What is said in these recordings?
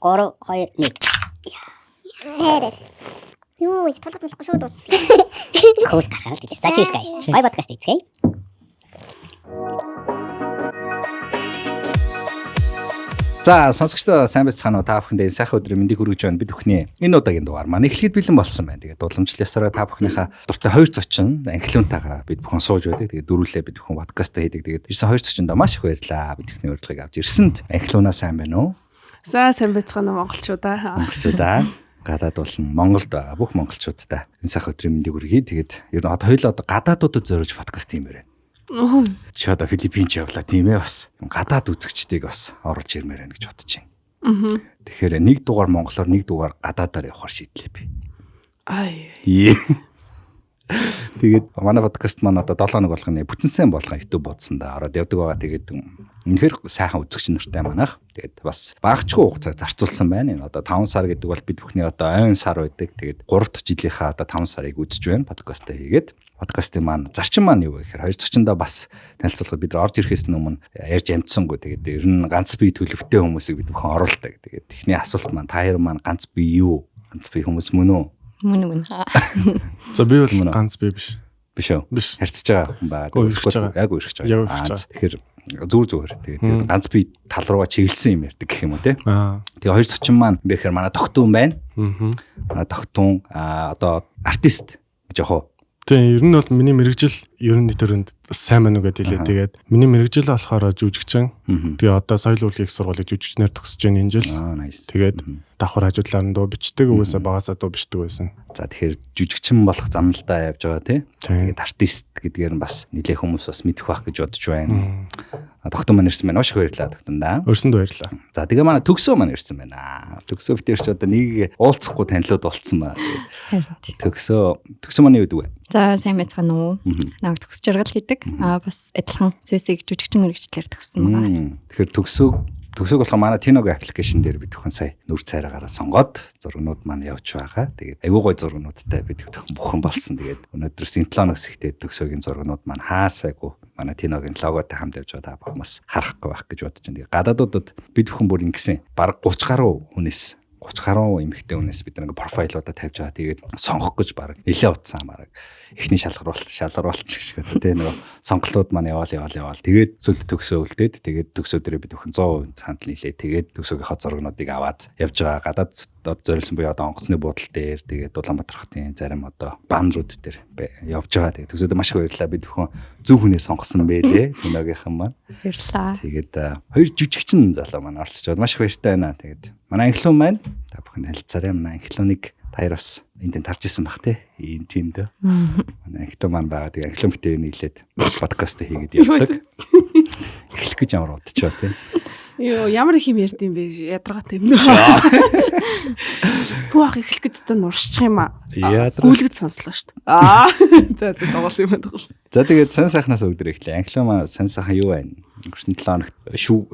3 2 1. Хэрэг. Юу ч толгой болохгүй шууд уучлаа. Коус гаргал гэж. За cheers guys. Бай подкаст хийцгээе. За сонсогчдоо сайн байцгаана уу? Та бүхэндээ сайхан өдрийн мэндийг хүргэж байна. Бид бүхний энэ удаагийн дугаар маань эхлэхэд бэлэн болсон байна. Тэгээд дууламжлал ясаараа та бүхнийхээ дуртай хоёр зочин анхлуунтайгаа бид бүхэн сууж байдаг. Тэгээд дөрүлээ бид бүхэн подкаст хийдэг. Тэгээд ирсэн хоёр зочиндоо маш их баярлалаа. Бид бүхний урилгыг авч ирсэнд анхлуунаа сайн байна уу? За сайн байцгаана уу монголчуудаа. Монголчуудаа гадаад болон Монголд байгаа бүх монголчуудаа энэ сайхан өдрийн мэндийг хүргэе. Тэгээд ер нь хоёулаа гадаадуудад зориулж подкаст хиймээр байна. Чи одоо Филиппинч явлаа тийм ээ бас. Гадаад үзэгчдийг бас оруулж ирмээр байна гэж бодож байна. Тэгэхээр нэг дугаар монголоор нэг дугаар гадаадаар явахаар шийдлээ би. Ай. Тэгээд манай подкаст маань одоо 7 хоног болгоны бүтэнсэн болгон YouTube бодсон да ороод явдаг байгаа. Тэгээд үнэхээр сайхан үзэгч нартай манайх. Тэгээд бас багчгүй хугацааг зарцуулсан байна. Энэ одоо 5 сар гэдэг бол бид бүхний одоо ойн сар байдаг. Тэгээд 3 дахь жилийнхаа одоо 5 сарыг үзэж байна подкастаа хийгээд. Подкастын маань зарчим маань юу вэ гэхээр хоёр зочиндоо бас танилцуулахад бид нар орж ирэхээс өмнө ярьж амжсангүй. Тэгээд ер нь ганц бие төлөвтэй хүмүүсийг бид бүхэн оруулдаг. Тэгээд эхний асуулт маань та хоёр маань ганц бие юу? Ганц бие хүмүүс мөн үү? Мөн. За би бол ганц би биш. Биш үү? Биш. Харьцаж байгаа хүн байгаа. Яг үргэлж байгаа. Тэгэхээр зүгээр. Тэгээд ганц би тал руугаа чиглэсэн юм ярьдаг гэх юм уу те. Тэгээ хоёр зочин маань бэхээр манай тогтун байна. Манай тогтун одоо артист гэж яг уу. Тийм, ер нь бол миний мэрэгжил ерөнхий төрөнд сайн мань уу гэдээ хэлээ. Тэгээд миний мэрэгжил болохоор жүжигчин. Тэгээ одоо соёл урлагийн их сургуулийн жүжигчнэр төгсөж байна энэ жил. Тэгээд давхар хажуудлаар нь дуу бичдэг, үгүйсээ багасаа дуу бичдэг байсан. За тэгэхээр жүжигчин болох замналдаа явж байгаа тий. Тэгээд артист гэдгээр нь бас нэлээ хүмүүс бас мэдэх байх гэж бодож байна. Тогтун маань ирсэн байна. Маш их баярлалаа тогтун да. Өрсөнд баярлалаа. За тэгээ манай төгсөө маань ирсэн байна. Төгсөө битэрч одоо нэг уулзахгүй танилуд болцсон ба. Төгсөө маань юу гэдэг вэ? За сайн байцгаана уу? Намайг төгсөж жаргал хийдэг. Бас адилхан Swissig жүжигчин мэрэгчлэр төгссөн байгаа. Тэгэхээр төгсөөг болохоор манай Tinogo аппликейшн дээр бид бүхэн сая нүр цайраагаараа сонгоод зургнууд маань явж байгаа. Тэгээд айгүй гой зургнуудтай бид бүхэн болсон. Тэгээд өнөөдөр синтлоноос ихтэй төгсөөгийн зургнууд маань хаасайгүй манай Tinogo-гийн логотой хамт явж байгаа та бүхэн бас харахгүй байх гэж бодож байна. Тэгээд гадаадуудад бид бүхэн бүр ингэсэн баг 30 гаруй хүнээс 30 гаруй эмэгтэй хүнээс бид нэг профайлуудаа тавьж байгаа. Тэгээд сонгох гэж баг нэлээ утсан баг. Эхний шалгаруулт шиг тий нэг сонголтууд маань яваал. Тэгээд зөв төгсөө үлдээд тэгээд төгсөө дээрээ бид бүхэн 100% хандл нийлээ. Тэгээд төгсөөгийнхөө зургнуудыг аваад явж байгаа. Гадаад зориулсан буюу одоо онгоцны буудлын дээр тэгээд Улаанбаатар хотын зарим одоо банрууд дээр явж байгаа. Тэгээд төгсөөд маш их баярлалаа. Бид бүхэн зөв хүнээ сонгосон байлээ. Тиногийнхан маань. Баярлалаа. Тэгээд хоёр жүжигчин залуу маань оролцож байгаа. Маш их баяртай байна. Тэгээд манай анхлуун маань та бүхэн танилцаарай. Манай анхлууныг таяр бас энд тарж исэн бах те. Ийм тиймд. Манай анхлуун маань байгаа. Тэгээд анхлуун битээ нийлээд подкаст хийгээд явдаг. Эхлэх гэж ямар бодож байна те. Йоо ямар их юм ярьд юм бэ? Ядаргаатай юм. Пуах эхлэх гэж та нуршчих юм аа. Гүйлгэд сонслоо шүү дээ. За тоглосон юм байна. За тэгээд сан сайхнаас өгдөр эхлэе. Анхлуун маань сан сайхан юу байна? Өнгөрсөн 7 хоногт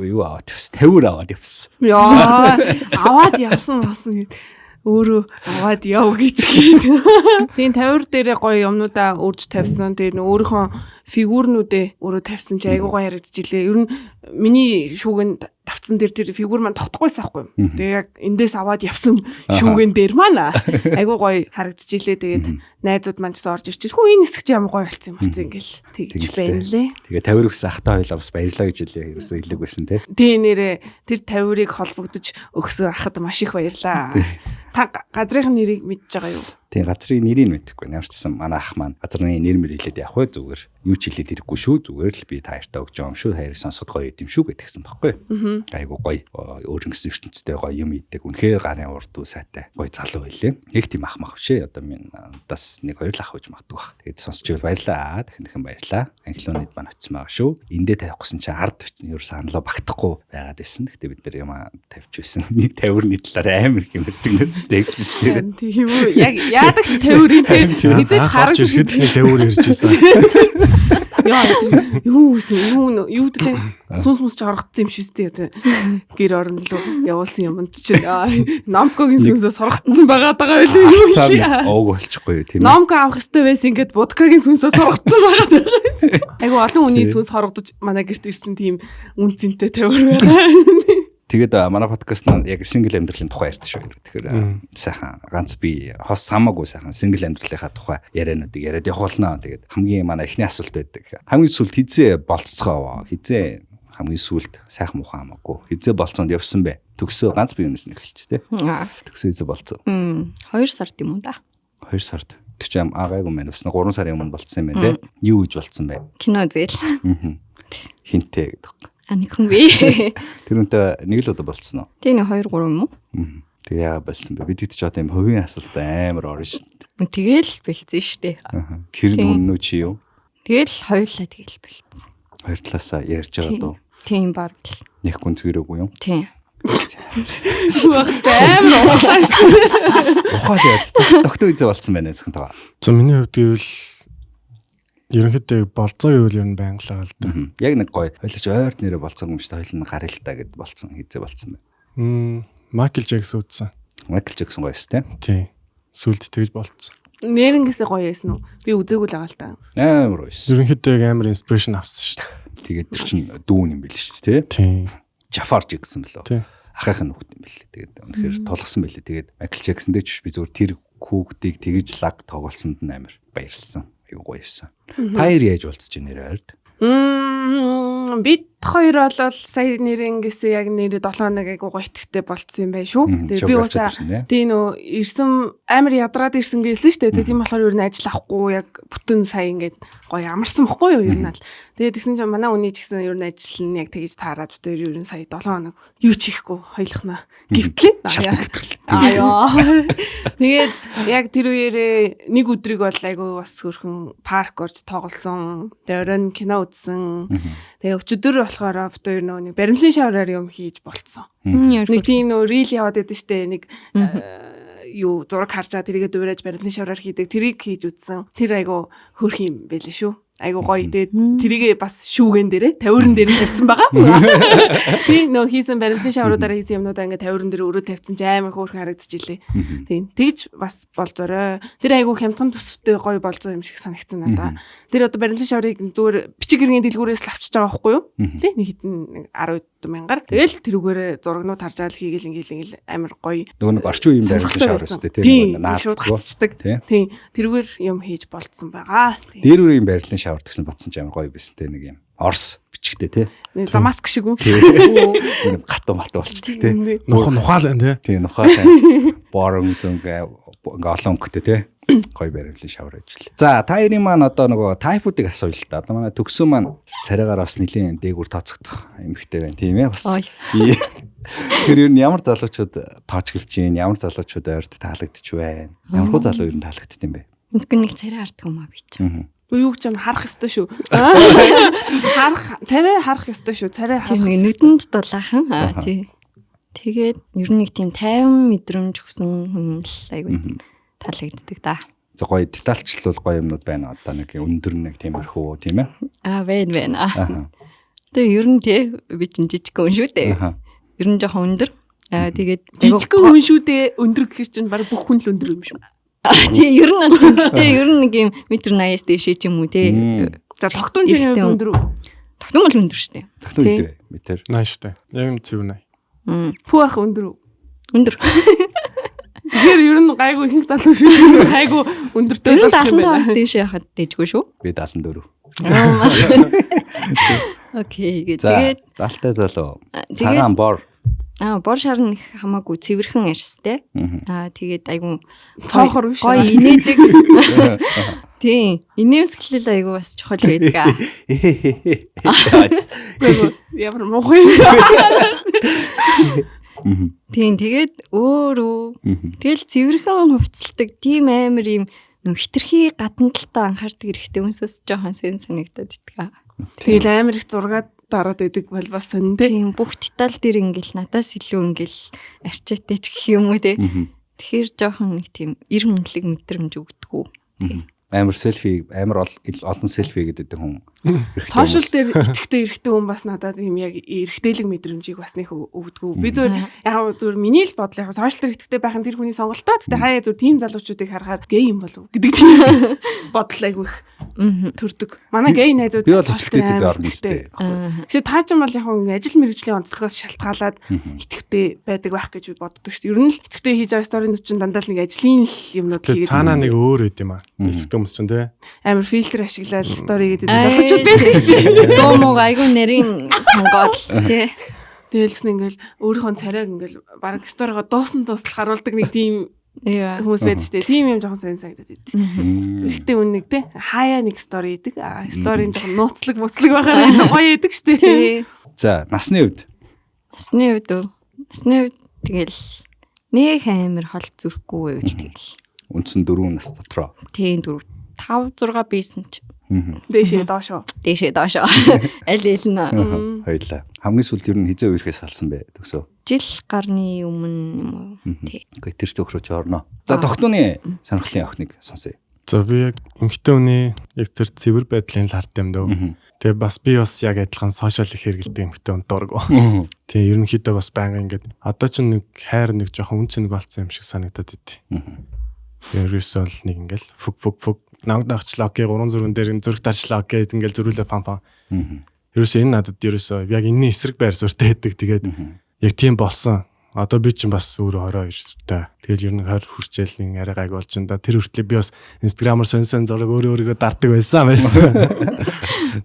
юу аваад явсан? Тавир аваад явсан. Яа аваад явсан гэсэн өөрөө аваад яв гэж гээд. Тийм тавир дээр гоё юмнуудаа өрж тавьсан. Тэгээд өөрийнхөө фигурнүүдээ өөрөө тавьсан чи айгуу гоё харагдчихлээ. Ер нь миний шүүгэн тавцсан дээр тэр фигур маань тогтохгүйсэн аахгүй. Тэгээ яг эндээс аваад явсан шүүгэн дээр маань айгуу гоё харагдчихлээ. Тэгээд найзууд маань ч орж ирчих. Хөө энэ хэсэг чи ямар гоё болсон юм болцсон ингээл тэгж байна лээ. Тэгээ тавир өгсөн ахтай хоёлаа бас баярлаа гэж хэлээ. Ерөөсөө хэлэг байсан те. Тийм нэрээ тэр тавирыг холбогдож өгсөн ахад маш их баярлаа. Та газрын нэрийг мэдж байгаа юу? Тийм газрын нэрийг мэдэхгүй. Ямар ч гэсэн манай ах маань газрын нэр мэр хэлээд явах вэ зүгээр. Юу ч хэлээд ирэхгүй шүү. Зүгээр л би таяртаа өгч байгаа юм шүү. Таярыг сонсоход гоё юм шүү гэдгсэн баггүй. Айгу гоё өөрөнгөсөн ертөнцтэй гоё юм ийдэг. Үнэхээр гарын урд уу сайтай. Гоё залуу байлээ. Яг тийм ах мах вшээ. Одоо минь удаас нэг хоёр л ах гэж магадгүй баг. Тэгээд сонсч ивэл баярлаа. Дахин баярлаа. Анхлуунид маань очсон байгаа шүү. Эндээ тавих гэсэн чинь ард ерөөсөө анлаа багтахгүй байгаад байсан. Гэтэ бид нар юм тавьж байсан. Нэг тавирны талаар амар их юм хэлдэг. Тийм үү. Яг яадаг ч тавирын тийм хизээж харагч ирэхэд нэг тавир ирж байсан. Яа юу гэсэн юу длээ сүнс ч оргоцсон юм шүү дээ. Гэр орон руу явуулсан юмд чинь Номкогийн сүнсээс оргоцсон байгаа даа байлээ. Өөг болчихгүй юу тийм. Номко авах хэрэгтэй байсан ингээд Будкагийн сүнсээс оргоцсон байгаа даа. Айгу олон хүний сүнс хоргодож манай гэрт ирсэн тийм үнцэнтэй тавир байгаа. Тэгээд манай подкаст маань яг single амьдралын тухай ярьдаг шүү. Тэгэхээр сайхан ганц би хос хамаагүй сайхан single амьдралынхаа тухай яриануудыг яриад явах болно. Тэгээд хамгийн манай эхний асуулт байдаг. Хамгийн сүүлд хизээ болццгоо. Хизээ хамгийн сүүлд сайхан мухан хамаагүй. Хизээ болцоонд явсан бэ? Төгсөө ганц би юунаас нь эхэлж тэ. Төгсөө хизээ болцоо. 2 сард юм уу да? 2 сард. Тэр чинь агайгүй мэн. Бас 3 сарын өмнө болцсон юм байна тэ. Юу гэж болцсон бэ? Кино зээл. Хинтээ гэдэг. Нэг хүн би. Тэр үнтэй нэг л удаа болцсон уу? Тэгээ 2 3 юм уу? Тэгээ яа болсон бэ? Бид хэд ч одоо юм хувийн асуулт амар орно шүү дээ. Тэгэл бэлдсэн шүү дээ. Тэр үнэн үү чи юу? Тэгэл хоёулаа тэгэл бэлдсэн. Хоёр талаасаа ярьж байгаа дөө. Тийм баг л. Нэг хүн згэрээгүй юм. Тийм. Зүгт амар ухаалаа шүү дээ. Ухаал яа. Тогтоо үзээ болцсон байна зөвхөн таа. За миний хувьд гэвэл ерөнхийдөө болцоо юу юм байнглаа л да. Яг нэг гоё. Хойлооч ойрт нэрэ болцсон юм шүү дээ. Хойлоо гарэлтаа гэд болцсон. Хизээ болцсон байна. Майкл Джексон үзсэн. Майкл Джексон гоё өстэй. Тийм. Сүлд тэгж болцсон. Нэрнгээсээ гоё байсан уу? Би үзээгүй л байгаа л та. Амар гоё шүү. Ерөнхийдөө яг амар инспирэшн авсан шүү дээ. Тэгээд тэр чин дүүн юм бэл шүү дээ. Тийм. Jafar Jackson билүү. Тийм. Ахахын хүүхд юм бэл. Тэгээд үнэхээр толгосон байлээ. Тэгээд Майкл Джексон дэвч би зүгээр тэр хүүхдийг тэгж лаг тоглосонд нь амар баярлсан. Айгуу гоё байсан. Таяр яаж болцож байна нэрээ ойрд? Бид хоёр бол сая нэрнгээсээ яг нэрээ 7 хоног айгуу гоё итгэвтэй болцсон юм байна шүү. Тэгээ би уусаа тийм нөө ирсэн амар ядраад ирсэн гэлсэн шүү дээ. Тийм болохоор ер нь ажил авахгүй яг бүтэн сая ингээд гоё амарсан бохгүй юу ер нь л. Тэгээд тэгсэн чинь манай үний ч гэсэн ер нь ажил нь яг тэгж таарад бүтээр ер нь сая 7 хоног юу ч хийхгүй хоёлохнаа гівтлээ. Тэгээд яг тэр үеэрээ нэг өдрийг бол айгуу бас хөрхөн парк орж тоглосон. Тэгээ оройн кино үзсэн. Тэгээ өчигдөр болохоор бүтээр нэг баримлын шавраар юм хийж болцсон. Нэг тийм нөө рил яваад байдаг штэ нэг юу зураг харж байгаа тэрийгэ дуурайж баримлын шавраар хийдэг тэрийг хийж үзсэн. Тэр айгуу хөрх юм байлээ шүү. Айгуу гоё. Тэгээд тэрийгээ бас шүүгэн дээрээ тавиурн дээр тавьсан байгаа. Тийм нөө хийсэн баримлын шавруудаараа хийсэн юмнуудаа ингээд тавиурн дээр өрөө тавьсан ч амар хөөрхөн харагдчихжээ. Тийм тэгж бас болзорой. Тэр айгуу хямдхан төсөвтэй гоё болзоо юм шиг санагдсан надаа. Тэр одоо баримлын шаврыг зүгээр бичиг гэргийн дэлгүүрээс л авчиж байгаа байхгүй юу? Тийм нэг хитэн 10 мянгаар. Тэгэл тэрүүгээр зурагнууд харж аал хийгээл ингээл амар гоё. Нөгөө нэг орчин үеийн баримлын шавар өстэй тийм шууд гацчихдаг. Тийм тэрүүгээр юм хийж болцсон байгаа. Дээр үрийн барилын шавар гэсэн бодсон ч амар гоё байсан те нэг юм. Орс бичгтэй те. Замаск шиг үү? Нэг гатуу малтаа болчихдаг те. Нухаал байна те. Тийм нухаал. Борон зөнгээ олон өнгөтэй те. Гоё барилын шавар ажиллаа. За та хоёрын маань одоо нөгөө тайпуудыг асууя л да. Одоо манай төгсөө маань царайгаар бас нэлийн дээгүүр тооцогдох эмхтэй байна тийм ээ бас. Тэр юу ямар залуучууд тоочглож гин ямар залуучууд ойрт таалагдчих байна. Ямар хуу залуу ер нь таалагдт юм бэ? Үнэхээр нэг царай арддаг юм аа би ч. Юу ч юм харах ёстой шүү. Царай харах ёстой шүү. Царай харах. Тийм нүдэнд дулаахан. Тий. Тэгээд ер нь нэг тийм 50 мэдрэмж өгсөн хүн л айгүй таалагддаг да. За гоё детальчлал гоё юмнууд байна. Одоо нэг өндөр нэг тиймэрхүү тийм ээ. Байна. Тэгээ ер нь тий би чинь жижиг хүн шүү дээ. Ер нь жоохон өндөр. Тэгээд жижиг хүн шүү дээ. Өндөр гэхэр чинь баг бүх хүн л өндөр юм шүү. Тий ер нь л гэхдээ ер нь нэг юм метр 80-аас дээш ч юм уу тий. За тогтун чинь өндөр үү? Тогтун бол өндөр шүү дээ. Тогтун үү метр 80 шүү дээ. Яг юм цэв 80. Пүү ах өндөр үү? Өндөр. Тэгэхээр ер нь гайгүй их залуу шүү дээ. Гайгүй өндөртэй болж юм байна. 75-аас дээш яхад дэжгүй шүү. Би 74. Окей тэгээд 70-тай залуу. Цагаан бор. Бор шар нь хамаагүй цэвэрхэн арьстай. Тэгээд айгүй цоохор биш. Гоё инээдэг. Тийм. Инээмсэглэл айгүй бас чухал байдаг. Ямар мохоо. Тийм тэгээд өөрөө тэгэл цэвэрхэн хувцалдаг тийм амар юм нөх хитрхи гадна талтай анхаардаг эрэхтэй хүнсээс жоохон сэн санагдаад итгэ. Тэгэл амар их зургаад дараад байдаг бол бас сонь тий. Тийм бүх деталь дээр ингээл надаас илүү ингээл арчаатай ч гэх юм уу тий. Тэгэхээр жоохон нэг тийм эр хүнлэг мэдрэмж өгдөг үү. Амар селфи амар олон селфи гэдэг хүн Сошиал дээр итгэвтэй эрэгтэй хүн бас надад юм яг эрэгтэйлэг мэдрэмжийг бас нэг өгдөг. Би зүгээр яг зүгээр миний л бодол яг сошиал дээр итгэвтэй байх нь тэр хүний сонголтоо. Гэтэ хаяа зүгээр тийм залуучуудыг харахаар гей юм болов гэдэг тийм бодол айгүй их төрдөг. Манай гей найзууд сошиал дээр орно шүү дээ. Тэгэхээр таа ч юм бол яг ингээ ажил мэргэжлийн онцлогоос шалтгаалаад итгэвтэй байдаг байх гэж би боддог шүү дээ. Ер нь л итгэвтэй хийж байгаа сторийн чинь дандаа л нэг ажлын л юмнууд хийгээд цаанаа нэг өөр байд юм аа. Итгэвтэй хүмүүс чинь тий. Амар фильтр ашиглаад стори гэдэг залуучууд байдаг шүү дээ. Дуу муу айгүй нэрийн сонгоод тий. Тэгэлсэн ингээл өөрийнхөө царайг ингээл баг сторигоо дуусан дуустал харуулдаг нэг тийм хүмүүс байдаг шүү дээ. Тийм юм жоохон сайн санагдаад идэв. Эхтэй үнэг те хаяа нэг стори идэг. Сторийн жоохон нууцлаг байхаар гоё идэг шүү дээ. За, насны үед. Насны үед тэгэл нэг амар хол зүрхгүй байвч тэгэл. Үндсэн 4 нас дотроо. Тийм 4 5 6 бийсэн ч. Дээшээ доошоо. Аль нь. Хоёлаа. Хамгийн сүүлд ер нь хизээ үерхээс салсан бэ төгсөө. Жил гарны өмнө юм уу? Тий. Гэхдээ тэр төгрөөч орно. За, тогтооны сонирхлын охиныг сонсъё. За би яг эмэгтэй хүний яг тэр цэвэр байдлын л хард юм дөө. Тэгээ бас би бас яг адилхан сошиал их хэрэгэлдэг эмэгтэй хүн дургу. Тэгээ ерөнхийдөө бас байнга ингээд одоо ч нэг хайр нэг жоохон үнцэнэг болсон юм шиг санагдаад идэв. Ерөөсөө л нэг ингээл фүг нагдагчлаа окей 3 зүрхэн дээр зүрх дарчлаа окей ингээл зөрүүлээ пам. Ерөөсөө энэ надад ерөөсөө яг энэний эсрэг байр суурьтай байдаг. Тэгээд яг тийм болсон. Одоо би чинь бас өөрөө 22 та. Тэгэл ер нь 20 хүрчээл арай гайг болж энэ. Тэр хүртлээр би бас Instagram-аар сонсон зураг өөрийгөө дарддаг байсан.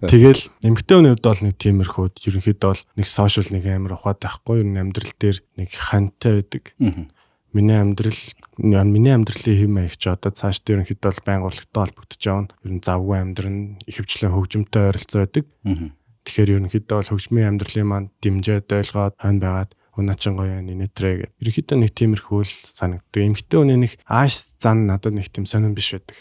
Тэгэл эмэгтэй хүний хувьд бол нэг тиймэрхүүд ерөнхийдөө бол нэг сошиал нэг амар ухаад байхгүй. Ер нь амьдрал дээр нэг хантай байдаг. Миний амьдралын хэм маягч одоо цааш дээр ерөнхийдөө бол байнга урлагтай холбогдож байгаа. Ер нь завгүй амьдрал ихэвчлэн хөгжимтэй ойролцоо байдаг. Тэгэхээр ерөнхийдөө бол хөгжмийн амьдралын маань дэмжээд ойлгоод хань байгаад унаачсан гоё нэнэтрэ гэх. Ерөнхийдөө нэг тиймэрхүү л санагддаг. Эмэгтэй хүний нэг ааш зан надад нэг тийм сонирн биш байдаг.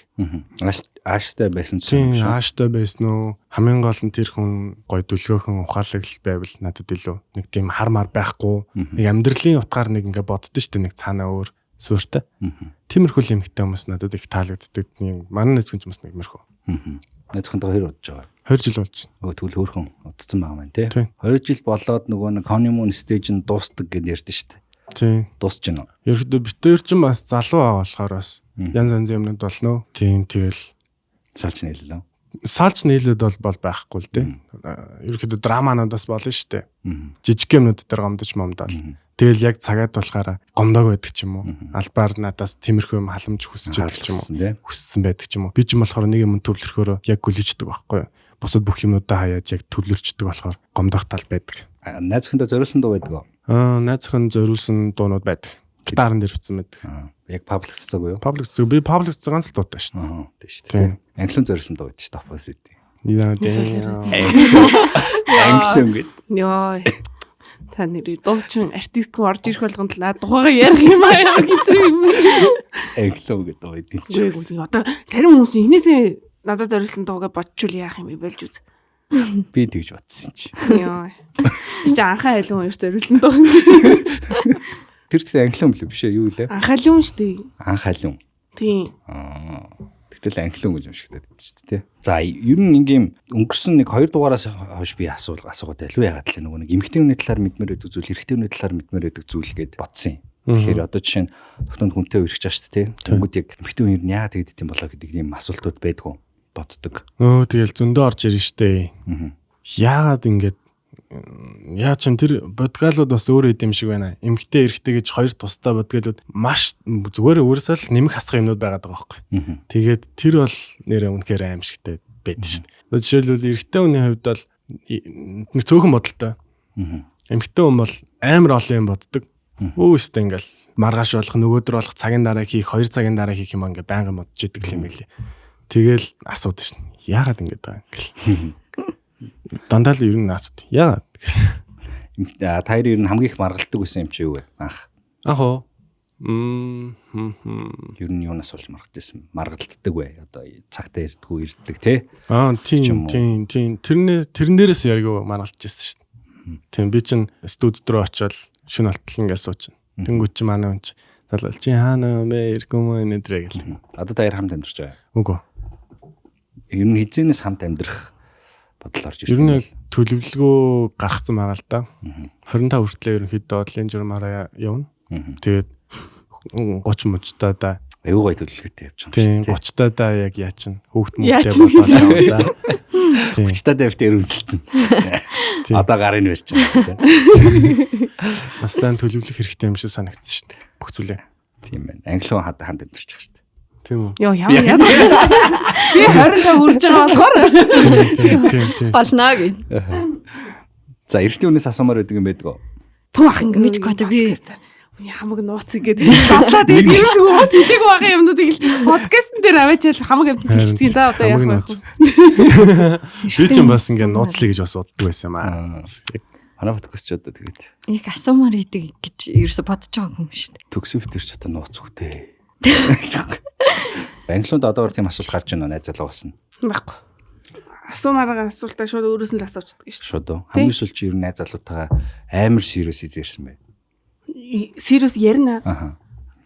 Ааштай байсан ч юм шиг. Ааштай байсан уу? Хамгийн гол нь тэр хүн гоё дүлгөөхөн ухаалаг байвал надад илүү нэг тийм хармаар байхгүй. Нэг амьдралын утгаар нэг ингээ боддоо штэ нэг цаанаа өөр сууртай. Тиймэрхүү эмэгтэй хүмүүс надад их таалагддаг. Манай нэзгэн ч бас нэг мэрхүү. Нэзгэнтэй 2 удаж байгаа. 2 жил болж байна. Тэгвэл хөөрхөн удцсан байгаа маань тий. 2 жил болоод нөгөө нэг honeymoon stage нь дуустдаг гэж ярьдэн шүү дээ. Тий. Дуусч байна уу? Ерхдөө битээр ч бас залуу байгаа болохоор бас янз янзын юмнууд болно. Тийм тэгэл салж нийлэлээ. Салж нийлээд бол байхгүй л дээ. Ерхдөө драманууд бас болно шүү дээ. Жижиг юмнууд дээр гомдож момдол. Тэгэл яг цагаад болохоор гомдог байдаг ч юм уу. Албаар надаас тиймэрхүү юм халамж хүсэж байдаг ч юм уу. Хүссэн байдаг ч юм уу. Би ч юм болохоор нэг юм төвлөрөхөөр яг гүлждэг байхгүй юу. Бусад бүх юмудаа хаяаж яг төвлөрчдөг болохоор гомдох тал байдаг. Найз охиндоо зориулсан дуу байдаг уу? Найз охин зориулсан дуунууд байдаг. Гитарын дээр хүссэн байдаг. Яг паблик цэцэг үү? Паблик цэцэг. Би паблик цэцэг ганц л дуутай шүү дээ. Тийм шүү дээ. Англиан зориулсан дуу байдаг шүү дээ. Opposite. Англиан гэдэг. Йоо. Та нэр дуучин артист хүн орж ирэх болгонд л дугаагаа ярих юм аа гэж юм. Англиан гэдэг дуу байдаг чинь. Одоо зарим хүмүүс эхнээсээ надад зориулсан дуугаа бодчул яах юм бэ болж үз. Би тэгж бодсон юм чи. Йоо. Чи анхаа айлын хоёр зориулсан дуу. Тэр чинь англиан мөл биш ээ юу лээ? Анхаалын шүү дээ. Анхаалын. Тийм. Тэгтэл англиан гэж юм шиг байдаг шүү дээ тий. За ер нь ингээм өнгөрсөн нэг 2 дугаараас хойш би асуугаад байлгүй ягаад л нөгөө нэг эмэгтэй хүний талаар мэдмээр байдаг зүйл, эрэгтэй хүний талаар мэдмээр байдаг зүйл гэд бодсон юм. Тэгэхээр одоо жишээ нь тогтмол хүнтэй үргэж байгаа шүү дээ. Тэнгүүд яг эмэгтэй хүн нь яагаад тэгдэв юм болоо гэдэг ийм асуултууд байдгүй боддог. Тэгэл зөндөө орж ирнэ штэ. Яагаад ингэж яа ч юм тэр бодгалууд бас өөр юм шиг байна. Эмэгтэй эрэгтэй гэж хоёр тусдаа бодгалууд маш зүгээр өөрөөсөө л нэмэх хасах юмнууд байгаад байгаа байхгүй. Тэгээд тэр бол нэрээ үнэхээр аимшигтай байдаг шүү дээ. Жишээлбэл эрэгтэй хүний хувьд бол нэг цөөхөн бодолтой. Эмэгтэй хүн бол амар олон юм боддог. Өөстөө ингээл маргааш болох нөгөөдөр болох цагийн дараа хийх 2 цагийн дараа хийх юм ингээ байнга бодож идэг юм билий. Тэгэл асуудаг шин. Яагаад ингэж байгаа ингээл. Дандаа л ер нь асууд. Яагаад? Та хоёр ер нь хамгийн их маргалдаг байсан юм чи юу вэ? Анх уу? Ер нь юунаас болж маргалдсан? Маргалддаг вэ? Одоо цагтаа ирдгүү ирдэг те? Тийм. Тэрэн дээрээс яриг маргалдаж байсан шүү дээ. Тийм би чинь студид руу очиод шөнө болтол ингээд сууч. Тэнгүүт чи манай хүн чи залуул чи хаана мэ иргүм нэдрэ гэл. Одоо та хоёр хамт амьдарч байгаа. Үгүй. Ер нь хизэнээс хамт амьдрах бодол орж Ер нь төлөвлөгөө гаргацсан байгаа л да. 25 хүртлээр ерөнхийдөө бодлын журмаараа явна. Тэгээд 30 мужтаа да аюу гой төлөвлөгөөтэй явж байгаа тийм 30 таа яг яачин хүүхд мөхтэй болоод яваа да. Тийм 30 дэвтэр өрнсэлцэн. Одоо гарын барьж байгаа тийм. Бас сайн төлөвлөх хэрэгтэй юм шиг санагдсан шүү дээ. Бүх зүйлээ. Тийм байна. Англиун ханд амьдарч байгаа шүү дээ. Тийм үү. Яа. Би 25 үрж байгаа болохоор. Тийм. Болно гэж. За эртний үнээс асуумаар байдаг юм байдгаа. Пүү ах ингэ Мэдгүй одоо би Үний хамаг нууц ингээд задлаад ийм хүмүүс идэг байгаа юмнуудыг подкастн дээр аваачаал хамаг амт хийчихдэг. За одоо яах вэ? Би ч бас ингээд нууцлаа гэж бас боддог байсан юм аа. Манай подкаст ч одоо тэгээд яг асуумаар идэг гэж ерөөсө бодож байгаа юм шүү дээ. төгсөв битэрч одоо нууц үхтэй. Англиунд одоогор тийм асуулт гарч байна найз залуу басна. Байхгүй. Асуумаараа асуултаа шууд өөрөөс нь л асуучихдаг шүү дээ. Шууд уу. Хамгийн сүүлч ер нь найз залуутайгаа амар serious хийжэрсэн бай. Serious ярина. Аха.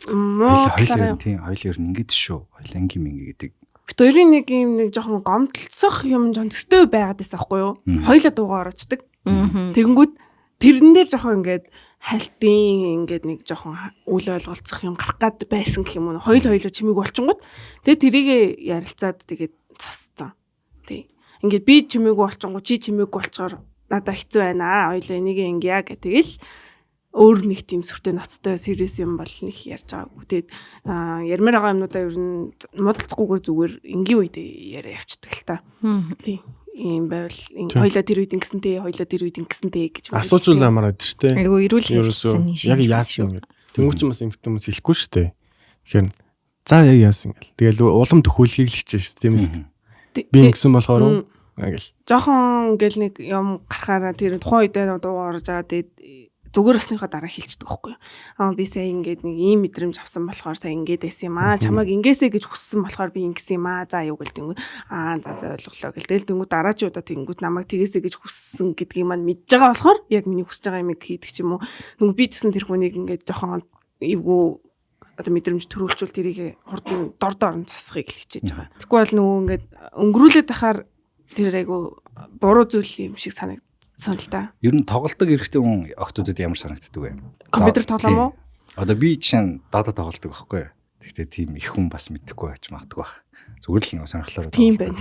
Хоёлаа тийм хоёлаа ер нь ингэж шүү. Хоёлаа анги минги гэдэг. Бид хоёрын нэг юм нэг жоохон гомдлцох юм жон төстэй байгаад байсан байхгүй юу? Хоёлаа дуугаа орочдөг. Тэгэнгүүт тэрэн дээр жоохон ингээд хальтын ингээд нэг жоохон үл ойлголцох юм гарах гад байсан гэх юм уу. Хоёлоо чимээг болчингууд. Тэгээ тэрийг ярилцаад тэгээд цасцсан. Тий. Ингээд би чимээг болчингууд чи чимээг болчоор надад хэцүү байна. Хоёлоо энийг ингэя гэх тэгэл өөр нэг тийм сүртэй ноцтой serious юм бол нэг ярьж байгаагүй. Тэгээд ярмаар байгаа юмнуудаа ер нь модалцахгүйгээр зүгээр энгийн үед яриа явчихдаг л та. Тийм. Ийм байвал хоёлаа тэр үед ингэсэнтэй, хоёлаа тэр үед ингэсэнтэй гэж асууж л амараад шүү дээ. Айгу ирүүл хэлсэн юм шиг. Яг яасан ингэ. Тэнгуүч бас ингэх хүмүүс хэлэхгүй шүү дээ. Тэгэхээр за яг яасан гэл. Тэгэл улам төхөөлхийг л хичээн шүү дээ. Тийм ээ. Би ингэсэн болохоор гэл. Жохон ингээл нэг юм гарахаараа тэр тухайн үедээ дуугаа орж байгаа. Тэгээд зүгээр басныхаа дараа хэлчихдэг байхгүй юу. Би сая ингээд нэг ийм мэдрэмж авсан болохоор сая ингээд байсан юм аа. Чамайг ингээсэ гэж хүссэн болохоор би ингэсэн юм аа. За юу гэл тэнгүү. За ойлголоо гэл. Тэгэл тэнгүү дараачуудаа тэнгүүд намайг тэгээсэ гэж хүссэн гэдгийг маань мэдж байгаа болохоор яг миний хүсэж байгаа юмыг хийдэг ч юм уу. Нүг би ч гэсэн тэр хүнийг ингээд жохон эвгүй одоо мэдрэмж төрүүлчихвэл тэрийг хурдан дордоор нь засахыг хичээж байгаа. Тэгэхгүй бол нөгөө ингээд өнгөрүүлээд тахаар тэр айгу буруу зүйл юм шиг санагдсан л та. Ер нь тоглолтог эрэгтэй хүн охтуудад ямар санагддаг вэ? Компьютер тоглоом уу? Одоо би чинь дата тоглолдог байхгүй юу? Гэхдээ тийм их хүн бас мэдхгүй байж магадгүй байх. Зүгээр л нэг сонирхлоор тийм байна.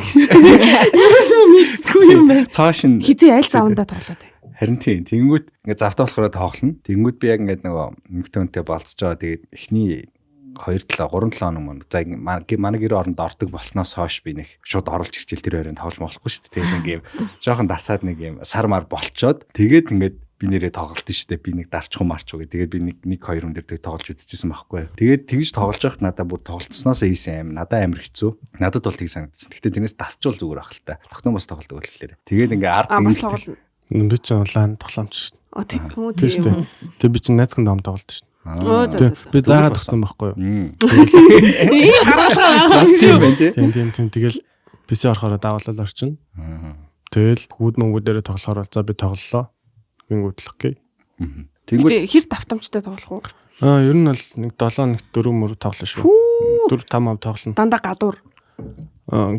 Юусоо мэдтгүй юм байна. Цааш нь хизээ аль завандаа тоглоод бай. Харин тийм. Тэнгүүд ингээд завтаа болохоор тоглоно. Тэнгүүд би яг ингээд нөгөө мөнгөтэй болцож байгаа. Тэгээд эхний 2-7 3-7 хоног мөн. За манай гэр оронд ордог болсноос хойш би нэг шууд оруулж ирчихэл тэр хоёрын тоглоом болохгүй шүү дээ. Тэгээд нэг юм жоохон дасаад нэг юм сар мар болчоод тэгээд ингээд би нэрээ тоглолт нь шүү дээ. Би нэг дарчгүй марчгүй. Тэгээд би нэг хоёр хүн дээр тоглож үзчихсэн байхгүй. Тэгээд тэгж тоглож байхад надад бүр тоглолтсноос ийсэн юм. Надад амар хэцүү. Надад бол тийг санагдсан. Гэхдээ тэрнээс дасчул зүгээр ах л та. Тогтон бас тоглолт өгөллөөр. Тэгээд ингээд ард ингээд би ч онлайн тоглоомч шүү дээ. Тийм үү. Тэгээд би ч найзхан дом тоглолт шүү. Би заагаад өгсөн байхгүй юу? Ийм харуулгаа тийм тэгэл PC орохоор даавал орчин. Тэгэл хүүд мөнгө дээр тоглохоор за би тоглолоо. Гингүүдлэх гээ. Тэнгүүд хэр давтамжтай тоглох уу? Ер нь бол нэг 7 нэг 4 мөр тоглоно шүү. 4-5 ав тоглоно. Дандаа гадуур.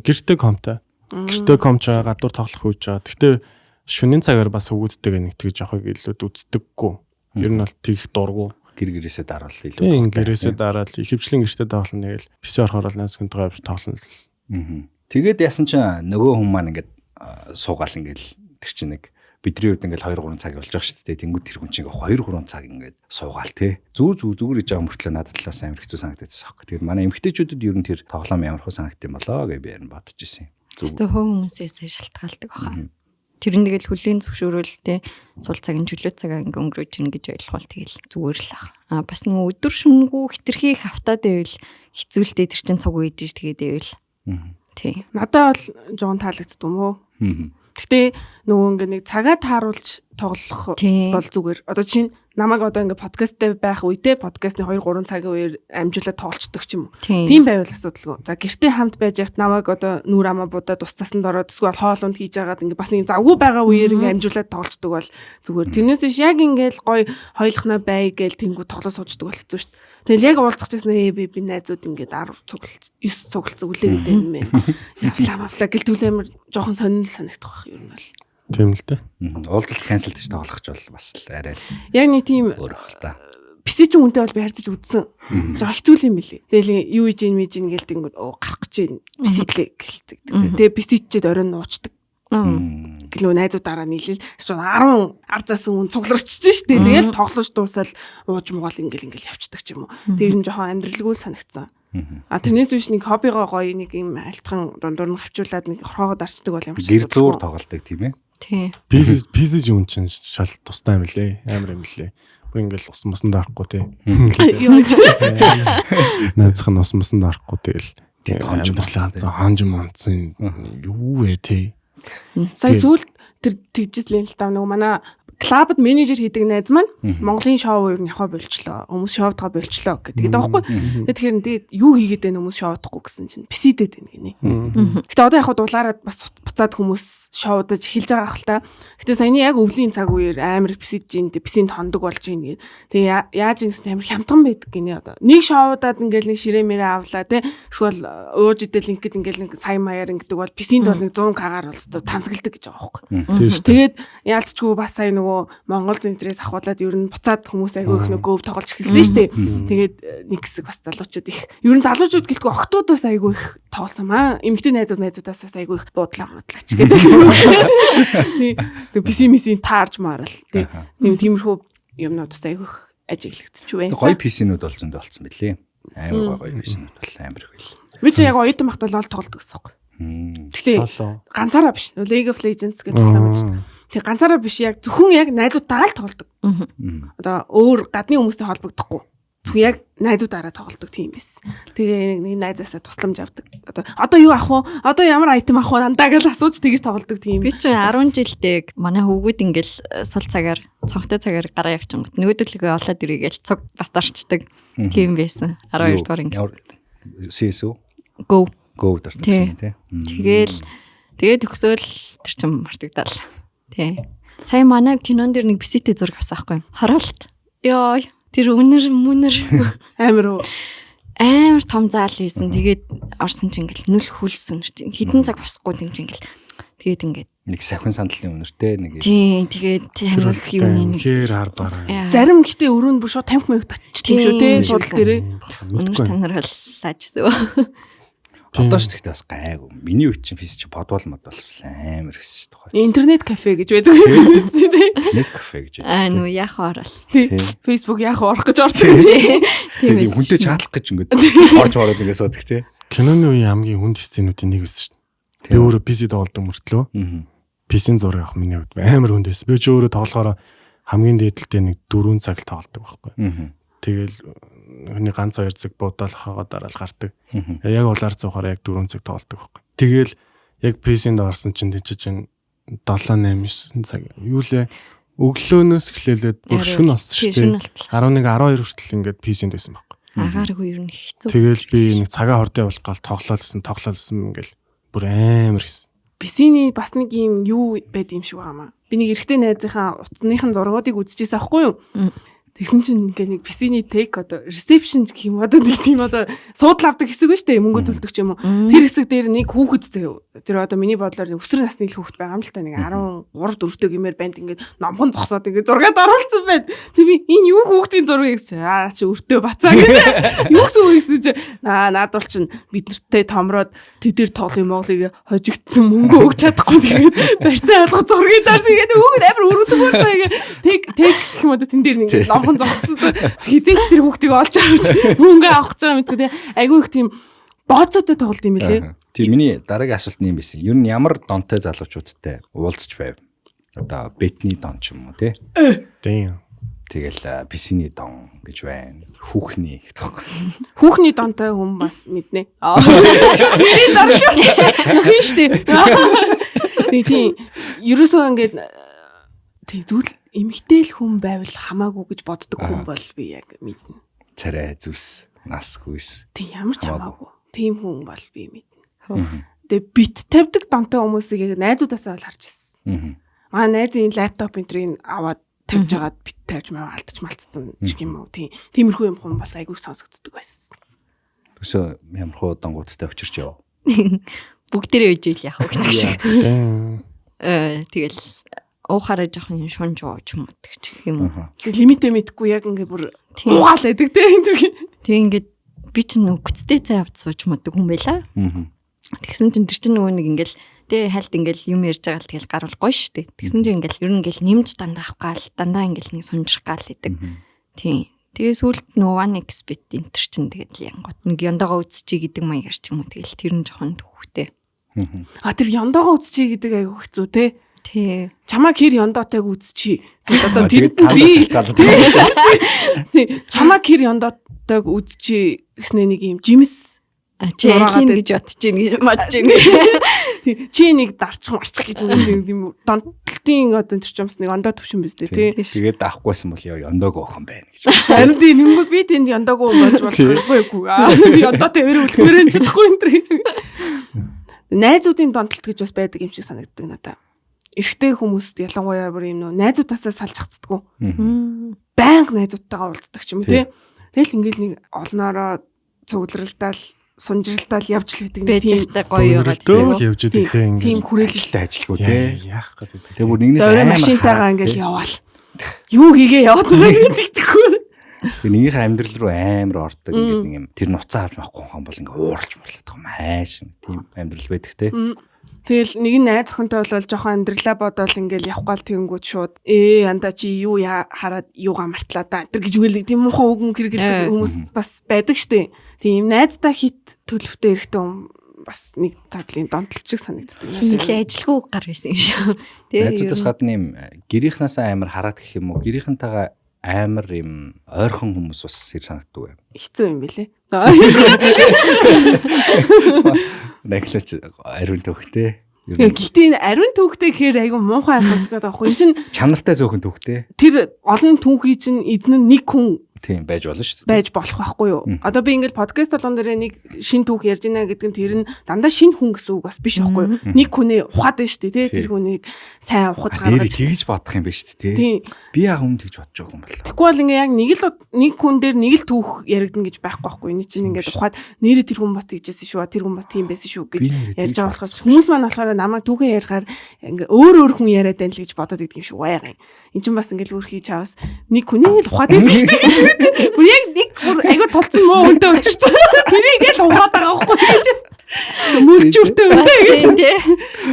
Гэртэй комтай. Гэртэй комч гадуур тоглох үйж байгаа. Гэхдээ шөнийн цагаар бас хөвгүүдтэйгээ нэг тэгж явахыг илүүд үздэггүй. Ер нь бол тийх дургу. Гэр-гэрээсээ дараал илүү. Тийм гэрээсээ дараал ихэвчлэн гэртээ тоглоно тэгэл PC орохоор л найз хүнтэйгээ авч тоглоно л. Тэгээд яасан ч нөгөө хүн маань ингээд суугаал ингээд тэр чинь нэг бидний үед ингээд 2-3 цаг болж байгаа шүү дээ. Тэнгүүд тэр хүн чинь 2-3 цаг ингээд суугаал те. Зүгээр хийж байгаа мөртлөө надад талаас амар хэцүү санагдчихсан аахгүй. Тэгээд манай эмэгтэйчүүдэд ер нь тэр тоглоом ямар хөө санагдсан юм болоо гэж би ярин бодож ирсэн. Зөвхөн хүмүүсээс шалтгаалдаг баха. Тэр нь тэгэл хүлээн зөвшөөрөлтэй сул цагийн чөлөө цагаа ингээ өнгөрөөж ийн гэж ойлгуул тэгэл зүгээр л ах. Бас нөгөө өдөр шөнөгүй хитрхи их хавтаад байвал хэцүүлтэй тэр чин цуг үйдэж тэгээд байвал. Тий. Надад бол жоон таалагддаг юм уу? Гэтэ нөгөө ингээ нэг цагаа тааруулж тоглох Тийм. бол зүгээр. Одоо чинь намайг одоо ингээ подкасттай байх үедээ подкастны 2-3 цагийн үеэр амжуулаад тоглолцдог ч юм уу. Тийм байвал асуудалгүй. За гэртээ хамт байж яхад намайг одоо нүур амаа будаад ус цасанд ороод эсвэл хоол унд хийж агаад ингээ бас нэг завгүй байгаа үеэр ингээ амжуулаад тоглолцдог бол зүгээр. Тэрнээс биш яг ингээл гоё хоёулахнаа бай гээл тэнгүү тоглоо сууждаг болчихсон шүү дээ. Тэгэл яг уулзах гэсэн би найзууд ингээд 10 цуглаж 9 цуглаж зүглээд юм байна. Явлаа гэл түл амар жоохон сонирхол санагдах байх юм бол. Тийм л дээ. Уулзалт канселд ч тоглох ч бол бас л арай л Яг нэг тийм өөр баг та. PC ч үнтэй бол би харьцаж үзсэн. Жоо хэцүү юм билий. Тэгэл юу хийж ийн мэж ийн гээл тэнгүүд гарах гэж ийн PC-лээ гэлцэг. Тэгээ PC чээд оройн нуучдаг. Гэлөө найзуудаараа нийлэл 10 арзаас үн цугларчиж штэ. Тэгэл тоглож дуусаад ууж мугаал ингээл явцдаг ч юм уу. Тэр нь жоохон амьдралгүй санагдсан. А тэрнээс биш нэг хоббигоо гоё нэг юм альтхан дундуур нь хавчуулаад нэг хорхоогоо дарчдаг бол ямар ч гэр зуур тоглолдог тийм ээ. Тийм. PC юм чинь шал тустай юм лээ. Амар юм лээ. Бүр ингээл ус мусанд арахгүй тий. Найзах нь ус мусанд арахгүй тэгэл хонж монцсон юу вэ тий. Сая сүүл тэр тэгжсэн л таа нэг манай клабд менежер хийдэг найз маань Монголын шоу юу яхаа болчлоо. Хүмүүс шоудгаа болчлоо гэдэг байхгүй. Тэгэхээр юу хийгээд байна хүмүүс шоудахгүй гэсэн чинь PC-дэд байна гинэ. Гэтэ одоо яхаа дулаараад бас буцаад хүмүүс шоудаж эхэлж байгаа хэл та. Гэтэ саяны яг өвлийн цаг үеэр амар PC-д жин PC-нд хондог болж гин гээд. Тэгээ яаж ингэсэн амар хямдхан байдаг гинэ одоо. Нэг шоудаад ингээл нэг ширээ-мэрээ авлаа те. Эсвэл ууж идэл ингээд ингээл нэг сая маяар ингэдэг бол PC-нд бол нэг 100k-аар бол тансагладаг гэж байгаа байхгүй. Тэгээд яалцчгүй бас сая нөгөө Монгол зэнтрээс ахуулаад ер нь буцаад хүмүүс айгүй их нөгөө тоглож эхэлсэн шүү дээ. Тэгээд нэг хэсэг бас залуучууд их. Ер нь залуучууд гэлгүй охтууд бас айгүй их тоолсон маа. Эмэгтэй найзуудаас айгүй их буудлаач гэдэг. Тэг PC-мисийн таарж маарал тий. Тиймэрхүү юмнуудаас айгүй их ажиглагдчих байсан. Гоё PC-нүүд бол зөндөө болцсон билээ. Амар гоё PC-нүүд бол амар их байл. Би ч яг оюутан байхдаа лол тоглодог гэсэн юм. Гэхдээ ганцаараа биш. League of Legends гэдэг тоглоом чинь. Тэг ганцаараа биш яг зөвхөн яг найзуудтайгаа л тоглодог. Одоо өөр гадны хүмүүстэй холбогдохгүй. Зөвхөн яг найзуудаараа тоглодог тийм байсан. Тэгээ нэг найзаасаа тусламж авдаг. Одоо юу авах вэ? Одоо ямар айтем авах вэ? Дандаа гэж асууж тэгж тоглодог тийм. Би ч 10 жилдээ манай хөвгүүд ингээл сул цагаар цонхтой цагаар гараа явчихсан. Нөгөөдөлгөө олоод ирээгээл цуг бас дарчдаг. Тийм байсан. 12 дугаар ингээл. CS Go дарчсан тий. Тэгээд төгсөөл тэр чим мартагдал. Тий. Сая манай кинон дээр нэг бисэтэ зураг авсан байхгүй. Харалт. Йоо, тэр үнэр амар том заал хийсэн. Тэгээд орсон чинь ингээл нүл хүлсэн. Хідэн цаг босхгүй юм чинь ингээл. Тэгээд ингээд нэг сахин сандлын үнэртэй нэг. Тий, тэгээд хариулт юуны нэг хэр хар бараа. зарим ихтэй өрөөнд бүр шууд 50 минут очиж тийм шүү тий. Судал дээрээ. Үнэр танархалаажсэн. Одоо ч гэхдээ бас гайгүй. Миний үе чинь PC чи подвол модолсон амар гэсэн шүү дээ. Интернет кафе гэж байдаг гэсэн тий. Интернет кафе гэж. Нүү яах орол. Facebook яах орох гэж орсон. Тийм ээ. Хүнтэй чатлах гэж ингээд орж ороод ингээд суудаг тий. Киноны үеийн хамгийн хүнд сценүүдийн нэг байсан шүү дээ. Би өөрөө PC тоглодог мөртлөө. PC-ийн зураг авах миний хувьд амар хүнд байсан. Би ч өөрөө тоглохоор хамгийн дээдэлтэй нэг 4 цаг тоглодог байхгүй. Тэгэл хүний ганц 2 цаг буудаал хаагаа дараал гардаг. Яг улаар цуухаар яг 4 цаг тоглодог байхгүй. Тэгэл яг PC-нд орсон чинь тийч чинь 7-8-9 цаг. Юу лээ? Өглөөнөөс эхлээлээд бүр шөнө болсон шүү дээ. 11-12 хүртэл ингээд PC-нд байсан байхгүй. Агааргүй юу нэг хэцүү. Тэгэл би нэг цагаа хордын явуулах гал тоглоолсон ингээл бүр амар гэсэн. PC-ний бас нэг юм юу байд юм шиг байгаамаа. Би нэг эрэгтэй найзынхаа утасныхын зургуудыг үзчихсэн аахгүй юу? Тэгсэн чинь ингээ нэг PC-ний take одоо reception гэх юм одоо нэг тийм одоо суудлаа авдаг хэсэг ба штэ мөнгө төлдөг ч юм уу. Тэр хэсэг дээр нэг хүүхэд заяа. Тэр одоо миний бодлоор өсвөр насны хүүхэд байгаа юм л та нэг 13 4-тэй гэмээр банд ингээ номхон зогсоод ингээ зургаад оруулсан байд. Тэг би энэ юу хүүхдийн зураг гэж чи өртөө бацаа гэдэг. Юу гэсэн үг гэсэн чи наад бол чин биднэртэй томроод тэдэр тоглоом Монголыг хожигдсан мөнгө өгч чадахгүй тэгээд барьцаа ойлгох зургийг дарсан гэдэг хүүхэд амар өрөвдөг болцоо ингээ тэг гэх юм одоо тэн дээр нэг номхон зогссон. Хизээч тэр хүүхдийг олж авч мөнгө авах гэж байгаа мэдгүй те. Айгүй их тийм бооцоотой тоглолт юм билээ. Тийм миний дараагийн асуулт нь юм байсан. Ер нь ямар донтой залуучуудтай уулзч байв? Одоо бетний дон ч юм уу те. Тийм. Тэгэл PC-ний дон гэж байна. Хүүхний гэх тоххой. Хүүхний донтой хүн бас мэднэ. Миний зар шүү. Хин штэ. Тийм. Ерөөсөө ингээд Тэг зүйл эмэгтэй л хүн байвал хамаагүй гэж боддог хүн бол би яг мэднэ. Царай зүс, насгүйс. Тэг ямар ч хамаагүй. Тийм хүн бол би мэднэ. Тэгээ бит тавьдаг донтой хүмүүсийг яг найзуудаасаа бол харж ирсэн. Найзын лаптоп энтрийг аваад тавьж агаад бит тавьж маа алдаж малцсан ч юм уу. Тиймэрхүү юм хүн бол айгүй сонсогддог байсан. Төсөө ямар хуу донгуудтай өчирч яв. Бүгдээрээ үжил яах вэ гэдэг шиг. Тэгэл уухаараа жоохон шунж ууч юм уу гэх юм уу. Тэг лимитээ мэдгүй яг ингээ бүр уугаал байдаг те. Тэг ингээд би ч нүгцтэй цай авч сууж моддаг хүн байла. Тэгсэн чинь тэр чинь нөгөө нэг ингээл тэг хальт ингээл юм ярьж байгаа л тэгэл гарвал гоё штэ. Тэгсэн чинь ингээл ер нь ингээл нэмж дандаа авах гал дандаа ингээл нэг сунжрах гал гэдэг. Тийм. Тэгээ сүүлд нөгөө 1x-bit энтер чинь тэгэл янгот нэг яндагоо үзчихье гэдэг маягаар ч юм уу тэгэл тэр нь жоохон төвхтэй. Тэр яндагоо үзчихье гэдэг айгу хэцүү те. Тий. Чамаг хэр яндоотойг үзчихье. Одоо тэр тий. Чамаг хэр яндоотойг үзчихье гэснээр нэг юм жимс чи хийн гэж бодож байна. Чи нэг дарчих марчих гэж нэг юм донтолтын одоо тэр чамс нэг ондоо төвшин биз дээ тий. Тэгээд даахгүйсэн бол яндааг охин байна гэж. Харин тийм нэг би тэнд яндааг болж болохгүй. Би ондоотой өрөө үлгэрэн чадахгүй энэ гэж. Найзуудын донтолт гэж бас байдаг юм шиг санагддаг надад. Эрэгтэй хүмүүст ялангуяа бүр юм нөө найзуудаасаа салж хацдаггүй. Байнга найзуудтайгаа уулздаг ч юм тий. Тэгэл ингээл нэг олноороо цугларалдаал сунжралдаал явж л гэдэг тийм гоё байгаа тийм явж идэг тийм тийм хүрээлэлтэй ажилгүй тий. Яах гэдэг. Тэгээ бүр нэгнээс амар машинтайгаа ингээл яваал. Юу хийгээ яваад байгаа гэдэгтэхгүй. Тэгээ нэгнийхээ амьдрал руу амар ордог ингээд нэг юм тэр нуцаа авч махгүй хүн бол ингээ ууралж марлаад байгаа мааш тийм амьдрал байдаг тий. Тэгэл нэг нь найз охинтой бол жоохон амьдралаа бодоол ингээл явхгаал тэгэнгүүт шууд янда чи юу хараад юугаа мартлаа да энэ гэж үгэлэг тийм муухай үгэн хэрэгэлдэг хүмүүс бас байдаг штэ. Тийм найздаа хит төлөвтэй эрэхтэй бас нэг таглын донтолч шиг санагддаг. Нилээ ажилгүй гар байсан юм шүү. Найзуудаас гадна юм гэрийнхнаасаа амар хараад гэх юм уу гэрийнхэнтэйгээ амар юм ойрхон хүмүүс бас хэрэг санагддаг юм. Хэцүү юм билэ. Наглаач ариун төвхтэй. Гэхдээ энэ ариун төвхтэй гэхээр айгүй муухай сонсогдоод байгаа хүн чинь чанартай зөөхөн төвхтэй. Тэр олон түүхий чинь эзэн нь нэг хүн тийм байж болно шүү дээ. Байж болох байхгүй юу? Одоо би ингээд подкаст болгон дээр нэг шин түүх ярьж байна гэдэг нь тэр нь дандаа шин хүн гэсэн үг бас биш байхгүй юу? Нэг хүнээ ухаад байна шүү дээ, тий? Тэр хүнийг сайн ухаж гаргаж тэгж бодох юм байна шүү дээ, тий? Би яг өмнө тэгж бодож байгаа юм байна. Тэгэхгүй бол ингээ яг нэг хүн дээр нэг л түүх яригдана гэж байхгүй байхгүй юу? Эний чинь ингээд ухаад нэрээ тэр хүн бас тэгжсэн шүү, тэр хүн бас тийм байсан шүү гэж ярьж байгаа болохоос хүмүүс маань болохоор намайг түүхэн ярихаар ингээ өөр хүн яриад байна л гэж бодоод идэг юм шиг байгаан. Энд чинь бас ингээл өөр хийж аваас нэг хүнийг л ухаад идэг шүү дээ. Бүр яг нэг айгу тулцсан муу үнтэй учирсан. Тэрийг л ухаад байгаа байхгүй гэж. Мөрчүүртэй үнтэй.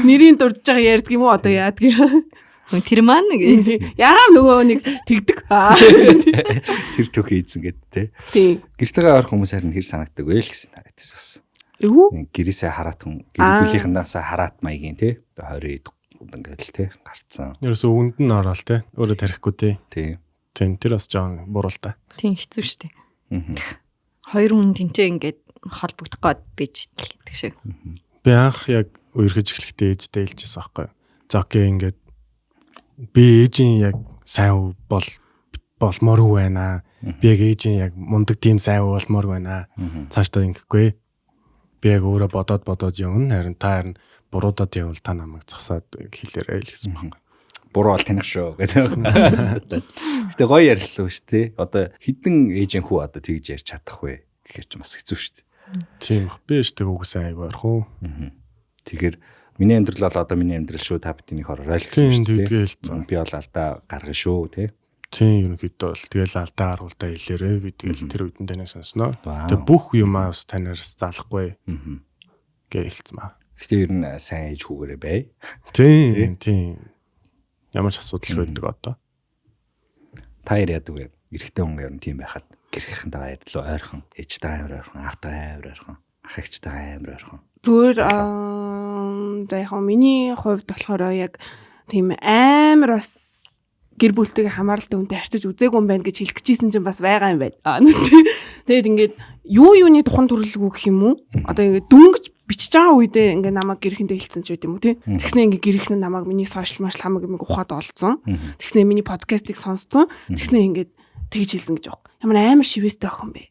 Нэрийн дурдж байгаа ярьдаг юм уу одоо яадаг юм. Тэр маань нэг яагаад нөгөө нэг тэгдэг. Тэр түүх ийдсэн гэдэг те. Тийм. Гэртэйгээ ойрхон хүмүүс харин хэр санагддаг вэ л гэсэн харагдсан бас. Юу? Гэрээсээ хараат хүн гэр бүлийнхнаасаа хараат маягийн те. Одоо 20 ингээл те гарцсан. Ерөөсөө үнд нь ороод те. Өөрөө тарихгүй те. Тийм. Тийм тэр бас жоон буруу л та. Тийм хэцүү штэ. Хоёр хүн тэнцээ ингээд холбогдох гээд бийж гэдэг шиг. Би анх яг үерхэж эхлэхдээ ээжтэй хэлчихсэн байхгүй. За окей ингээд би ээжийн яг сайн болмоор байна. Би яг ээжийн яг мундаг тийм сайн болмоор байна. Цаашдаа ингэхгүй. Би яг өөрөө бодоод явна. Харин та харин буруудад явбал та намайг засаад хэлээрэй л гэсэн байна. Буруу бол таних шүү гэдэг. Гэтэ гоё ярьслаа шүү дээ. Одоо хідэн ээжийн хүү одоо тэгж ярьж чадах вэ гэхээр ч бас хэцүү шүү дээ. Тийм бах би штэ үгүйсэн айгүй орхон. Тэгэхээр миний амьдрал бол одоо миний амьдрал шүү та бидний хороор ойлгосон шүү дээ. Би бол алдаа гаргана шүү тий. Тийм ерөнхийдөө бол тэгэл алдаа гаргуулдаа хэлээрээ би тэгэл тэр үдэн танаас сонсноо. Тэгээ бүх юмас танаас залахгүй гэж хэлсэн маа. Гэтэ ер нь сайн ээж хүүгээрээ бай. Тийм. Ямар ч асуудал байдаг одоо. Та яадаг вэ? Эрэгтэй хүн ер нь тийм байхад гэрхийнхэнтэйгээ ярил ойрхон, ээжтэй амар ойрхон, аавтай амар ойрхон, ах эгчтэй амар ойрхон. Зүгээр за яг миний хувьд болохоор яг тийм амар бас гэр бүлтэйгээ хамааралтай үнтэй харьцаж үзээгүй юм байна гэж хэлэх гэжсэн чинь бас байгаа юм байна. Тэгээд ингээд юуны тухайн төрлөг гэх юм уу? Одоо ингээд дүнгэж бичиж байгаа үедээ ингээ намайг гэрхэндээ хэлсэн ч үгүй юм уу тий. Тэгснэ ингээ гэрхэн намайг миний сошиал маш хамаг юм ухаад олцсон. Тэгснэ миний подкастыг сонссон. Тэгснэ ингээ тэгж хэлсэн гэж байгаа. Ямар амар шивэстэй охин бэ.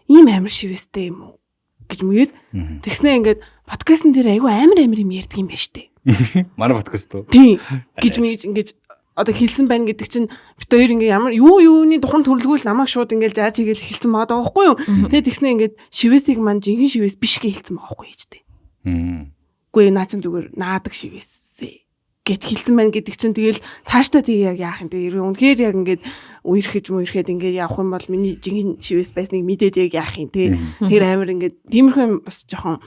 Ийм амар шивэстэй юм уу гэж мэгээд тэгснэ ингээ подкастн дээр айгүй амар юм ярьдаг юм байна штэ. Манай подкаст уу? Тий. Гэж мэж ингээ одоо хэлсэн байна гэдэг чинь бит хоёр ингээ ямар юуны тухайн төрлгүүл намайг шууд ингээ жааж хийгээл хэлсэн байгаа байхгүй юу. Тэгээд тэгснэ ингээ шивэсийг маань жинхэнэ шивэс биш гэж хэлсэн байгаа байхгүй ээжтэй. Үгүй наа чин зүгээр наадаг шивэсээ гэт хэлсэн байна гэдэг чинь тэгэл цаашдаа тийг яг яах юм тэгээ үнэхээр яг ингээ үерхэд ингээ явах юм бол миний жинхэнэ шивэс байсныг мэдээд яг яах юм те. Тэр амар ингээ тиймэрхүү юм бас жоохон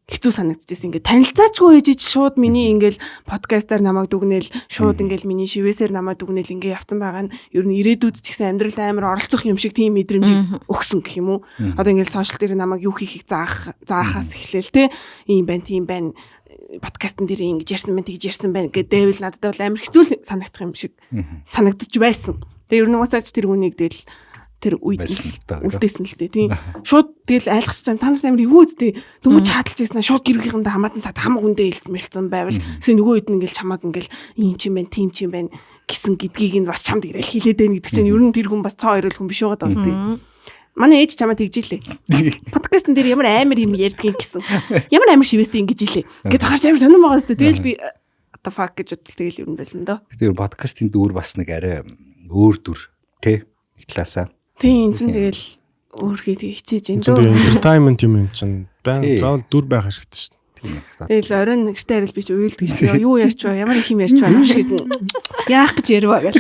хэцүү санагдчихсэн. Ингээ танилцаачгүй ээжиж шууд миний ингээл подкастаар намайг дүгнээл шууд ингээл миний шивэсээр намайг дүгнээл ингээ явцсан байгаа нь ер нь ирээдүйд ч гэсэн амьдралд амар оролцох юм шиг тийм мэдрэмж өгсөн гэх юм уу. Одоо ингээл сошиал дээр намайг юу хийхийг заахаас эхлээл те ийм байна тийм байна подкастн дээр ингэж ярьсан байна тэгж ярьсан байна гэдээвэл надад бол амар хэцүү санагдах юм шиг санагдаж байсан. Тэгээ ер нь уусаач тэр үнийг дээр тэр үед үлдээсэн л дээ тийм шууд тэгэл айлгч чам та нарт амар юу үстэй дөнгөж хаалтж ийснэ шууд гэргийнхэндээ хамаатан сад хамаг үндэ илтмэлцэн байвал гэсэн нөгөө үед нь ингээл чамаг ингээл ийм ч юм байна тийм ч юм байна гэсэн гэдгийг нь бас чамд ирэл хилээд байна гэдэг чинь ер нь тэр хүн бас цоо хоёрол хүн биш байгаа даа үстэй. Манай ээж чамаа тэгжилээ. Подкастн дээр ямар амар юм ярьдгийг гэсэн. Ямар амар шивэстэй ингэж илээ. Гэт харж амар сонирн байгаа үстэй. Тэгэл би the fuck гэж бодвол тэгэл ер нь байсан доо. Тэр подкастын дүр бас нэг арай өөр дүр тий талаасаа. Тийм чинь тэгэл өөрхий тэг хичээж энэ дөө. Entertainment юм чинь байн заавал дүр байх хэрэгтэй шүү дээ. Тэгэл оройн нэгтэй харил би ч уйлдаг шүү. Юу ярьч вэ? Ямар их юм ярьч байна юм шиг яах гэж ярива гэл.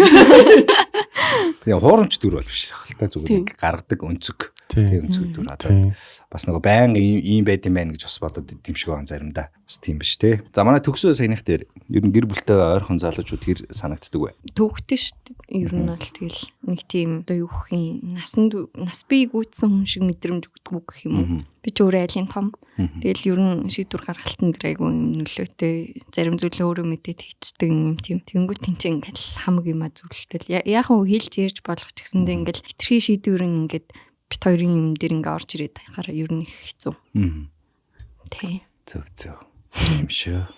Тэгээ хуурамч дүр бол биш хальтаа зүгээр гаргадаг өнцөг. Тийм өнцөг дүр одоо бас нөгөө байн ийм байд юм байна гэж бас бодод идэм шиг байгаа заримдаа. Бас тийм биш те. За манай төгсөө саяных дээр ер нь гэр бүлтэй ойрхон залуучууд хэр санагддаг вэ? Төвхтэй шүү дээ. Ер нь бол тэгэл нэг тийм одоо юу гэх юм нас бие гүйцсэн хүн шиг мэдрэмж өгдөг гэх юм уу. Би ч өөрөө айлын том. Тэгэл ер нь шийдвэр гаргалтын дээр айгүй юм нөлөөтэй зарим зүйлээ өөрөө мэдээд хийцдэг юм тийм. Тэнгүү тэнцээ ингээл хамаг юм а зүйлтэл яахан хэлж ярьж болох ч гэсэндээ ингээл хитрхи шийдвэр ингээд бит хоёрын юм дээр ингээ орж ирээд хараа ер нь их хэцүү. Тий. Зөв. Тийм шүү.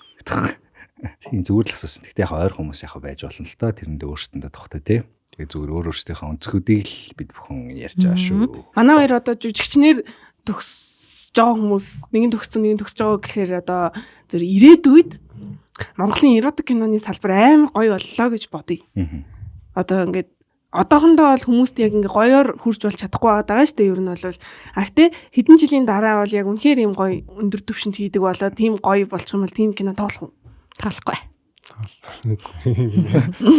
Тийм зүгээр л асуусан. Тэгтээ яг ойр хүмүүс яг байж болно л та тэрэндээ өөрсдөндөө тухтай тий. Тэгээ зүгээр өөрсдийнхөө өнцгүүдийг л бид бүхэн ярьж байгаа шүү. Манай хоёр одоо жүжигчнэр төгсөж байгаа хүмүүс нэгэн төгсөж байгаа гэхээр одоо зөв ирээдүйд Монголын эротик киноны салбар амар гоё боллоо гэж бодъё. Одоо ингээд одоохондоо бол хүмүүст яг ингээ гоёор хүрч болж чадахгүй байгаа шүү дээ. Ер нь бол гэхдээ хэдэн жилийн дараа бол яг үнэхээр юм гоё өндөр түвшинд хийдэг болоо тийм гоё болчих юм бол тийм кино тоглох уу? Тоглохгүй.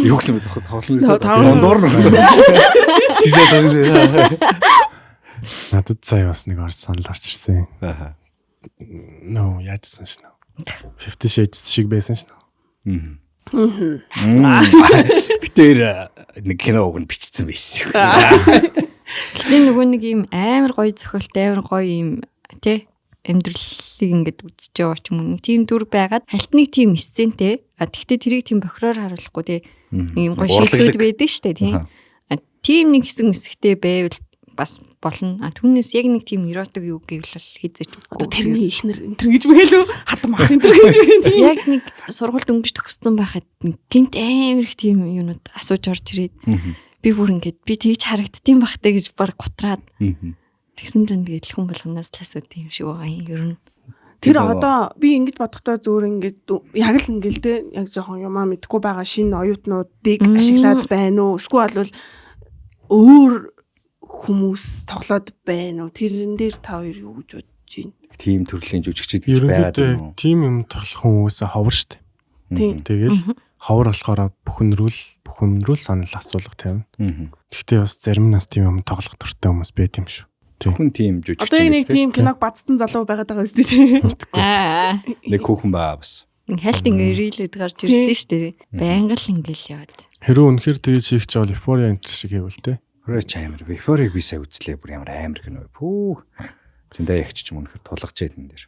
Юу гэсэн бэ? Тоглоно. Дундуур нь гэсэн. Надад сая бас нэг орж санал гарч ирсэн. Нөө яажсан шнэ. 50 Shades шиг байсан шнэ. Битээр нэг киног нь бичсэн байсан. Гэтэ нөгөө нэг юм амар гоё зохиолтой амар гоё юм тий амьдралыг ингээд үзэж яваа ч юм уу. Нэг тийм дүр байгаад хальт нэг тийм сцентэй. Тэгтээ тэрийг тийм бохироор харуулахгүй тий. Нэг юм гоё шийдлүүд байдаг штэ тий. Тийм нэг хэсэгтэй байвал бас болно. Түүнээс яг нэг тийм эротик юу гэвэл хийзэж үгүй. Одоо тэрний ихнэр энэ гэж мэлүү хатам ах энэ гэж байна. Яг нэг сургууль дөнгөж төгссөн байхад гинт амар их тийм юунууд асууж орж ирээд би бүр ингээд би тэгж харагддсан бахтай гэж баг гутраад. Тэгсэн чинь тэгээд хүн болгоноос л асуу тийм шиг байгаа юм ер нь. Тэр одоо би ингэж бодохдоо зөөр ингээд яг л ингээл те яг жоохон юмаа мэдгүй байгаа шинэ оюутнуудыг ашиглаад байна уу? Эсвэл бол өөр хүмүүс тоглоод байна уу? Тэрэн дээр та хоёр юу гэж бодож байна? Тийм төрлийн жүжигчид гэж байгаад байна уу? Тийм юм тоглох хүмүүсээ ховор штэ. Тийм. Тэгэл ховор болохоор бүхэмрүүл санал асуулга тавина. Гэхдээ бас зарим нас тийм юм тоглох дуртай хүмүүс байд юм шүү. Хүн тийм жүжигч. Одоо нэг тийм киног бадцсан залуу байгаад байгаа зү тийм. Нэг хүүхэн баа бас. Хальт ингээ рилүүд гарч ирдэ штэ. Байнга л ингээл яваад. Хэрвээ үнэхээр тэгж хийх ч бол Euphoria энэ шиг хийвэл те. Хөрөөч амар. Euphoria би сая үзлээ бүр ямар амар кино. Пүү. Зөндөө ягч ч юм үнэхээр тулгаж яд энэ дэр.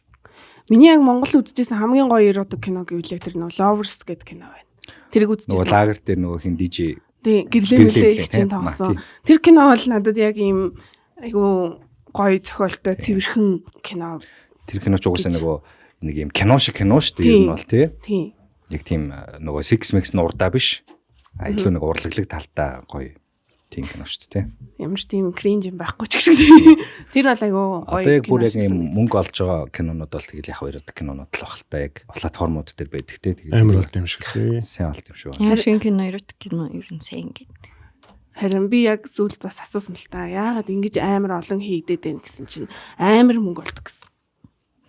Миний яг Монгол үзчихсэн хамгийн гоё эротик кино гэвэл тэр нөө Lovers гэдэг кино байна. Тэрийг үзчихсэн. Нөгөө лагер дээр нөгөө хин DJ. Тий, гэрлээ хичээн тоглосон. Тэр кино бол надад яг ийм айгу гоё зохиолтой цэвэрхэн кино Тэр киноч угаасаа нөгөө нэг юм кино шиг кино шүү дээ. Ер нь бол Тийм. яг тийм нөгөө Six Max нурдаа биш. Илүү нэг урлаглаг талтай гоё тийм кино шүү дээ. Ямар ч тийм кринж юм байхгүй ч гэх шиг. Тэр бол айгүй гоё. Одоо яг бүр яг юм мөнгө олж байгаа кинонууд бол тэгэл яг хоёр кинонууд л баг л та яг платформуд дээр байдаг те. Тэгээд амар болд юм шиг лээ. сайн болд юм шүү. Ямар шинэ кино, эротик кино ер нь сайн гэдэг. Харин би яг зүйлд бас асуусан л та. Яагаад ингэж амар олон хийгдээд байна гэсэн чинь амар мөнгө олдог гэсэн.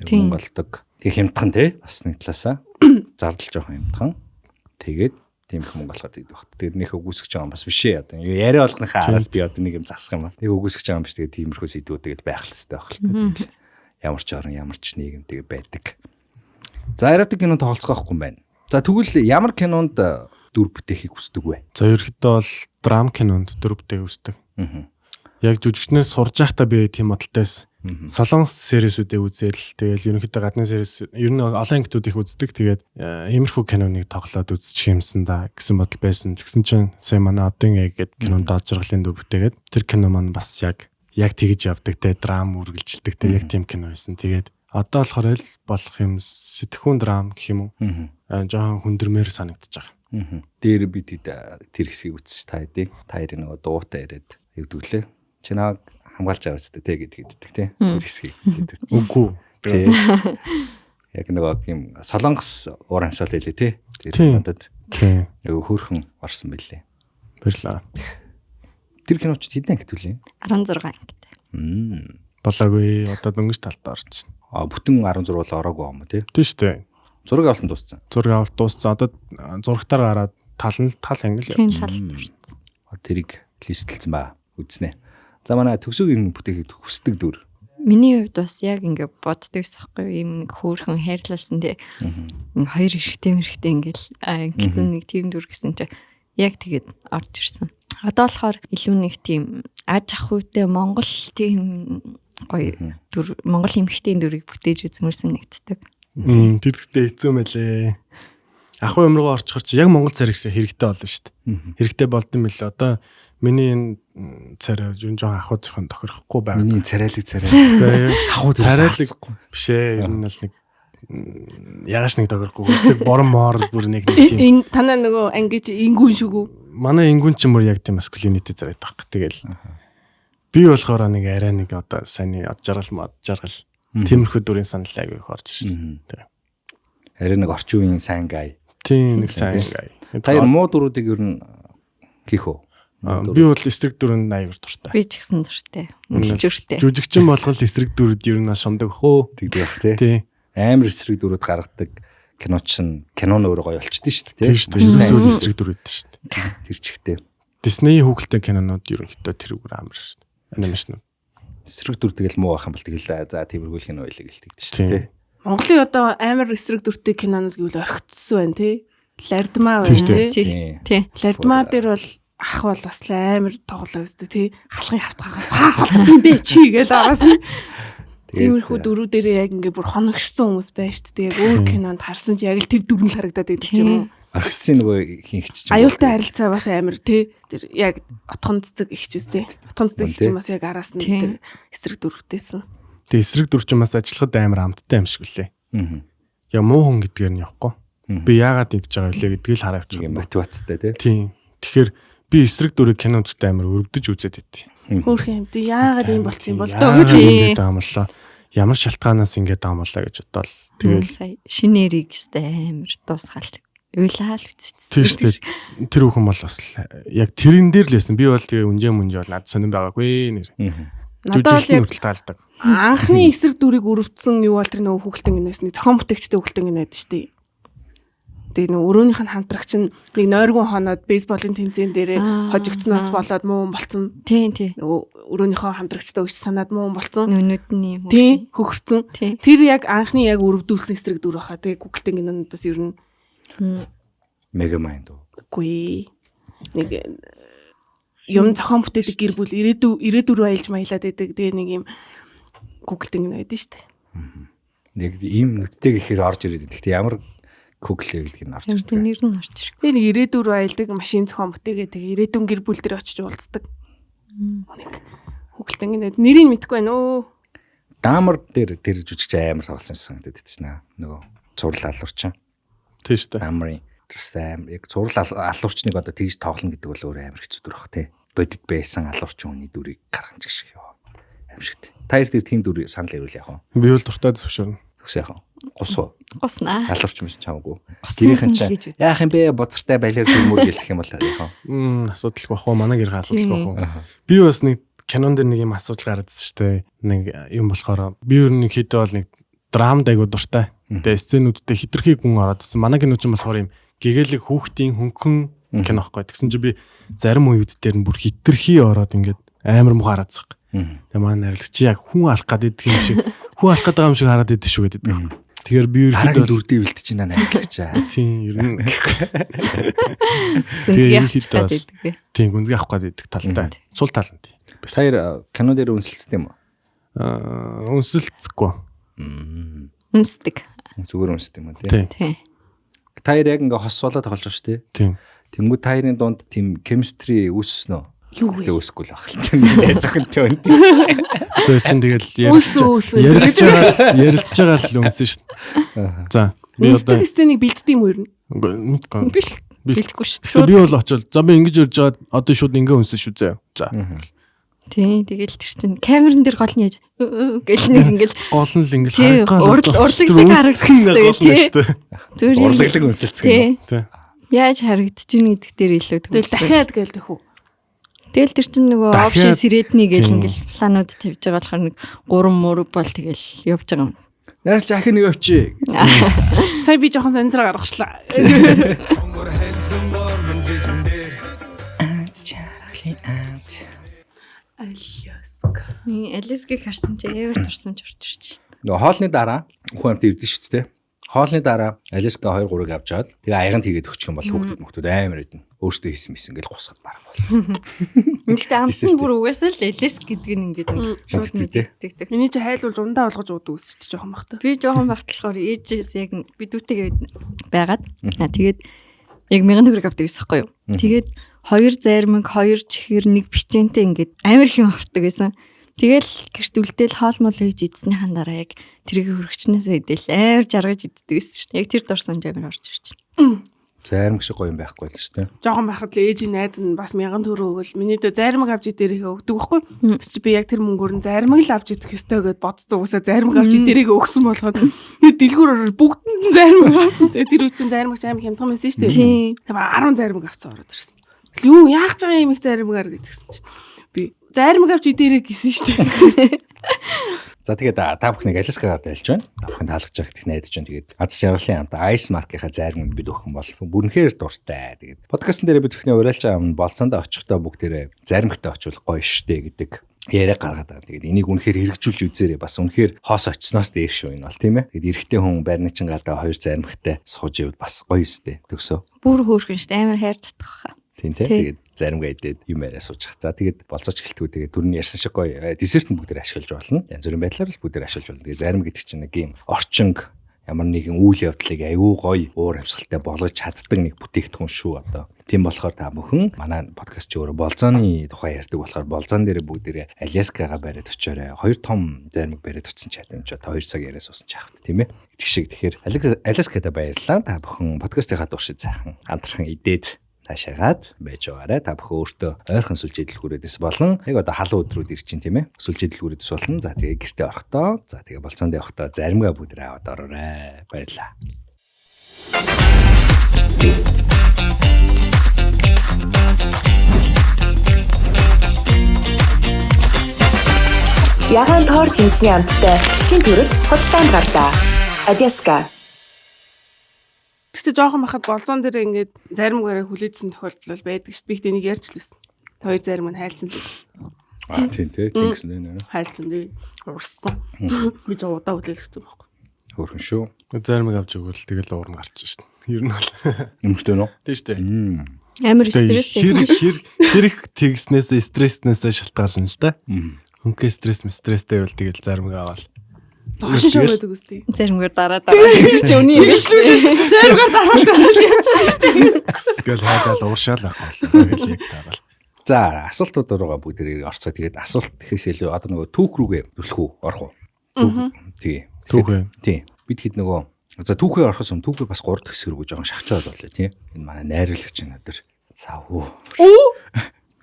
Тийм. Мөнгө олдог. Тэгээ хямдхан те бас нэг талаасаа зардал жоохон хямдхан. Тэгээд тийм их мөнгө олоход гэдэг багт. Тэгээд нөх өгөөсгөж байгаа юм бас биш ээ. Одоо яриа болгохынхаа араас би одоо нэг юм засах юм аа. Нэг өгөөсгөж байгаа юм биш. Тэгээд тиймэрхүү сэдвүүд тэгэл байх л хэрэгтэй байх л та. Ямар ч орон ямар ч нийгэм тэгээ байдаг. За эротик кино тоглоцгоохгүй юм байна. За тэгвэл ямар кинонд дүр бүтээхийг хүсдэг вэ? За ерөөхдөө бол драм кинонд дүр бүтээх хүсдэг. Яг жүжигчнээс сурж байхдаа би тийм бодолтойс Солонгос сериусүүдээ үзэл тэгэл ерөнхийдөө гадны сериус ер нь олон ангитууд их үздэг. Тэгээд иймэрхүү киноныг тоглоод үзчих юмсан да гэсэн бодол байсан. Тэгсэн чинь сая манай одын гээд кинонд очролын дүр бүтээгээд тэр кино маань бас яг тэгж явдаг те драм үргэлжилдэг те яг тийм кино байсан. Тэгээд одоо болохоор л болох юм сэтгхүүн драм гэх юм уу? Жохон хүндэрмээр санагдаж байгаа. Дээр бид тэр хэсгийг үзчих та хэдий. Та яриг нөгөө дуутай яриад өгдөглээ. Чи намайг хамгаалж аваа зү тэ гэдэг те. Тэр хэсгийг гэдэг. Үгүй. Яг нөгөө юм солонгос уур амьсгал хэлээ те. Тэр надад яг хөөрхөн орсон байлээ. Баярлаа. Тэр киноч хэдэн ангит үлээ? 16 ангит. Болоогүй одоо дөнгөж талд орж байна. Бүтэн 16 бол ороогүй юм тий. Тийм шүү дээ. Зураг авалт дууссан. Зураг авалт дууссан. Одоо зурагтаар гараад тал ангил Тийм талд орсон. Тэрийг листлсэн ба үзнэ. За манай төгсөгийн бүтээхийг хүсдэг дүр. Миний хувьд бас яг ингэ боддогс байхгүй юм нэг хөөрхөн хайрлалсан тий. Хоёр эрэгтэй ингээл гэсэн нэг тийм дүр гэсэн чи яг тэгээд орж ирсэн. Одоо болохоор илүү нэг тийм аж ахуйтай Монгол тийм гоё дүр Монгол эмэгтэй дүрийг бүтээж үзмээр санагддаг. Тэр гэхдээ хэцүү мэлээ. Ахуй өмргөө орчхор чи яг Монгол царай гэсэн хэрэгтэй болно шүү дээ. Хэрэгтэй болдсон мэлээ. Одоо миний энэ царай юу жоон ахуй зохион тохирохгүй байна. Миний царайлаг ахуй царайлаг биш ээ. Ер нь л нэг ягаш нэг тохирохгүй. Өсөг борон моор бүр нэг тийм. Танаа нөгөө ангиж ингүүн шүгүү. Манай ингүүн ч мөр яг тийм маскулинити зараад байхгүй. Тэгэл би болохоор нэг арай нэг одоо сайн од жаргал тиймэрхүү дүрийн санал аяг их орж ирсэн. Арай нэг орчин үеийн сайн гай. Тийм нэг сайн гай. Та муу дүрүүдийг ер нь хийх үү? Би бол эсрэг дүрэн аяг дуртай. Би ч гэсэн дуртай. Үлжүртэй. Жүжигчин болгол эсрэг дүрүүд ер нь шундаг хөө тэгдэг бах тий. Амар эсрэг дүрүүд гаргадаг киноч нь киноны өөрөө гоё болчихдээ шүү дээ тий. Тийм эсрэг дүр үүдтэй шүү дээ. Тэр чигтээ. Disney хүүхэлтэй кинонууд ерөнхийдөө тэрүүгээр амар шүү дээ. Анимашнууд. Эсрэг дүр тэгэл муу байх юм бол тэгэл за тиймэрхүүл кино байлиг гэлтэгдэж шүү дээ. Монголын одоо амар эсрэг дүртэй кинонууд гэвэл орхицсан байна тий. Лардмаа байна тий. Лардмаа дээр бол ах бол бас амар тоглоо өстэй тий. Халахын хавтгаагаас хаалт юм бэ чи гээл араас нь. Тиймэрхүү дүрүүдээр яг ингээ бүр хоногшсон хүмүүс байна шүү дээ. Яг өөр кинонд харсан чи яг л тэр дүр нь харагдаад байдаг ч юм уу. Арссын нөгөө хинхч чинь. Аюултай харилцаа бас амар тий. Тэр яг отхон цэцэг ихчээс тий. Отхон цэцэг ихч бас яг араас нь тэр эсрэг дүрхтэйсэн. Тэгээ эсрэг дүр чинь бас ажиллахад амар амттай юм шиг үлээ. Яг муу хүн гэдгээр нь явахгүй. Би яагаад ингэж байгаа вэ гэдгийг л хараа авчих. Мотивацтай тий. Тийм. Тэгэхээр би эсрэг дүрийг кинондтай амар өргөдөж үзээд байдیں۔ Хөөрхөн юм тий. Яагаад ийм болчих юм бол дөө гэж таамаглаа. Ямар шалтгаанаас ингэж таамаглаа гэж бодвол тэгэл шинээрийг өстэй амар дуусгаал. Уйлаал үцсэн. Тэр хүн бол бас яг тэрэн дээр л байсан. Би бол тэгээ үнжээ бол над сонирн байгаагүй нэр. Надад л яг таалдаг. Анхны эсрэг дүрийг өрөвдсөн юу бол тэр нөгөө хүүхэлтэн гинэсний зохион бүтээгчтэй хүүхэлтэн гинэ байдаг шүү дээ. Тэгээ нөгөө өрөөнийх нь хамтрагч нь нэг нойргон хоноод бейсболын тэмцээн дээр хожигдсноос болоод муу болцсон. Тийм. Нөгөө өрөөнийхөө хамтрагчтай өгч санаад муу болцсон. Нүдний тийм хөхөрцөн. Тэр яг анхны яг өрөвдүүлсэн эсрэг дүр баха. Тэгээ хүүхэлтэн гинэнүүдээс ер нь Megamind. Үгүй. Нэг юм зохион бүтээдэг гэр бүл ирээдүрөө аялж маялаад байдаг. Тэгээ нэг юм Google-тэй байдаг шүү дээ. Нэг ийм нүдтэй гэхээр орж ирээд. Гэхдээ ямар Google гэдэг нь орж ирдэг. Тэр нэр нь орж ирэх. Тэгээ нэг ирээдүрөө аялдаг машин зохион бүтээгээ тэгээ ирээдүйн гэр бүл дээр очиж уулздаг. Нэг Google-тэй нэрийг мэдэхгүй байна өө. Даамар дээр тэр жүжигч амар тоглосон санагдаад байсан. Нөгөө цуврал алуурчин. Тийм шүү дээ. Даамарын тэрсэн яг цуврал алуурчныг одоо тэгж тоглоно гэдэг бол өөр амар хэцүү дүр бах тий. Бодит байсан алуурчин хүний дүрийг гаргаж шиг ёо. Аимшигт. Та хоёр тэр тийм дүр санал ирүүл яах вэ? Би бол дуртай зөвшөөрнө. Тэгс яах вэ? Гусуу. Гуснаа. Алуурч юмсан чамаагүй. Гуснаа чинь яах юм бэ? Боцортай балиар дүрмөр гэлтэх юм бол яах вэ? Асуудалгүй бах уу? Манай гэр асуудалгүй бах уу? Би бас нэг кинонд нэг юм асуудал гараад шүү дээ. Нэг юм болохоор би өөр нэг хэдэ бол нэг драмд айгуу дуртай. Тэгээ сценүүдтэй хитрхи гүн ороод ирсэн. Манай кино ч юм болохоор юм гэгээлэг хүүхдийн хөнгөн кино байхгүй. Тэгсэн чи би зарим үед дээр нь бүр хитрхи ороод ингээд амар муу харацдаг. Тэгээ манай найрлагч яг хүн алах гэдэг юм шиг хүн алах гэдэг юм шиг хараад идэв шүү гэдэг юм. Тэгэхээр би ерөөхдөө дүрдээ бэлтэж байна найрлагчаа. Тийм ер нь. Тийм гүнзгий авах гэдэг талтай. Сул тал нь тийм. Та кино дээр үнсэлцсэн юм уу? Үнсэлцэхгүй. Үнсдэг. Зүгээр үнсдэг юм тий. Тий. Та яг ингээ хос болоод тоглож байгаа шүү дээ. Тийм. Тэнгүү та хоёрын дунд тийм chemistry үүснэ үү? Юу вэ? Үүсэхгүй л байна. Зөвхөн төнд. Тэр чинь тэгэл ярилцж байгаа л үнсэн шүү дээ. За би одоо Үнсдэг сценыг бэлддэг юм уу ер нь? Бэлдэхгүй шүү дээ. Би бол очил. За би ингэж ярьж байгаа одоо шууд ингээ үнсэн шүү зөө. За. Тий, тэгэл тэр чинь камерын дээр гол нь яаж гэл нэг ингээл гол нь л ингээл урлаглаг харагдах шүү дээ. Зүгээр урлаглаг үнсэлцгэн. Тий. Яаж харагдчихна гэдэг дээр илүү Тэгэл дахиад гээл төхөө. Тэгэл тэр чинь нөгөө опшн сэрэдний гэл ингээл планууд тавьж байгаа болохоор нэг 3 мөрөг бол тэгэл явж байгаа юм. Нарч ахин нэг өвчи. Сая би жоохон сандраа гаргачлаа. Алискийг харсан чи эвэр турсан ч орж ирж байна. Нөгөө хоолны дараа хүн амт ирдэ шүү дээ. Хоолны дараа Алиска 2-3-ыг авч жаад тэгээ аяганд хийгээд өгчих юм бол хүүхдүүд амар идэнэ. Өөртөө хийсэн мэсэн ингээл гусгад барах бол. Нэгт амт нь бүр угаасаа л Алиск гэдэг нь ингээд шууд мэддэг. Миний чи хайлуулж ундаа болгож уудаг ус чи жоохон бахта. Би жоохон багтлахаар ээжээс яг би дүүтэйгээ байгаад тэгээд яг 1000 төгрөг авдаг гэсэн байхгүй юу. Тэгээд 2 зармаг 2 чихэр 1 бичэнтэй ингээд амар их юм авдаг гэсэн. Тэгэл гэрт үлдээл хоол мол хийж идснийхэн дараа яг тэрийг хөргчнээсээ идэл амар жаргаж иддэг гэсэн чинь. Яг тэр дурсамж амар орж ирж байна. Зармаг шиг гоё юм байхгүй л шүү дээ. Жохон байхад л ээжийн найз нь бас 1000 төгрөг өгөл миний дөө зармаг авч идэрээ өгдөг байхгүй. Бас чи би яг тэр мөнгөөр нь зармаг л авч идэх ёстой гэдээ бодцоо уусаа зармаг авч идэрээ өгсөн болгоод дэлгүүрээр бүгдэнд нь зармаг авчихсан. Тэр үчин зармаг амар хямдхан байсан шүү дээ. Тэгээ 10 зармаг авцсан ороод ирсэн. Юу яах ч байгаа юм их зармагаар гэдгсэн чинь би зармаг авч идэрээ гэсэн шүү дээ. За тэгээд та бүхнийг Алискагаар дайлж байна. Та бүхэн таалагдж байгаа гэх найдаж байна. Тэгээд аз жаргалын хамт Ice Mark-ийнхаа зармаг бид өгөх юм бол бүрнхээр дуртай. Тэгээд подкастн дээр бид бүхний уриалж байгаа юм болцоондоо очихдоо бүгдээрээ зармагтай очивол гоё штэ гэдэг яриа гаргаад байгаа. Тэгээд энийг үнэхээр хэрэгжүүлж үзээрэй. Бас үнэхээр хоос очсноос дээш шүү энэ бол тийм ээ. Тэгээд эрэгтэй хүн байрны чин гадаа 2 зармагтай сууж ивэл бас гоё штэ. Төгсөө. Бүр хөөрхөн штэ амар хайр татах хаа. Тийм тэгээд заримгаа идээд юм яриа сууж хаа. За тэгээд болцооч гэлтгүү тэгээд түрүүний ярьсан шиг гоё десертэнд бүгдээр ашиглаж болно. Янз бүрийн байдлаар л бүгдээр ашиглаж болно. Тэгээд зарим гэдэг чинь нэг юм орчинг ямар нэгэн үйл явдлыг аюу гоё уур амьсгалтай болгож чаддаг нэг бүтээгдэхүүн шүү одоо. Тийм болохоор та бүхэн манай подкаст чи өөрөө болзооны тухай ярьдаг болохоор болзоон дээр бүгдээрээ Алискагаа бариад очиорой. 2 том заримг бариад очсон ч яа та 2 цаг яриа суусан ч яах вэ тийм ээ. Итгэх шиг тэгэхээр Алискада баярлалаа. Та бүхэн подкастынхаа туршид сайхан хамтран идээд таашаагаад байж байгаарай. Та бүхэн өөртөө ойрхон сүлжээ дэлгүүрээдээс болон яг одоо халуун өдрүүд ирж чинь тийм ээ. Сүлжээ дэлгүүрээдээс болон за тэгээ гэртээ орохдоо за тэгээ болцоонд явахдаа заримгаа бүдрээ аваад ороорой. Баярлалаа. Ягаан тоор жинсний амттай шин төрөл хотод гарлаа. Алиска. Тэгтээ жоохон байхад болзоон дээр ингээд заримгаараа хүлээдсэн тохиолдол байдаг шүү дээ. Би ихтэй нэг ярьж лсэн. Та 2 зарим нь хайлтсан л. Тийм тэгсэн нэ. Хайлтсан дээ. Урссан. Би ч удаа хүлээлгэсэн байхгүй. Хөөрхөн шүү. Заримыг авч өгвөл тэгэл уурн гарч шүү дээ. Ер нь бол. Нэмэртэй нөө. Тийм шүү дээ. Амар стресстэй. Хэрэг тэгснээс стресснээс шалтгаална л да. Хөнхөө стресстэй бол тэгэл заримыг аваад Ашиг шоудаг үстэй. Заримгаар дараа гэдэг чи үний юм шүү дээ. Заримгаар дараа явчихсан шүү дээ. Тэгэл хайлал ууршаал байхгүй. Тэгэл яг таавал. За асуултууд руугаа бүгд орцоо. Тэгээд асуулт гэхээс илүү одоо нөгөө түүх рүүгээ төлөх үү орох уу? Тий. Түүхээ. Тий. Бид хэд нөгөө за түүхээ орохос түүхээ бас 3 дахь эсрэг жоо шахчаад болоо тий. Энэ манай найруулагч өнөдөр цаавуу.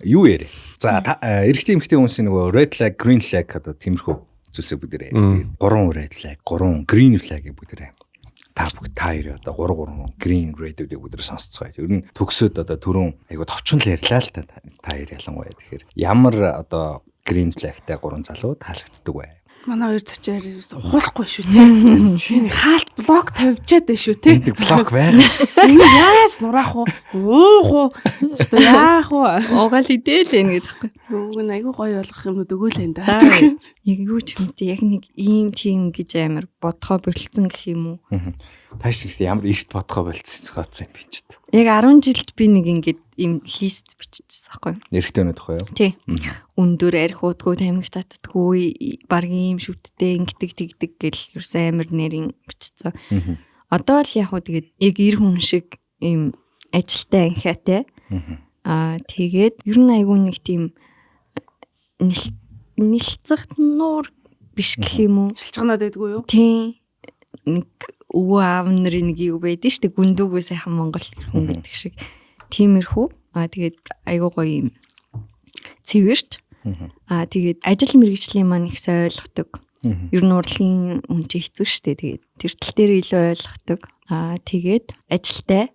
Юу яарэ? За эрэгтэй эмэгтэй хүмүүсийн нөгөө red flag, green flag одоо тиймэрхүү зүйлсийг бүгдээрээ. Тэгээд 3 red flag, 3 green flag-ийг бүгдээрээ та хоёр одоо 3 green red-үүдийг бүгдээр сонсцгоо. Ер нь төгсөөд одоо түрүүн айгуу товчон л ярьлаа л та хоёр ялангуяа. Тэгэхээр ямар одоо green flag-тай 3 залуу таалагддаг вэ? Манай хоёр зочоор ухуулахгүй шүү те. Тийм хаалт блок тавьчаад байна шүү те. Энд блок байгаа. Энэ яаж нураах уу? Уух уу? Өстө яах уу? Угаал идэл энэ гэж байхгүй. Юу нэг айгүй гоё болгох юмнууд өгөөл энэ да. Яг юу ч юм те яг нэг ийм тийм гэж амар бодхоо болцсон гэх юм уу? Тааш ямар эрт бодхоо болцсон юм би ч. Яг 10 жилд би нэг ингээд ийм лист биччихсэн байхгүй. Эрэгтэй өнөд тохоо юу? Тий. Өндөр арх уудгүй тамиг татдаггүй баргийн юм шүттэй ингэдэг тэгдэг гэл ерөөсөө амар нэрийн бичсэн. Одоо л яг хөө тэгээд яг эр хүн шиг ийм ажилтай анхаатай. Тэгээд ер нь айгүй нэг тийм нэлцэх нуур биш гэх юм уу? Шилчганаад байдгүй юу? Тий. Нэг өвөө аав нарын нэг юу байдэн штэ гүндүүгөө сайхан Монгол хүн гэдэг шиг тиймэрхүү. Тэгээд айгуу гоё юм цэвэрч. Тэгээд ажил мэргэжлийн маань их сайн ойлгодог. Ер нь урлагийн хүн чинь хэцүү штэ. Тэгээд тэр тал дээр илүү ойлгодог. Тэгээд ажилтай,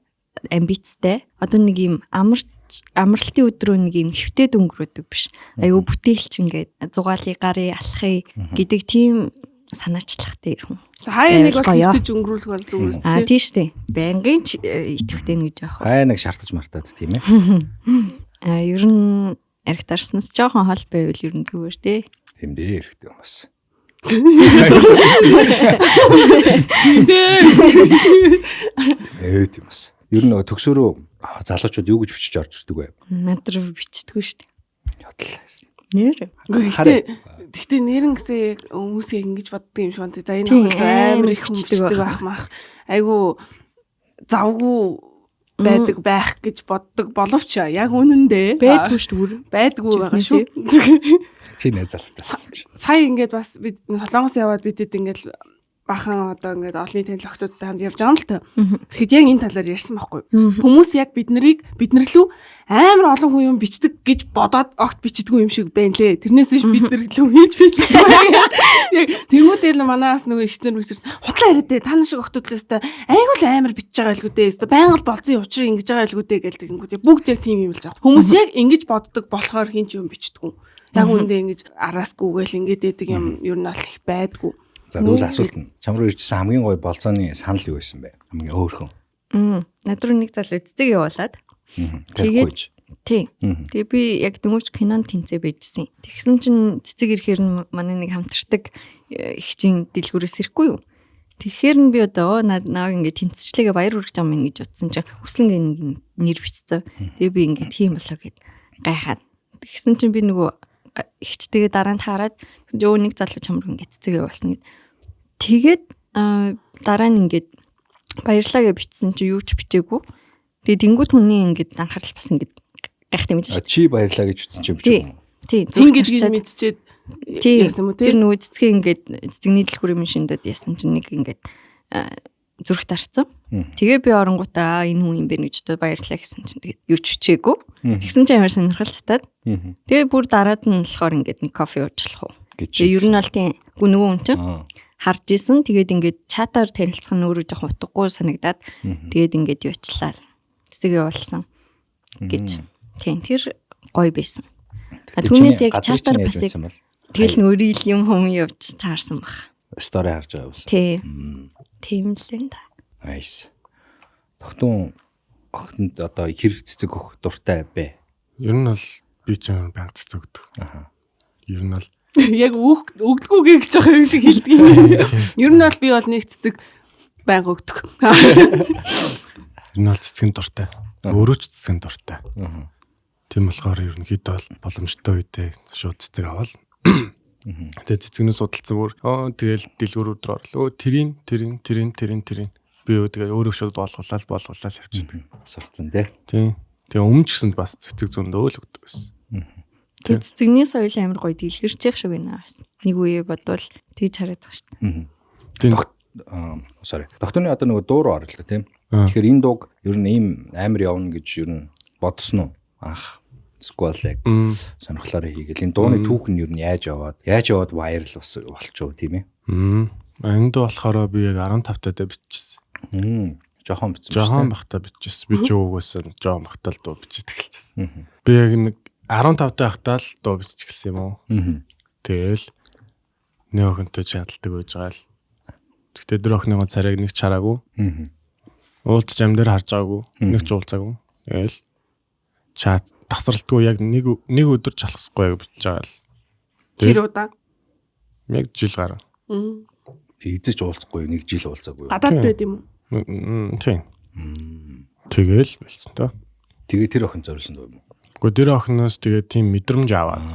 амбицтай. Одоо нэг юм амралтын өдрөө нэг юм хөвтөд өнгөрөөдөг биш. Айгуу бүтээлч ингээд зугаалыг гарын алхахыг гэдэг тийм санаачлахтай хүн. Хаяа нэг бол хөвтөж өнгөрүүлэх бол зүгээр үү? Тийм штэ. Байнгын итгэвтэй нэг жоох. Хаяа нэг шаардаж мартаад тийм ээ. Ер нь архитарснаас жоохон хол байвал ер нь зүгээр дээ. Тийм дээ эрэгтэй хүмүүс. Тийм бас. Ер нь төгсөөрөө залуучууд юу гэж бичиж орж ирдэг вэ? Надрав бичдэггүй штэ. Ядлаа. Нэр. Гэхдээ нэрэн гэсэн хүмүүс яг ингэж боддог юм шиг байна. За энэ амар их хүмждэг байх мах. Айгу завгүй байдаг байх гэж боддог боловч яг үнэндээ байдгүй шүү дээ. Байдгүй байгаа шүү. Чи нэ залуутаас юм чи. Сая ингээд бас бид Солонгос яваад бидэд ингээд бахан одоо ингээд олонний танил охтуудтай хамт явж байгаа юм л та. Тэгэхэд яг энэ талаар ярьсан байхгүй. Хүмүүс яг биднэрлүү амар олон хүн юм бичдэг гэж бодоод огт бичдэггүй юм шиг байна лээ. Тэрнээс биш биднэрлүү хийж бичдэг. Яг тэгмүүдэл манаас нөгөө ихтер мэгсэр хутлаа яриад та нар шиг охтуудлаас та айгуул амар бичиж байгаа илгүү дээ. Байнга л болцсон учрыг ингэж байгаа илгүү дээ гэж тэгэнгүүт бүгд яг тийм юм л жаа. Хүмүүс яг ингэж боддог болохоор хин ч юм бичдэггүй. Яг үндэ ингэж араасгүйгээл ингэж дэдэг юм ер нь бол их байдгүй. За тэгвэл асуулт нь чам руу иржсэн хамгийн гоё болцооны санал юу байсан бэ? Хамгийн өөрхөн. Над руу нэг залуу цэцэг явуулаад. Тэгээд тий. Тэгээ би яг дөнгөж кинонд тэнцээ байжсэн. Тэгсэн чинь цэцэг ирэхээр нь манай нэг хамтардаг ихчийн дэлгүүрээс ирэхгүй юу? Тэгэхээр нь би одоо наа ингээд тэнцчлээгээ баяр хүргэж байгаа юм гэж утсан чинь хүслэнгээ нэг нэр бичсэн. Тэгээ би ингээд тийм болоо гэд гайхаад. Тэгсэн чинь би нөгөө ихчтэйгээ дараа нь таарад өө нэг залуу чамруу ингээд цэцэг явуулсан гэд. Тэгээд дараа нь ингээд баярлаа гэж бичсэн чи юу ч бичээгүй. Тэгээд тэнгуут хүний ингээд анхаарал бас ингээд гайхтай мэдэж шүү. Чи баярлаа гэж үтэн чи бичээгүй. Тий. Ингэж мэдчихэд яасан мө тэр нөгөө цэцгээ ингээд цэцэгний дэлгүүрийн шиндэд яасан чинь нэг ингээд зүрх тарцсан. Тэгээ би оронгуудаа энэ хүн юм бэ гэж одоо баярлаа гэсэн чинь тэгээд юу ч бичээгүй. Тэгсэн чинь ямар сонирхол татаад. Тэгээ бүр дараад нь болохоор ингээд нэг кофе уучлах уу. Тэгээ ер нь бол тийм нөгөө хүн чинь харж исэн. Тэгээд ингээд чатаар танилцах нь өөрөө жоохон утгагүй санагдаад тэгээд ингээд юучлаа. Цэцэг явуулсан гэж. Тийм тэр гоё байсан. Түүнээс яг чатаар бас яг тэгэл нөгөө рил юм хүм явж таарсан баг. Стори харж байгаа юм. Тийм л энэ. Nice. Тогтун охтонд одоо хэр цэцэг өгөх дуртай бэ? Ер нь бол би ч банк цэцэг өгдөг. Ер нь бол яг өгдөггүй гэж байгаа юм шиг хэлдэг юм. Ер нь бол би бол нэг цэцэг банк өгдөг. Ер нь бол цэцгийн дуртай. Өөрөө ч цэцгийн дуртай. Тийм болохоор ерөнхийдөө бол боломжтой үедээ шууд цэцэг авал. Тэгээд цэцгнээс судалсан бүр тэгэл дэлгүүр өдрөө орлоо. Тэрийн би тэгээ өөрөө шууд болгуулаад авчихдаг. Сурцсан тий. Тийм. Тэгээ өмнө ч гэсэн бас цэцэг зөндөө л өгдөг байсан. Тэр цэцэгний соёл амар гоё дэлгэрч явах шиг байна бас. Нэг үе бодвол тэгж хараад байгаа шүү дээ. Тийм. Sorry. Докторны одоо нөгөө дуу руу орлоо тийм. Тэгэхээр энэ дууг ер нь ийм амар явна гэж ер нь бодсон уу? Анх сквал яг сонирхлоороо хийгээл. Энэ дууны түүх нь ер нь яаж яваад вайрал болчихов тийм ээ. Энэ дуу болохоор би яг 15 таа биччихсэн. Жохон бичсэн. Жохон бахта бичсэн. Би ч өвгөөс жохон бахтал дуу бичиж эхэлчихсэн. Би яг нэг 15 таа хатаа л дуу бичиж эхэлсэн юм уу? Тэгэл нэг охинтой чадалдаг байж байгаа л. Тэгтээ дөр охиныгоо царайг нэг чараагүй. Уулзч амдэр харж байгаагүй. Нэг ч уулзаагүй. Тэгэл чат тасралтгүй яг нэг өдөр чалхахгүй яг бичиж байгаа л. Тэр удаа яг жил гараа. Эзэж уулзахгүй нэг жил уулзаагүй. Гадаад байд юм уу? Тийм. Тэгэл болсон тоо. Тэгээ тэр охин зориулсан дөө юм уу? Гэхдээ тэр охиноос тэгээ тийм мэдрэмж аваад.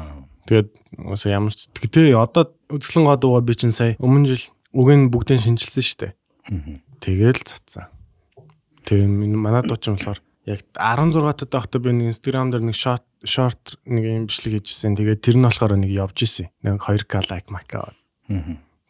Тэгээд уусаа ямар ч тэгээ одоо үзэсгэлэн гоо би чинь сая өмнө жил үгийн бүгдээ шинжилсэн шүү дээ. Тэгээл цацсан. Тэгээ манай дуучин болохоор яг 16 тад байхдаа би нэг Instagram дээр нэг short нэг юм бичлэг хийжсэн. Тэгээд тэр нь болохоор нэг явж исэн. Нэг 2K like mic аваад.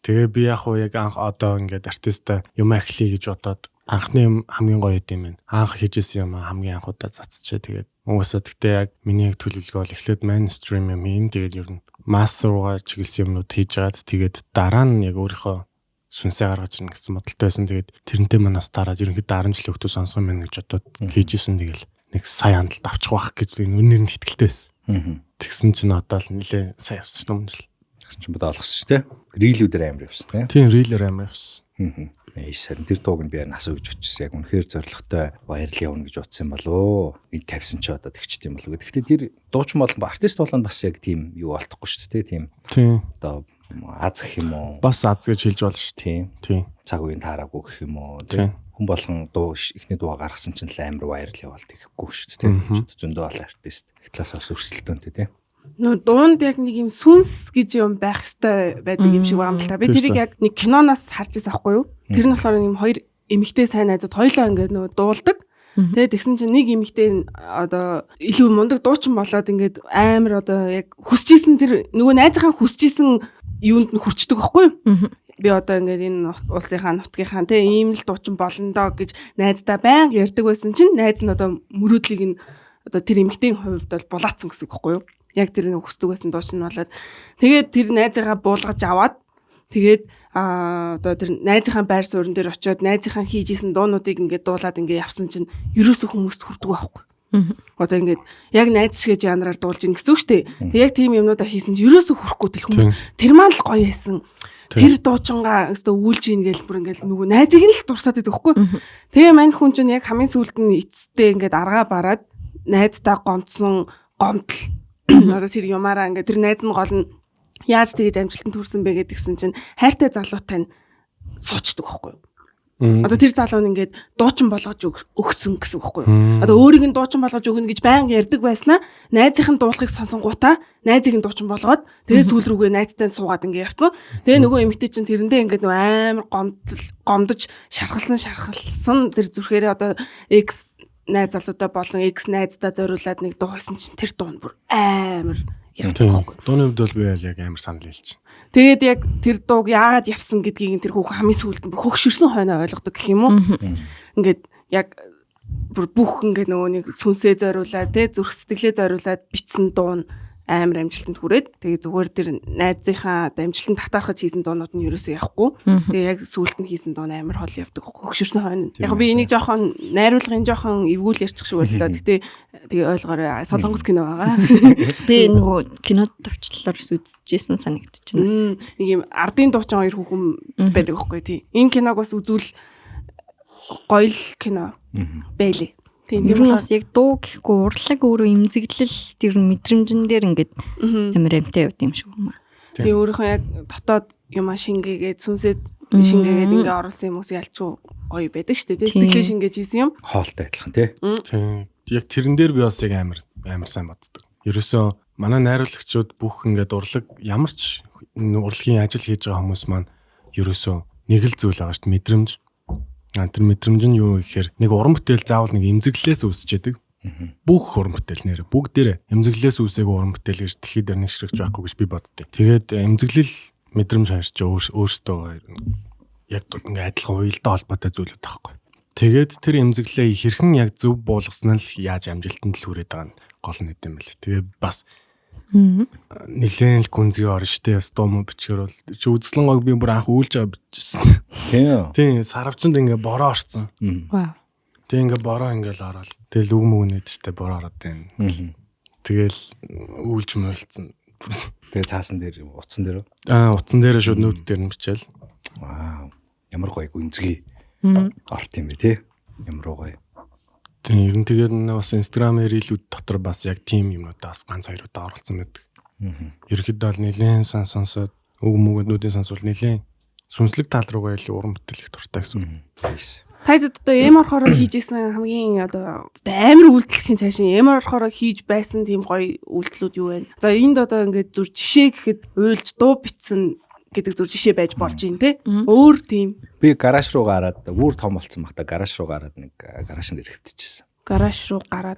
Тэгээ би яг анх одоо ингээд артиста юм ахлие гэж бодоод анхны юм хамгийн гоё юм байна. Анх хийжсэн юм хамгийн анхудаа цацчихээ. Тэгээд уусаа тэгтээ яг миний төлөвлөгөө бол эхлээд mainstream юм ин тэгээд ер нь master руугаа чиглэсэн юмнууд хийж гаад тэгээд дараа нь яг өөрийнхөө сүнсээ гаргаж ирнэ гэсэн бодолтой байсан. Тэгээд тэрнтэй манаас дараад ерөнхийдөө 10 жил өгтөө сонсгоо мэн гэж бодоод хийжсэн. Тэгэл нэг сая хандлт авчих واخ гэж энэ үнээр нь хэтгэлтэй байсан. Тэгсэн чинь одоо л нилээ сая авсан шүү дээ. Тэгсэн чинь бодоо олгосон шүү дээ. Рилүүдээр амар явсан тийм рилээр амар явсан. Сарин тэр дууг нь би насаа гэж өчсөн. Яг үнэхээр зоригтой вайрал явна гэж утсан болоо. Энд тавьсан чи одоо тэгчт юм болов. Гэхдээ тэр дуучин болон артист болгоно бас яг тийм юу олдохгүй шүү дээ. Тийм. Одоо аз гэх юм уу? Бас аз гэж хэлж болно шүү. Тийм. Цаг үеийн таараагүй гэх юм уу? Тийм. Хүн болгон дуу ихний дуу гаргасан чинь л амар вайрал яваал тэгэхгүй шүү дээ. Зөндөө олон артист их талаас өрсөлдөлтөнтэй тийм. Нөө дуунд яг нэг юм сүнс гэж юм байх хэвээр байдаг юм шиг байгаа юм л та. Би тэрийг яг нэг киноноос харж байсан аахгүй юу? Тэр нь болохоор юм хоёр эмэгтэй сайн найзууд хоёлоо ингээд нөө дуулдаг. Тэгээд тэгсэн чинь нэг эмэгтэй одоо илүү мундаг дуучин болоод ингээд амар одоо яг хүсчихсэн тэр нөгөө найзынхаа хүсчихсэн юунд нь хүрчдэг аахгүй юу? Би одоо ингээд энэ улсынхаа нутгийнхаа те ийм л дуучин болно доо гэж найздаа байнга ярьдаг байсан чинь найз нь одоо мөрөөдлийг нь одоо тэр эмэгтэйн хувьд бол булаацсан гэсэн үг аахгүй юу? Яг тэр нэг хүсдэг байсан дуучин болоод тэгээд тэр найзыгаа буулгаж аваад тэгээд одоо тэр найзынхаа байр суурин дээр очиод найзынхаа хийжсэн дуунуудыг ингээд дуулаад ингээд явсан чинь ерөөсөө хүмүүст хүрдэг байхгүй. Одоо ингээд яг найз шиг жанраар дуулж ийн гэсэн үг шүү дээ. Тэг яг тийм юмнуудаа хийсэн чинь ерөөсөө хүрэхгүй тэл хүмүүс тэр маань л гоё байсан. Тэр дуучингаа өстө үүлж ийн гээл бүр ингээд нөгөө найзыг нь л дурсаад байдаг байхгүй. Тэгээ мань хүн чинь яг хамгийн сүүлд нь эцэстээ ингээд аргаа бараад найздаа гомдсон гомдол одоо тэр юмараа ингээд тэр найз нь гол нь яаж тэгэж амжилтанд хүрсэн бэ гэдгсэн чинь хайртай залуутай нь суучдаг байхгүй юу? Одоо тэр залуу нь ингээд дуучин болгож өгсөн гэсэн үг байхгүй юу? Одоо өөрийг нь дуучин болгож өгнө гэж байнга ярьдаг байснаа найзынх нь дуулахыг сонсонгуудаа найзыг нь дуучин болгоод тэгээ сүүл рүүгээ найзтай суугаад ингээд явцсан. Тэгээ нөгөө эмэгтэй чинь тэрэндээ ингээд нөгөө амар гомдож шархалсан тэр зүрхээрээ одоо X найз залуутай болон X найздаа зориулаад нэг дуу хийсэн чинь тэр дуу нь бүр амар явдаг байхгүй. Дууны хувьд бол би яг амар санал хэлж. Тэгээд яг тэр дууг яагаад явсан гэдгийг тэр хүүхэн хамгийн сүүлд нь бүр хөгшөрсөн хойноо ойлгодог гэх юм уу? Ингээд яг бүр бүх ингээд нөгөө нэг сүнсээ зориулаад те зүрх сэтгэлээ зориулаад бичсэн дуу нь амар амжилтанд хүрээд тэгээ зүгээр тэр найзынхаа амжилтанд татаархаж хийсэн дуунууд нь ерөөсөө явахгүй. Тэгээ яг сүүлд нь хийсэн дуу амар хол явдаг хөгшөрсөн хойно. Яг би энийг жоохон найруулгын жоохон эвгүүл ярьчих шиг боллоо. Гэтэ тэгээ ойлгоорой. Солонгос кино байгаа. Би нөгөө кинод төвчлөлөөр үзчихсэн санагдчих байна. Нэг юм ардын дуучин хоёр хүүхэн байдаг байхгүй тий. Энэ киног бас үзвэл гоё л кино байлээ. Тийм ер нь бас яг дуу гэхгүй урлаг өөрөө имзэглэл тэр мэдрэмжэн дээр ингээд амар амтай явд юм шиг юм аа. Тэгээ өөрийнхөө яг дотоод юма шингээгээд сүнсэд шингээгээд ингээ оруулсан юм уус ялчгүй гоё байдаг шүү дээ. Сэтгэлээ шингээж хийсэн юм. Хоолтой адилхан тий. Тийм. Яг тэрэн дээр би бас яг амар сайн боддог. Ерөөсөө манай найруулагчид бүх ингээд урлаг ямар ч урлагийн ажил хийж байгаа хүмүүс маань ерөөсөө нэг л зүйл байгаа шүү дээ. Мэдрэмж. Тэр мэдрэмж нь юу гэхээр нэг уран бүтээл заавал нэг имзэглэлээс үүсчээдэг. Бүх уран бүтээл нэр бүгдээрээ эмзэглэлээс үүсээг уран бүтээл гэж дэлхийд дээр нэг ширхэж байхгүй гэж би боддог. Тэгээд эмзэглэл мэдрэмж хайрч өөртөө яг ингээ адилхан уялдаа холбоотой зүйлүүд таахгүй. Тэгээд тэр эмзэглэлээ хэрхэн яг зөв буулгасан нь яаж амжилтанд л хүрээд байгаа нь гол нь гэдэм бэл. Тэгээд бас нилээн л гүнзгий орно штэ яс дом бичгээр бол чи үзлэн гог би бүр анх үйлж аваа бичсэн. Тийм сарвчанд ингээ бороо орцсон. Вау. Тэг ингээ бороо ингээл ороод тэгэл үг мөгнэд штэ бороо ороод байна. Тэгэл үйлж мөөлцсөн. Тэгээ цаасан дээр утсан дээр. Утсан дээрээ шууд нүд дээр нь бичээл. Вау. Ямар гоё гүнзгий орт юм бэ те. Ямар гоё. Тийм ер нь тэгээд бас Instagram рилүүд дотор бас яг тийм юмнуудаа бас ганц хоёр удаа оролцсон байдаг. Ерхэд бол нилээн сонсоод үг мөгнүүдийн сонсвол нилээн сүнслэг тал руугаа илүү уран бүтээл их дуртай гэсэн. Тайд одоо эм орохоор хийжсэн хамгийн одоо амар үйлдэлхийн цаашин эм орохоор хийж байсан тийм гоё үйлдэлүүд юу вэ? За энд одоо ингээд зүр жишээ гэхэд уйлж дуу битсэн гэдэг зүр жишээ байж болж юм те. Өөр тийм. Би гараж руу гараад үүр том болцсон бахта гараж руу гараад нэг гараж дээр хэвтчихсэн. Гараж руу гараад.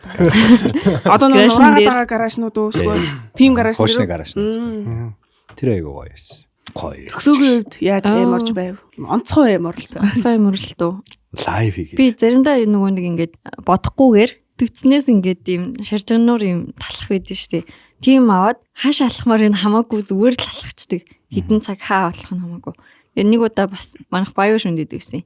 Одоо нэг ураагаад байгаа гаражнууд уусгүй. Тийм гараж. Хошны гараж. Тэр айгуу гоё байсан. Гоё. Төсөөгийн үед яаж эм орж байв? Онцгой эм орлоо. Онцгой эм орлоо. Лайв хийгээд. Би заримдаа нөгөө нэг ингээд бодохгүйгээр төцнээс ингээд ийм шаржаннуур ийм талах байдэн штэ. Тийм аваад хааш алхмаар энэ хамаагүй зүгээр л алхацдаг. Хідэн цаг хаа болох нь хамаагүй. Тэгээ нэг удаа бас манайх баян шүндэд байсан.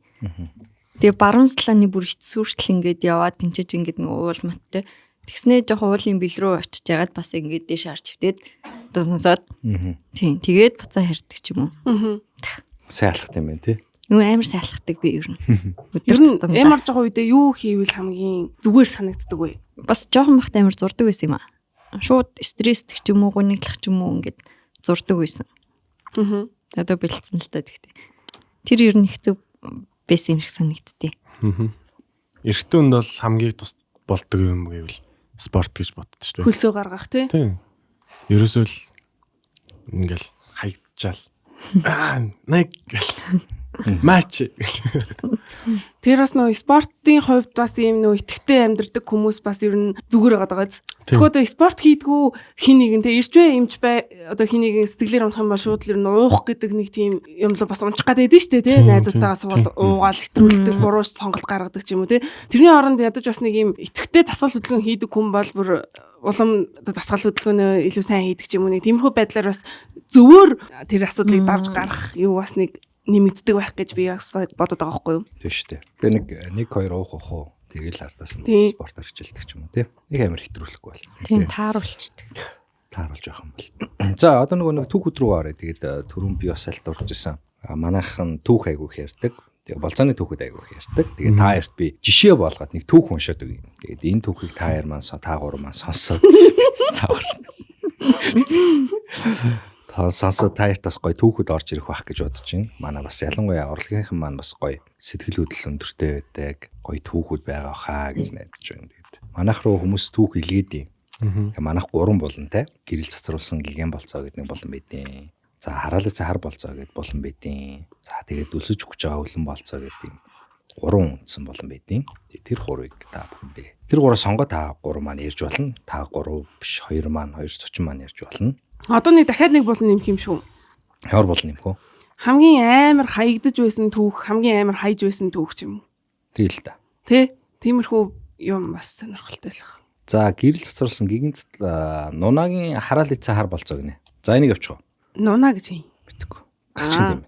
Тэгээ баруун салааны бүр эцсүүртэл ингээд яваад тэнцэж ингээд нэг уул маттай. Тэгснээ жоо уулын бил рүү очиж ягаад бас ингээд дэш харж хвтээд дуусансаад. Тийм тэгээд буцаа хардаг ч юм уу. Сайн алхах юм байна тий. Юу амар сайн алхдаг би ер нь. Ер нь эм орж байгаа үедээ юу хийвэл хамгийн зүгээр санагддаг вэ? Бас жоохон бахт амар зурдаг байсан юм аа. Шууд стресстэй ч юм уу гуниглах ч юм уу ингээд зурдаг байсан. Одоо бэлдсэн л та тэгтээ. Тэр ер нь хэцүү байсан юм шиг санагдтыг. Эрэгтэй хүнд бол хамгийн тус болдог юм гэвэл спорт гэж боддог шүү дээ. Хөлсөө гаргах тий. Тийм. Ерөөсөө л ингээл хаягдчаал. Нэг матч. Тэр бас нөө спортын хувьд бас ийм нөө итгэвтэй амьдрдаг хүмүүс бас ер нь зүгээр байгаа даа. Тэгэхээр одоо спорт хийдгүү хин нэгэн те иржвэ юмч бай одоо хин нэгэн сэтгэлээр унах юм бол шууд л ер нь уух гэдэг нэг тийм юм л бас унчих гадаг байдэн штэ те найзуудтайгаа суул уугаал хэтрүүлдэг бурууч сонголт гаргадаг ч юм уу те тэрний оронд ядаж бас нэг ийм итгэвтэй дасгал хөдөлгөөн хийдэг хүн бол бүр улам дасгал хөдөлгөөнөө илүү сайн хийдэг ч юм уу нэг тиймэрхүү байдлаар бас зөвөр тэр асуудлыг давж гарах юу бас нэг нэмэгддэг байх гэж би яг бодод байгаа байхгүй юу? Тийм шүү дээ. Тэгээ нэг хоёр уух уу тэгэл ардаас нь спорт арчилдаг ч юм уу тий. Нэг амар хэтрүүлэхгүй бол. Тийм тааруулчдаг. Тааруулж явах юм бол. За одоо нэг түүхүүд рүү орё. Тэгээд түрүүн би бас аль дуржсэн. Манайхан түүх айгуух ярьдаг. Тэгээ болцооны түүхүүд айгуух ярьдаг. Тэгээ та хоёрт би жишээ болгоод нэг түүх уншаад өгье. Тэгээд энэ түүхийг та хоёр маань та гурав маань сонсоод сонсоод таяртаас гоё түүхэд орж ирэх байх гэж бодож байна. Манай бас ялангуяа урлагийнхан маань бас гоё сэтгэл хөдлөл өндөртэй байдаг. Гоё түүхүүд байгаа хаа гэж найдаж байна. Тэгээд манайх руу хүмүүс түүх илгээдэг. Манайх 3 булантай гэрэл цацруулсан гигэн болцоо гэдэг нэг болон байдیں۔ За хараалын цахар болцоо гэдэг болон байдیں۔ За тэгээд дүлсэж өгч байгаа хөлн болцоо гэдэг 3 үндсэн болон байдیں۔ Тэр 3-ыг та бүхэндээ. Тэр 3-оо сонгоо та 3 маань ярьж болно. Та 3 биш 2 маань 2 цочин маань ярьж болно. Одоо нэг дахиад нэг болон нэмэх юм шүү. Ямар болон нэмэх вэ? Хамгийн амар хаягдж байсан түүх, хамгийн амар хайж байсан түүх ч юм уу. Тэгэл та. Тэ? Тиймэрхүү юм бас сонирхолтой л. За гэрэл цацруулсан гигэн нунагийн хараалын цахар болцоо гинэ. За энийг авчих уу? Нуна гэж юм. Битггүй. Гарч юм.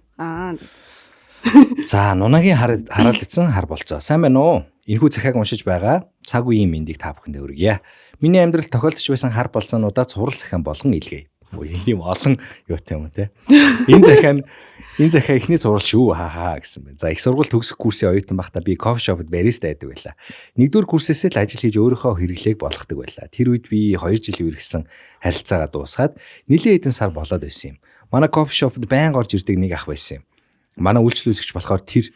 За нунагийн хараалцсан хар болцоо. Сайн байна уу? Энэхүү захиаг уншиж байгаа. Цаг үеийн мэндийг та бүхэндээ хүргье. Миний амьдралд тохиолдож байсан хар болцоонуудаа цуврал захиан болгон илгээе. Ийм олон юутай юм те. Энэ захиа ихний зурвал шүү хаа гэсэн байна. За их сургууль төгсөх курсын оюутан байхдаа би кофе шопод бариста байдаг байлаа. Нэгдүгээр курсээс л ажил хийж өөрийнхөө хэрэглээг болгодог байлаа. Тэр үед би 2 жилийн үргэлжсэн харилцаагаа дуусгаад нэлээд хэдэн сар болоод байсан юм. Манай кофе шопод байнга орж ирдэг нэг ах байсан юм. Манай үйлчлүүлэгч болохоор тэр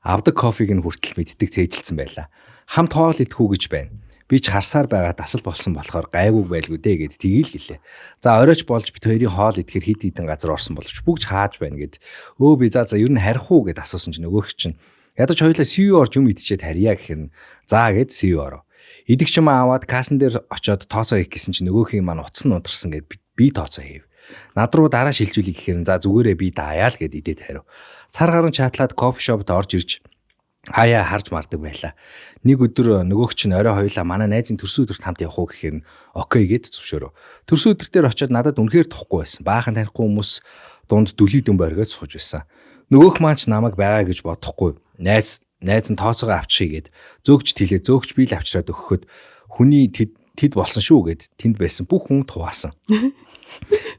авдаг кофег нь хүртэл мэддэг цээжилсэн байлаа. Хамт хоол идэхүү гэж байна. Би ч харсаар байгаа дасал болсон болохоор гайгүй байлгүй дээ гэд тгийл гэлээ. За оройч болж бит хоёрын хоол идэхээр хид хідэн газар орсон боловч бүгд хааж байна гэд би за ер нь харих уу гэд асуусан чинь нөгөөх чинь Ядаж хоёулаа CEO орж юм идчихэд харьяа гэхээр заа гэд CEO ороо. Идэгч юм аваад кассан дээр очиод тооцоо хийх гэсэн чинь нөгөөхийн маань утас нь унтарсан гэд би тооцоо хийв. Над руу дараа шилжүүлэх гэхээр за зүгээрээ би даяа л гэд идээд хариу. Цар гарan чатлаад кофе шопд орж ирж хаяа харж мардаг байла. Нэг өдөр нөгөөх чинь орой хоёлаа манай найзын төрсөн өдөрт хамт явах уу гэхээр окей гэд зөвшөөрөө. Төрсөн өдөр дээр очиод надад үнэхээр тухгүй байсан. Баахан танихгүй хүмүүс дунд дүлий дүн боргоод сууж байсан. Нөгөөх маань ч намайг байгаа гэж бодохгүй. Найз нь тооцоогоо авчиж гээд зөөгч тэлээ зөөгч би л авчираад өгөхөд хүний тэд болсон шүү гэд тэнд байсан бүх хүн туваасан.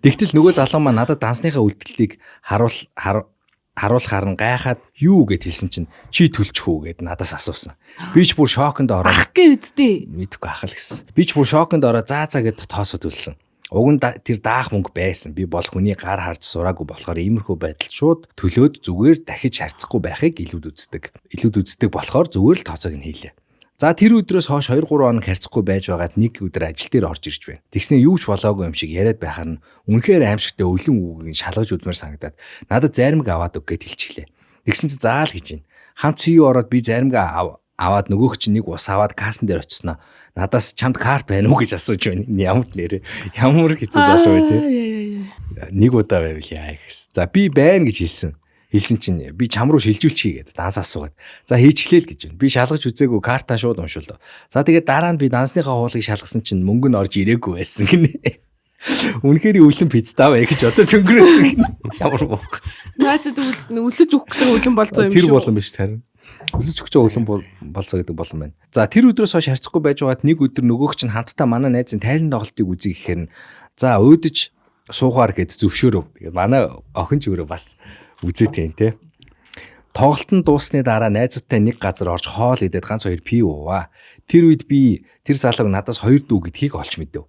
Тэгтэл нөгөө залуу маань надад дансныхаа үйлдэлийг харуулахаар нь гайхаад юу гэд хэлсэн чинь чи төлчих үү гэд надаас асуусан. Би ч бүр шоконд ороод ах гээ үздэй. Мэдгүй ахал гэсэн. Би ч бүр шоконд ороод заа гэд тоосоо төлсөн. Уг нь тэр даах мөнгө байсан. Би бол хүний гар харж сураагүй болохоор иймэрхүү байдал шууд төлөөд зүгээр дахиж харьцахгүй байхыг илүүд үздэг болохоор зүгээр л тооцоог нь хийлээ. За тэр өдрөөс хойш 2-3 хоног харьцахгүй байж байгаад нэг өдөр ажил дээр орж ирж байна. Тэгснээ юу ч болоогүй юм шиг яриад байхаар нь үнэхээр аимшигтай өлөн үгийг шалгаж үдмээр санагдаад надад заримг аваад өг гэд хэлчихлээ. Тэгсэн чинь заал гэж байна. Хамт CEO ороод би заримг аваад нөгөөх чинь нэг ус аваад кассан дээр очсноо. Надаас чамд карт байна уу гэж асууж байна. Ямар нэрээ. Ямар хэцүү залуу бай тээ. Нэг удаа байвал яа гэсэн. За би байна гэж хэлсэн чинь би чам руу шилжүүлчихье гэдэг данс асуугаад. За хийчихлээ л гэж байна. Би шалгаж үзээгүй картаа шууд уншуулав. За тэгээд дараа нь би дансныхаа хуулыг шалгасан чинь мөнгө нь орж ирээгүй байсан гинэ. Үнэхээр өлөн пиццаа бай гэж одоо төнгөрөөсөн. Ямар бох. Наачад үлсэж өгөх гэж байгаа өлөн болцоо юм шүү. Тэр болон биш харин. Үлсэж өгч байгаа өлөн болцоо гэдэг болон байна. За тэр өдрөөс хойш харьцахгүй байж байгаад нэг өдөр нөгөөх чинь хамтдаа манай найзын тайлан тоглолтыг үзье гэхээр за өөдөж суухаар гэд зөвшөөрөв. Тэгээд манай охин ч өөрөө бас үзээтэй юм те. Тоглолт нь дуусны дараа найзтай нэг газар орж хоол идээд ганц хоёр пив ууа. Тэр үед би тэр залууг надаас 2 дүү гэдгийг олж мэдэв.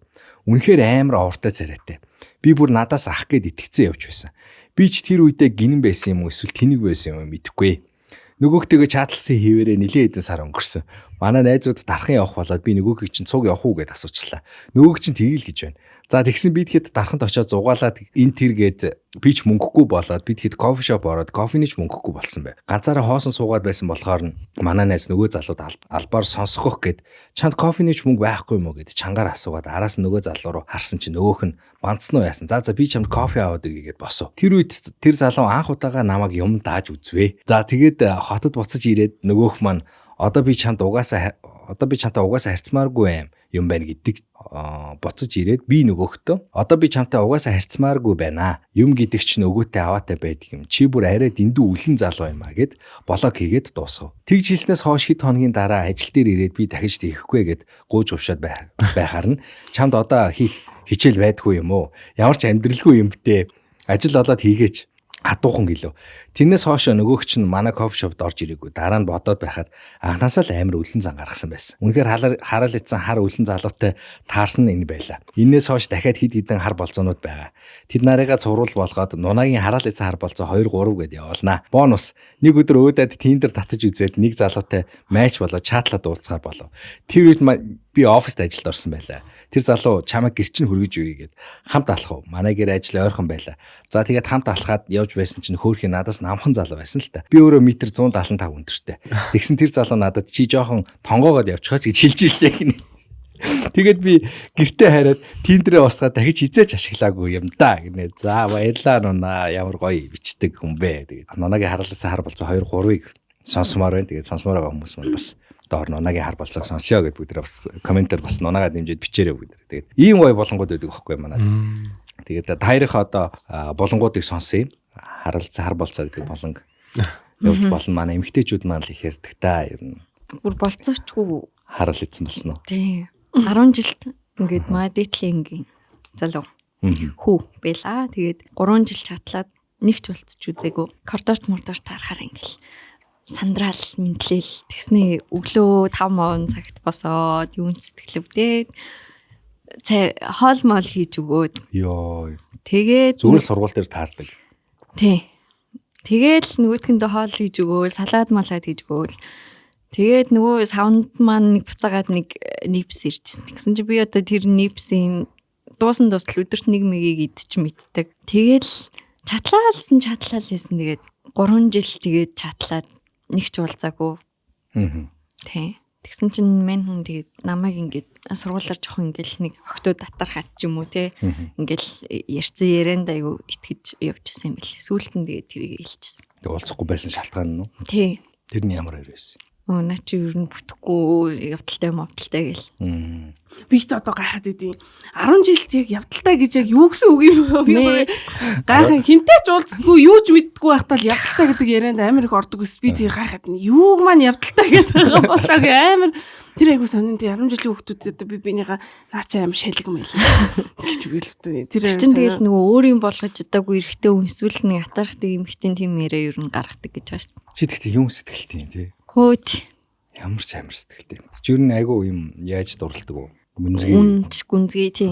Үнэхээр амар овртой царайтай. Би бүр надаас ах гэд итгэцэн явж байсан. Би ч тэр үедээ гинэн байсан юм уу эсвэл тэнэг байсан юм мэдэхгүй. Нөгөөхтэйгээ чатлсан хിവэрээ нилээ хэдэн сар өнгөрсөн. Манай найзууд дархан явах болоод би нөгөөгийг чинь цуг явах уу гэд асуучлаа. Нөгөөг чинь тгийл гэж байна. За тэгсэн би тэгэхэд дарханд очиод зугаалаад энэ тэргээд би ч мөнгөгүй болоод би тэгэхэд кофе шоп ороод кофений ч мөнгөгүй болсон бай. Ганцаараа хоосон суугаад байсан болохоор нь манай найз нөгөө залууд албаар сонсгох гэд чанд кофений ч мөнгө байхгүй юм уу гэд чангаар асуугаад араас нь нөгөө залуу руу харсан чинь нөгөөх нь бандсан уу яасан. За би чамд кофе аваад өгье гэд босов. Тэр үед тэр залуу анх удаага намайг юм дааж үзвэ. За тэгээд хотод буцаж ирээд нөгөөх маань одоо би чамд угаасаа харьцмааргүй юм байна гэдэг буцаж ирээд би нөгөөхтөө одоо би чамтай угаасаа харьцмааргүй байна. Юм гэдэг чинь өгөөтэй аваатай байдаг юм. Чи бүр арай дэндүү үлэн залуу юм а гэд блог хийгээд дуусгав. Тэгж хэлснээс хойш хэд хоногийн дараа ажил дээр ирээд би дахиж тийхгүй гэд гууж увшаад байхаар нь чамд одоо хичээл байдгүй юм уу? Ямар ч амьдралгүй юм бтэ. Ажил олоод хийгээч. Хатуухан гэлөө. Тэрнээс хойш нөгөөх чинь манай кофе шопд орж ирээгүй. Дараа нь бодоод байхад анхнаасаа л амар үлэн зан гаргасан байсан. Үнэхээр хараал ицсэн хар үлэн залуутай таарсан энэ байла. Иннээс хойш дахиад хэд хэдэн хар болцоонууд байгаа. Тэд нарыгаа цувруул болгоод нунагийн хараал ицсэн хар болцоо 2 3 гэд явуулнаа. Бонус. Нэг өдөр өөдөд Tinder татаж үзээд нэг залуутай матч болоод чатлаад уулзгаар болов. Тэр үед би оффист ажилд орсон байлаа. Тэр залуу чамайг гэрчин хүргэж өгье гэд хамт алах уу? Манай гэр ажил ойрхон байлаа. За тэгээд хамт алхаад явж байсан чинь хөөхий надаас намхан залуу байсан л та. Би өөрөө метр 175 өндөртэй. Тэгсэн тэр залуу надад чи жоохон тонгоогоод явчихаач гэж хэлж илээ гинэ. Тэгээд би гэртээ хараад Tinder-ээ устгаад дахиж хизээч ашиглаагүй юм да гинэ. За баярлаа нуна. Ямар гоё бичдэг хүн бэ. Тэгээд нунагийн хараалсан хар болцоо 2 3-ыг сонсомоор байна. Тэгээд сонсомоор байгаа хүмүүс маань бас доор нунагийн хар болцоог сонсё гэд бүгд бас комментээр бас нунагаа дэмжиж бичээрэй бүгд. Тэгээд ийм гоё болонгууд байдаг байхгүй манад. Тэгээд таярих одоо болонгуудыг сонсъё. Харалцсан хар болцоо гэдэг болонг явж болно. Манай эмэгтэйчүүд маань л их ярьдаг та ер нь. Бүр болцоочгүй харал идсэн болсон уу? Тийм. 10 жилд ингээд маа дээдлийн залуу хүү байла. Тэгээд 3 жил чатлаад нэгч болцож үзээгүй. Коридорт мордоор таарахаар ингээл сандраал мэдлэл тэгснээ өглөө 5 цагт босоод юун сэтгэлвдээ хоол мол хийж өгөөд. Йоо. Тэгээд зүгээр сургууль дээр таардаг. Тий. Тэгээд нөгөөдгөндөө хоол хийж өгөөл, салаад малаад хийж өгөөл. Тэгээд нөгөө савнд маань нэг буцаагаад нэг нипс ирчихсэн. Тэгсэн чи би одоо тэр нипсийн дуусан дуустал өдөрт 1 мегийг идчих мэддэг. Тэгэл чатлаалсан. Тэгээд 3 жил тэгээд чатлаад нэг ч уулзаагүй. Тий. Тэгсэн чинь мэн хүн тэгээд намайг ингээд сургуулаар жоохон ингээл нэг октоо татархаад ч юм уу тий. Ингээл ярьсан ярианд айгу итгэж явчихсан юм бэл. Сүүлд нь тэгээд тэрийг хэлчихсэн. Тэгээд уулзахгүй байсан шалтгаан нь уу? Тий. Тэрний ямар хэрэг байсан? Наа чи ер нь бүтэхгүй явдалтай гэл. Би ч одоо гайхаад байдیں۔ 10 жилд яг явдалтай гэж яг юу гэсэн үг юм бэ? Гайхаа хинтэй ч уулзахгүй юу ч мэддэггүй байхдаа л явдалтай гэдэг ярианд амар их ордог ус. Би тэр гайхаад юуг маань явдалтай гэдэг байгаа болоо амар тэр айгу сонин тий 10 жилийн хүүхдүүдэд би бинийгаа наача амар шалгиг мэлээ гэж үгэлээ. Тэр чинь тэгэл нөгөө өөрийн болгож чадаагүй эрэгтэй хүн эсвэл нэг атархдаг эмэгтэй тийм яриа ер нь гаргадаг гэж байгаа шүү дээ. Чи тэгтээ юм сэтгэлтэй юм тий. Хөөд ямар ч амар сэтгэлтэй юм. Чи ер нь айгу юм яаж дурлдаг уу? Гүнзгий. Гүнзгий тий.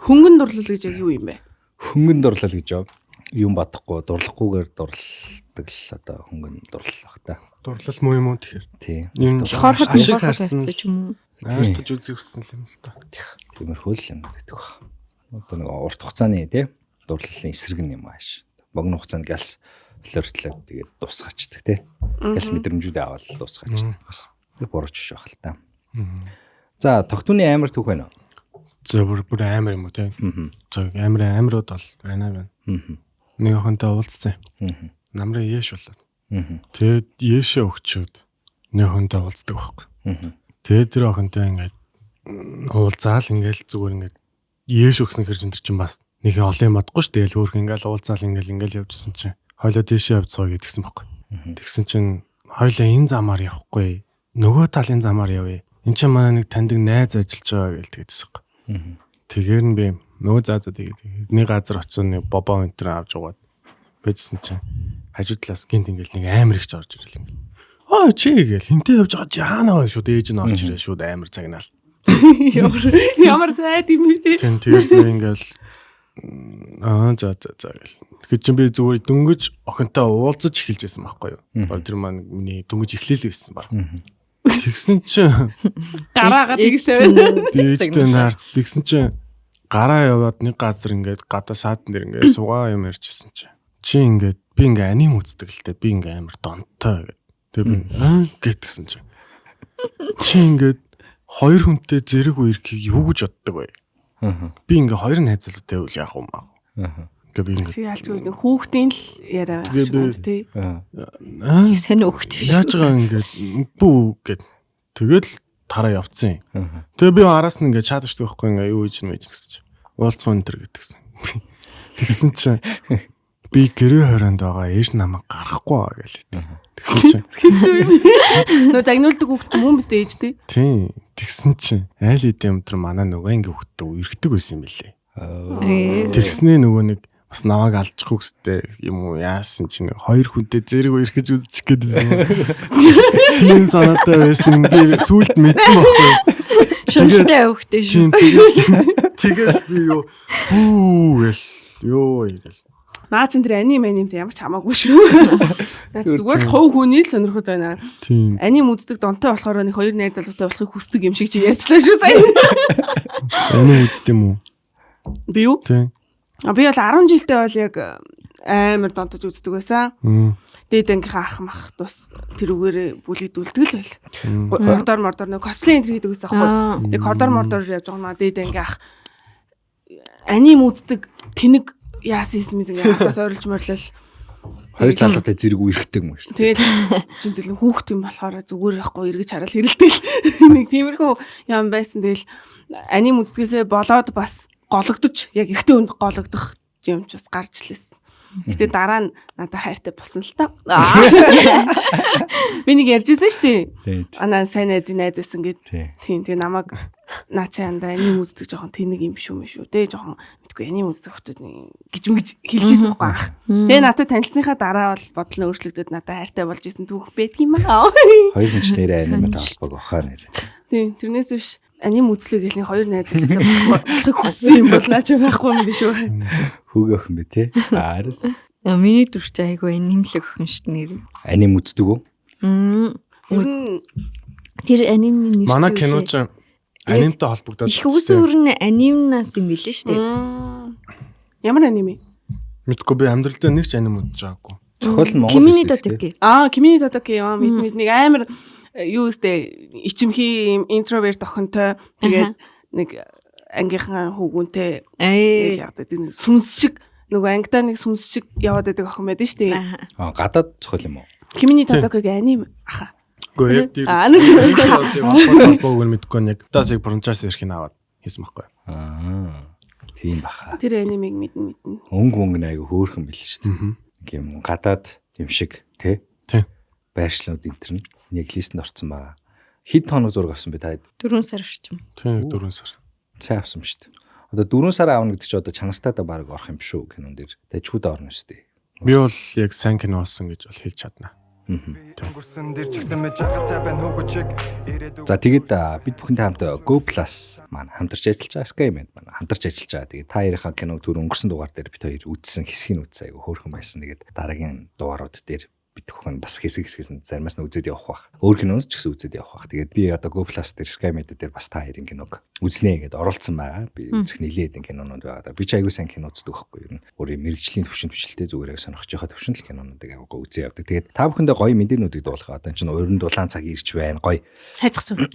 Хөнгөн дурлал гэж яг юу юм бэ? Хөнгөн дурлал гэж юм бодохгүй дурлахгүйгээр дурладаг л одоо хөнгөн дурлал бах та. Дурлал муу юм уу тэгэхээр? Тий. Юм хорхот ашиг харсан ч юм уу. Наартаж үзэх хүссэн юм л та. Тиймэрхүү л юм гэдэг баг. Одоо нэг урт хугацааны тий дурлалын эсрэг юм ааш. Богино хугацаанд галс флиртлээ тэгээд дуусгачдаг тий. Галс мэдрэмжүүдээ аваад дуусгачдаг. Тэг бурууч ш байх л та. За тогтууны амар түүх байна уу? За бүр амар юм уу тий. За амарууд бол байна. Нэг охинтой уулзсан. Намрын яэш болоод. Тэгээд яэшээ өгчөөд нэг охинтой уулздаг байхгүй. Тэгээд тэр охинтой ингээд уулзаал ингээд зүгээр ингээд яэш өгсөн хэрэг энэ чинь бас нэг олон юм бодохгүй шүү дээ. Хөөх ингээд уулзаал ингээд явжсэн чинь хойлоо тийшээ явцгаа гэдгсэн байхгүй. Тэгсэн чинь хойлоо энэ замаар явахгүй. Нөгөө талын замаар явъя. Энд чинь манай нэг таньдаг найз ажиллаж байгаа гэж тэгдсэн байхгүй. Тэгэхээр нь би нөгөө заа тэгээд нэг газар очиж нэг бобоо энтер авч угаад байжсэн чинь хажуу талаас гинт ингээл нэг амар ихч орж ирэл. Чи гээл хинтээ явж байгаа чи хаана вэ шууд ээж нь орж ирээ шууд амар цагнаал. Ямар сайд юм бэ? Тэгээд ингээл за гэл. Тэгэхээр чи би зүгээр дөнгөж охинтой уулзаж эхэлж байсан байхгүй юу? Баг тэр маань миний дөнгөж эхлээл байсан баг. Тэгсэн чинь гараагаад тэгшээ. Дээжтэй наарц тэгсэн чинь гараа яваад нэг газар ингээд гадаа саадан дээр ингээд сугаа юм ярьжсэн чинь. Чи ингээд би ингээд аним үздэг л дээ. Би ингээд амар донтой гэдэг. Тэгээ би гэтгсэн чинь. Чи ингээд хоёр хүнтэй зэрэг үерхийг юу гэж боддог вэ? Би ингээд хоёр найзлуутай үл яах юм аа. Ингээ би ингээд ялч үгүй хүүхдийн л яриа шүү дээ тий. Сайн өгт. Яаж байгаа ингээд бүү гэд тэгэл тараа явцсан. Тэгээ би араас нь ингээд чаадчихдаг байхгүй ингээ юу хийж мэж гэсэн чинь. Уулзсан энэ төр гэтгсэн. Тэгсэн чинь би гэрээ хороонд байгаа ээж намайг гарахгүй байгаа гэлээ. Тэгсэн чинь нөө загнуулдаг хүүхд юм биз дээ ээж тий. Тийм. Тэгсэн чинь айл идэм өдөр манай нөгөө ингээ хүүхдтэй үерхдэг байсан юм билээ. Тэгснээ нөгөө нэг бас наваг алжих үстэй юм уу яасан чинь хоёр хүнтэй зэрэг үерхэж үзчих гэдсэн. Тийм санаатай байсан. Би сүулт мэдсэн байхгүй. Шүнтэй өгтэй шүү. Тэгээд би ёо ирэл. Наа чин тэр аним ямар ч хамаагүй шүү. Наа зүгээр л хов хүний л сонирхоод байна. Тийм. Аним үздэг донтой болохоор нэг хоёр найз залуутай болохыг хүсдэг юм шиг чи ярьчлаа шүү сая. Аним үздэг юм уу? Би юу? Тийм. Би бол 10 жилдээ бол яг амар донтож үздэг байсан. Дээд ангийнхаа ах мах тус тэрүүгээр бүлэгдүүлдэг л байл. Ордоор мордоор нэг косплей энэ хийдэг байсан аахгүй. Яг кордор мордоор явж байгаа маа дээд анги ах аним үздэг тэнэг яасан юм ингээ хатаас ойрлж морлол. Хоёр залуутай зэрэг үерхдэг юм шүү. Тэгээд чинь тэгэл хүүхд юм болохоор зүгээр яахгүй эргэж хараад хэрэлдэг. Нэг тиймэрхүү юм байсан. Тэгэл аним үздгээсээ болоод бас гологдож яг ихтэй үнд гологдох юм ч бас гарч лээс. Гэтэ дараа нь надад хайртай болсон л та. Би нэг ярьжсэн шүү дээ. Анаа сайн найзсан гэд. Тийм тэгээ намайг наачаанда аним үздэг жоохон тэнэг юм шүү. Тэ жоохон мэдгүй аним үздэг хотод гэж хэлжсэн байхгүй. Тэгээ надад танилцсныхаа дараа бол бодол нь өөрчлөгдөд надад хайртай болж исэн түүх байдаг юм аа. Хоёрын ч нэрээ аним таалбаг бахаа нэр. Тийм тэрнээс биш аним үзлэг гэлний хоёр найзтай болохыг хүссэн юм бол наач байхгүй юм биш үү? Хүүгөх юм бэ те. Аарс. Миний дүрч айгүй анимлэг охин шүү нэр. Аним үздэг үү? Тэр анимны нэр. Манай кино ч анимтай холбогдоод их үсэн өрн анимнаас юм билээ шүү дээ. Ямар аним? Мэдгүй би амьдрал дээр нэг ч аним үзэж байгаагүй. Зохиол нь Монгол. Кимини Тотоки. Кимини Тотоки мэд нэг амар юу өстэй ичимхий интроверт охинтой тэгээд нэг ангийнхан хүүгүнтэй яг сүнс шиг нөгөө ангидаа нэг сүнс шиг яваад байдаг охин байдаг шүү дээ. Гадаад зохиол юм уу? Кимини Тотокигийн аним аха. Гэхдээ яг тийм холбоог нь мэдгүй нэг тасыг франчайз ирэх нь аваад хийсэн байхгүй. Тийм баха. Тэр анимыг мэднэ. Өнгө айгу хөөрхөн бил шүү дээ. Ийм гадаад юм шиг тий. Байршлууд энэ нэг листэнд орсон байгаа. Хэд хоног зураг авсан бэ та? 4 сар орчим. Тийм 4 сар. Цай авсан шүү дээ. Одоо 4 сар аавна гэдэг чи одоо чанартай да баг орох юм шүү кинон дээр. Тэжгүүд орно шүү дээ. Би бол яг сайн кино болсон гэж бол хэлж чадна. За тэгээд бид бүхэнтэй хамт Go Plus маань хамтарч ажиллаж байгаа, Skyman маань хамтарч ажиллаж байгаа. Тэгээд та хоёрын киног түр өнгөрсөн дугаар дээр бид хоёр үзсэн хэсгийг үзсэн айгу хөөрхөн байсан. Тэгээд дараагийн дугаарууд дээр бид бүхэн бас хэсэг заримаас нь үзээд явах бах. Өөр киноноос ч гэсэн үзээд явах бах. Тэгээд би одоо Go Plus дээр Skyman дээр бас та хоёрын киног үзнэ гэдээ оролцсон байгаа. Би үзэх нэлээд кинонууд байгаа. Би ч айгу сайн кино үздэг байхгүй юу. Өөрийн мэрэгжлийн төвшин төвшөлтэй зүгээр сонирхож байгаа төвшин л кинонуудыг айгу үзээ явдаг. Тэгээд та бүхэндээ гоё мэдээнүүдийг дуулгаа. Одоо чинь уран дулаан цаг ирж байна. Гоё хайцах зүг.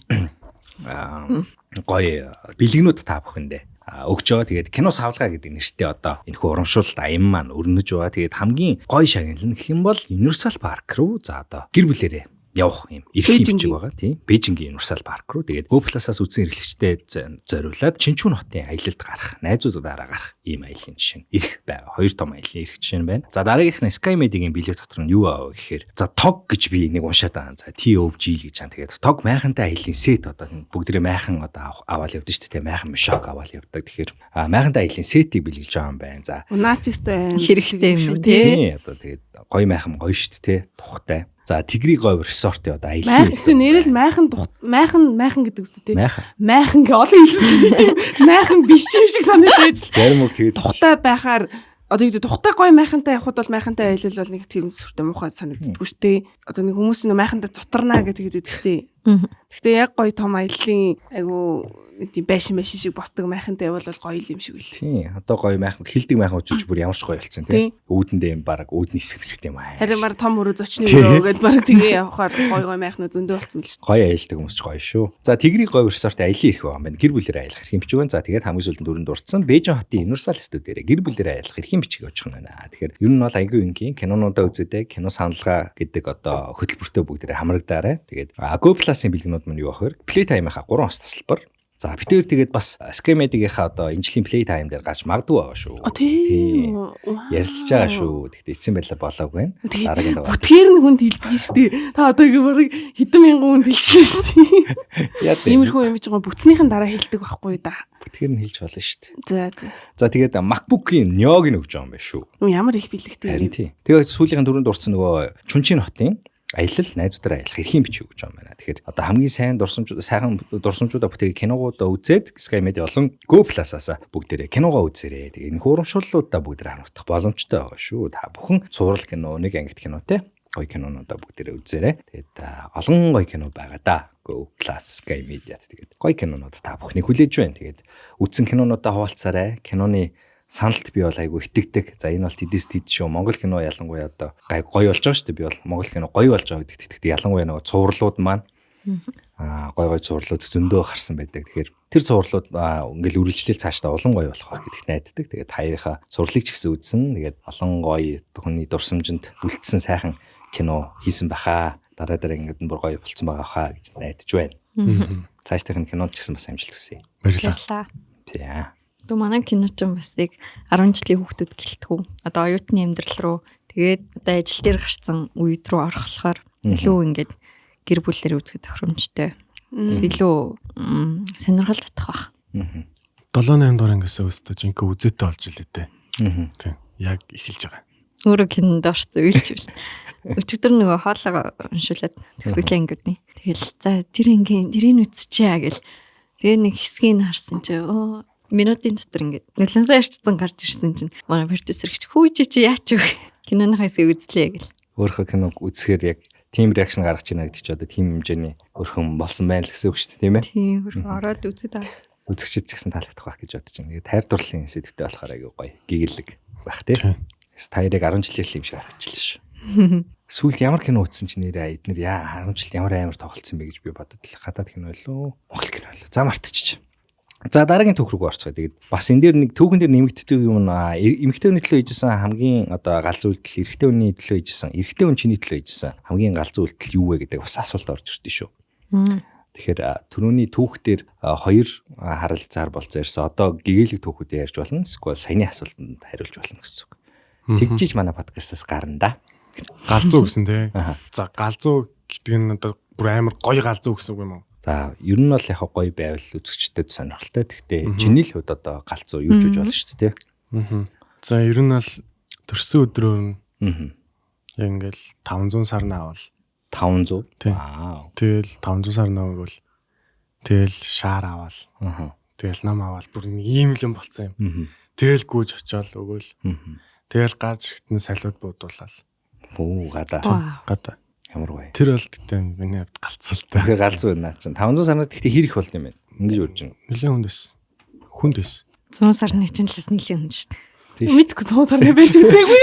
Гоё бэлгэнүүд та бүхэндээ өгч байгаа. Тэгээд кино савлгаа гэдэг нэртэй одоо энэхүү урамшуулалт аян маань өрнөж байгаа. Тэгээд хамгийн гоё шагналын гэх юм бол Universal Park руу за одоо гэр бүлэрээ явах юм эрх хэмжиг байгаа тийм Бээжингийн Universal Park руу тэгээд Go Plus-аас үзсэн эрхлэгчтэй зориулаад Чинчүүн хотын аялалд гарах, найзуудаараа гарах ийм аяллаа жишээ нь эрх байгаа. Хоёр том аяллаа эрх жишээ нь байна. За дараагийнх нь Skymed-ийн билет дотор нь юу аав гэхээр за TOG гэж би нэг уншаад байгаа. За TOG гэж чам тэгээд TOG майхантай аяллаа сет одоо бүгдээ майхан одоо аваад явдаг шүү дээ. Майхан шок аваад явдаг. Тэгэхээр майхантай аяллаа сетийг бэлгэлж байгаа юм байна. За наачистай хэрэгтэй юм тий. Одоо тэгээд гоё майхан гоё шүү дээ. Тухтай. За Тэгрий говь resort-ийн одоо аялал. Майхан нэрэл майхан гэдэг үстэй тий. Майхан гэ олон хэлсэн чинь майхан биш юм шиг санагдаж. Зарим үг тэгээд тухтай байхаар одоо ингэ тухтай гоё майхантай явхад бол майхантай аялал бол нэг тийм сүртэй муухай санагддаггүй шүү дээ. Одоо нэг хүмүүс нь майхантай зутарнаа гэдэг хэлдэг шүү дээ. Гэхдээ яг гоё том аяллаа айгу нэг тийм байшин шиг босдог майхантай бол гоё юм шиг үл. Тийм. Одоо гоё майхан хилдэг майхан учиж бүр ямар ч гоё болсон тийм. Өөдөндөө юм баг өөдний хэсэг юм аа. Харин баг том өрөө зочны өрөө гэдээ баг тэгээ явахаар гоё майхнууд зөндөө болсон мэл шүү. Гоё аялдаг хүмүүс ч гоё шүү. За Тэгрий говь resort аяллаа ирэх байгаа юм байна. Гэр бүлээрээ аялах хэрэг хэмжиг байна. За тэгээд хамгийн сүүлд дөрөнд дурдсан Бээжин хотын Universal студиэрээ гэр бүлээрээ аялах хэрэг хэмжиг очих нь байна. Тэгэхээр ер нь бол айгүй ингийн кинонуудаа үзэдэй кино саналгаа гэдэг одоо хөтөлбөртөө бүгдээрээ хамрагдаарай. Тэгээд Go Plus-ын бэлгэнүүд мань юу ах вэ? Playtime-ийнхаа 3 хос тасалбар. За битээр тэгээд бас Skymed-ийнхаа одоо энэ жилийн Playtime дээр гарч магадгүй байгаа шүү. Тийм. Ярилцж байгаа шүү. Тэгтээ эцсийн байдлаар болоог байна. Дараагийн дугаар. Бүтгээр нь хүнд хилдэг шүү дээ. Та одоо ингэ барыг хэдэн мянган хүнд хилчихлээ шүү дээ. Яа. Иймэрхүү юм жигаа бүтснийхэн дараа хилдэг байхгүй да. Бүтгээр нь хилж болно шүү За. дээ. За тэгээд MacBook-ийн Neo-г нь өгж байгаа юм байна шүү. Ямар их бэлэгтэй. Харин тийм. Тэгээд сүүлийн дөрөнд дурдсан нөгөө Чүнчийн хотын аялал найзуудаараа аялах эрхийн бичиг өгч байгаа юм байна. Тэгэхээр одоо хамгийн сайн дурсамжуудаа бүтээг киногуудаа үзээд Skymed болон Go Plus-аас бүгдээрээ киногоо үзээрэй. Тэгээ энэ хурамшууллуудаа бүгдээр хамрагдах боломжтой байгаа шүү. Та бүхэн цуврал кино, нэг ангит кино те гоё кинонуудаа бүгдээрээ үзээрэй. Тэгээд олон гоё кино байгаа да. Go Plus Skymed тэгээд гоё кинонууд та бүхнийг хүлээж байна. Тэгээд үзсэн кинонуудаа хуваалцаарай. Киноны саналт би бол айгу итгэдэг. За энэ бол тэдэс тэд шүү. Монгол кино ялангуяа одоо гоё болж байгаа шүү дээ. Би бол Монгол кино гоё болж байгаа гэдэгт итгэдэг. Ялангуяа нөгөө цувралууд маань гоё цувралууд зөндөө гарсан байдаг. Тэгэхээр тэр цувралууд ингээл үргэлжлэл цаашдаа улам гоё болох байх гэдэгт найддаг. Тэгээд хоёрынхаа цувралыг ч гэсэн үзсэн. Тэгээд олон гоё хүний дурсамжинд үлдсэн сайхан кино хийсэн баха. Дараа ингээд бүр гоё болцсон байгаа хаа гэж найдаж байна. Цаашдын кинонд ч гэсэн бас амжилт хүсье. Баярлалаа. Тийм. Дөө манай кино ч бас яг 10 жилийн хүүхдүүд гэлтгүү. Одоо оюутны амьдрал руу тэгээд одоо ажил дээр гарсан үед рүү орохлохоор илүү ингээд гэр бүлээр үзэх тохиромжтой. Бас илүү сонирхол татах бах. 7-8 дугаар ангиасаа өстө жинхэнэ үзээтэй болж илээ дээ. Тийм. Яг эхэлж байгаа. Өөрөө кинонд орсон үйлчвэл. Өчигдөр нөгөө хоолоо уншуулад төгсгөлийн ангиудны. Тэгэл за тэр тэрийг үзчихээ гэл. Тэгээ нэг хэсгийг харсан чи минутын дотор ингээд нөлөөсөө арчсан гарч ирсэн чинь манай продюсер гэж хөөж чи яач вэ? Киноныхаа хэсгийг үзлээ гэл. Өөрөө киног үзэхээр яг team reaction гаргаж ийна гэдэг чи одоо team хэмжээний өрхөн болсон байна л гэсэн үг шүү дээ, тийм ээ? Тийм, өрхөн ороод үзээд байгаа. Үзэгчид ч гэсэн таалагдах байх гэж бодож байна. Тэгээд тайр дурлалын сэдвтэй болохоор аягүй гоё, гэгээлэг байх тийм. Тайрыг 10 жилийн юм шиг харагдчихлаа шүү. Сүүлд ямар кино үзсэн чинь нэрээ эднэр харамжилт ямар амар тоглолцсон бэ гэж би бодод л гадаад кино лөө Монгол кино лөө. За мартчих. За дараагийн түүх рүү орцгоо. Тэгээд бас энэ дээр нэг түүхэн дээр нэмэгддэг юм эмэгтэй хүний төлөө хийжсэн хамгийн одоо гал зүйлдэл эрэгтэй хүний төлөө хийжсэн эрэгтэй хүн чиний төлөө хийжсэн хамгийн гал зүйлдэл юу вэ гэдэг бас асуулт орж ирдэ шүү. Тэгэхээр түрүүний түүх дээр хоёр харилцаар болцоо ирсэн. Одоо гэгээлэг түүхүүдээ ярьж болно. Эсвэл саяны асуултанд хариулж болно гэсэн үг. Тэгжиж манай подкастаас гарна да. Галзуу гэсэн тий. За галзуу гэдэг нь одоо бүр амар гоё галзуу гэсэн үг юм уу? За ер нь бол яг гоё байвал үзэгчдэд сонирхолтой. Гэхдээ чиний л хувьд одоо галзуу юу ч үж болно шүү дээ тий. За ер нь бол төрсөн өдрөөр нь яг ингээл 500 сарна авал 500. Вау. Тэгэл 500 сарна авал тэгэл шаар авал. Тэгэл нам авал бүр ийм л юм болцсон юм. Тэгэл гүйж очиод өгөөл. Тэгэл гарч ирэхтэн салиуд буудуулаад. Бүү гадаа. Ямар гоё. Тэр бол гэдэг миний хувьд галзуалтай. Тэгэхээр галзуу байна чинь 500 сарнаад гэхдээ хийх болт юм байна. Ингэж үрж байна. Нилээн хүнд байсан. 100 сарны чинь л бас нэлээд хүн шүү дээ. Мэдгүй 100 сарны байж үзээгүй.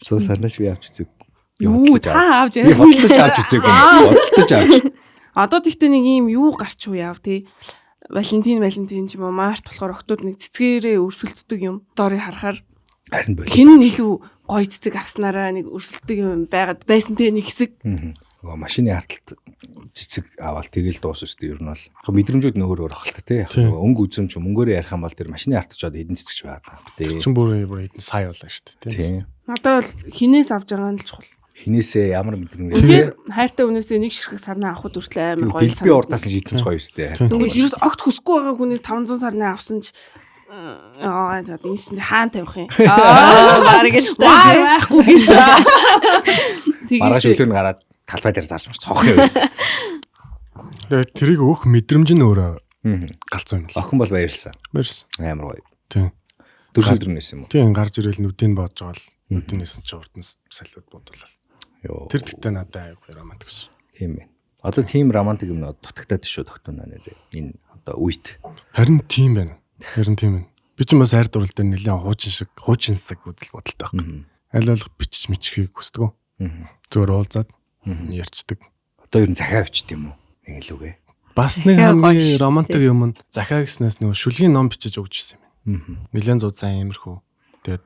100 сарнаас би авч үзег. Юу та авч би бодлож авч үзег юм. Бодлож авч. Одоо тэгтээ нэг юм юу гарч уу яав тий. Валентин ч юм уу март болохоор октод нэг цэцгээрээ өрсөлддөг юм. Доорыг харахаар харин болоо. Хин илүү гоё цэцэг авснараа нэг өрсөлддөг юм байгаад байсан те нэг хэсэг. Нөгөө машины харталт цэцэг аваад тэгэл дуусна шүү дээ. Ер нь бол мэдрэмжүүд нөөр хохолтой те. Өнгө үзэн ч мөнгөөрөө ярих юм бол тэр машины харталчаад эдэн цэцэгч байгаа. Тэгээ чинь бүр эдэн сая болоо шүү дээ. Тийм. Одоо бол хинээс авч байгаа нь л чухал. Хинээсээ ямар мэдрэмж вэ? Хайртай хүнээсээ нэг ширхэг сарнаа авахд хүртэл амар гоё санагдав. Би урдаас нь шийдэж гоё шүү дээ. Тэгвэл огт хүсэхгүй байгаа хүнээс 500 сарнаа авсан ч за энэ чинь хаана тавих юм? Бараг л таа. Байхгүй гэж таа. Маргааш өглөө нь гараад талбай дээр зарж марч цохох юм. Тэгээ тэрийг өөх мэдрэмж нь өөрөө галзуу юм л. Охин бол баярлсан. Амар гоё. Тийм. Дөрсөлдрнээс юм уу? Тийм гарч ирэл нүдийг боож байгаа л нүднээс нь ч урд нь салиуд бодуулаад. Тэр тэгтээ надад аяг романтик байсан. Тийм байна. Одоо тийм романтик юм дутагтаад шүү тогтоно нэрээ. Энэ одоо үйт. Харин тийм байна. Би ч бас хайр дурлал дээр нэлээд хуучинсаг үзэл бодолтой байхгүй. Аль болох бичиж мичхийг хүсдэг. Зөвөр уулзаад ярьцдаг. Одоо ер нь захиа авчт юм уу? Нэг л үгээ. Бас нэг хамгийн романтик юм нь захиа гэснээс нөгөө шүлгийн ном бичиж өгч ирсэн юм. Нэлээд зузаан иймэрхүү. Тэгээд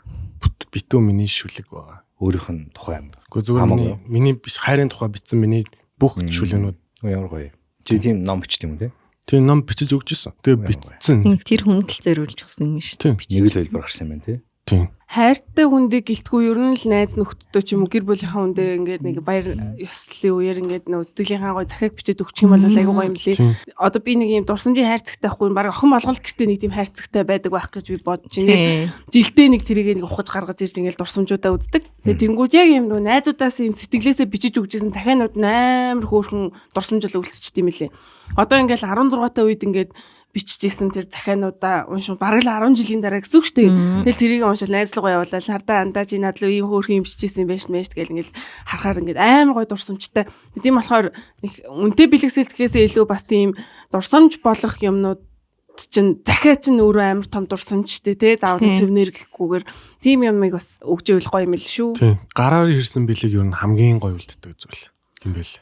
битүү миний шүлэг байгаа. Өөрийнх нь тухай юм. Гэхдээ зүгээр миний биш хайрын тухай бичсэн миний бүх шүлгэнүүд ямар гоё. Чи тийм ном бичт юм те? Тийм ном бичиж өгч ирсэн. Тэгээ бичсэн. Тэр хүндэл зориулж өгсөн юм шүү дээ. Нэг л хэлбэр гарсан юм байна те. Тийм. Хайртай хүндээ гэлтгүй ер нь л найз нөхдөдөө ч юм уу гэр бүлийнхаа хүндээ ингээд нэг баяр ёслолын үеэр ингээд нөө сэтгэлийнхаа гой захиаг бичиж өгчих юм бол айгуу гоё юм лээ. Одоо би нэг юм дурсамжийн хайрцагтай байхгүй баг охин болгол гэртээ нэг тийм хайрцагтай байдаг байх гэж би бодож ингээд жилдээ нэг тэрийг нэг ухаж гаргаж ирж ингээд дурсамжуудаа үздэг. Тэгээ тэнгууд яг юм нөө найзуудаас юм сэтгэлээсээ бичиж өгчсэн захианууд амар хөөрхөн дурсамжлал үлдчихт юм лээ. Одоо ингээд 16 та үед ингээд биччихсэн тэр захиануудаа уншин бараг л 10 жилийн дараа гэсэн үг шүү дээ. Тэгэл тэрийг уншаал найзлуугаа явуулаад хардаа андаа чи над руу ийм хөөрхөн юм биччихсэн юм байна шүү гэл ингээл харахаар ингээд амар гой дурсамжтай. Тийм болохоор нэг үнтэй бэлгэсэлтэхээс илүү бас тийм дурсамж болох юмнууд чинь захиа чинь өөрөө амар том дурсамжтэй те заавал сүвнэр гэхгүйгээр тийм юмыг бас өгч ивэл гоё юм л шүү. Тийм. Гараар ирсэн бэлэг юу н хамгийн гоё үлддэг зүйл юм байл.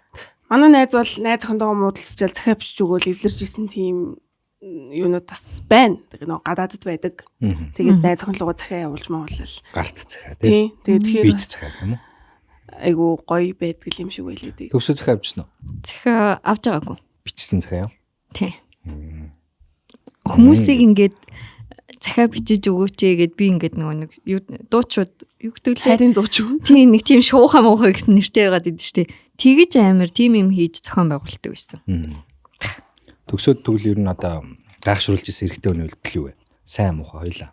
Манай найз бол найз охиндоо муудалцчаал захиа бичиж өгөөл эвлэрж исэн тийм юунууд бас байна. Тэгээ нөө гадаадд байдаг. Тэгээд найз охин руугаа захиа явуулж маавлал. Гарт захиа тий. Тэгээд тэгэхээр бит захиа юм уу? Айгу гоё байдаг юм шиг байлээ тий. Төгсөө захиа авчихсан уу? Захиа авч байгаагүй. Бичсэн захиа юу? Тий. Хүмүүсийг ингээд захиа бичиж өгөөч гэд би ингээд нөгөө нэг дуучууд юу гэдэг лээ? Хайрын зууч. Тий нэг тийм шуухаа муухай гэсэн нэртэй байгаад идэв штэ. Тэгэж амар тийм юм хийж зохион байгуулдаг байсан. Төгсөөд тэгвэл ер нь одоо гайхшруулж ирсэн эрэгтэй хүний үлдэл юу вэ? Сайн муухай хоёлаа.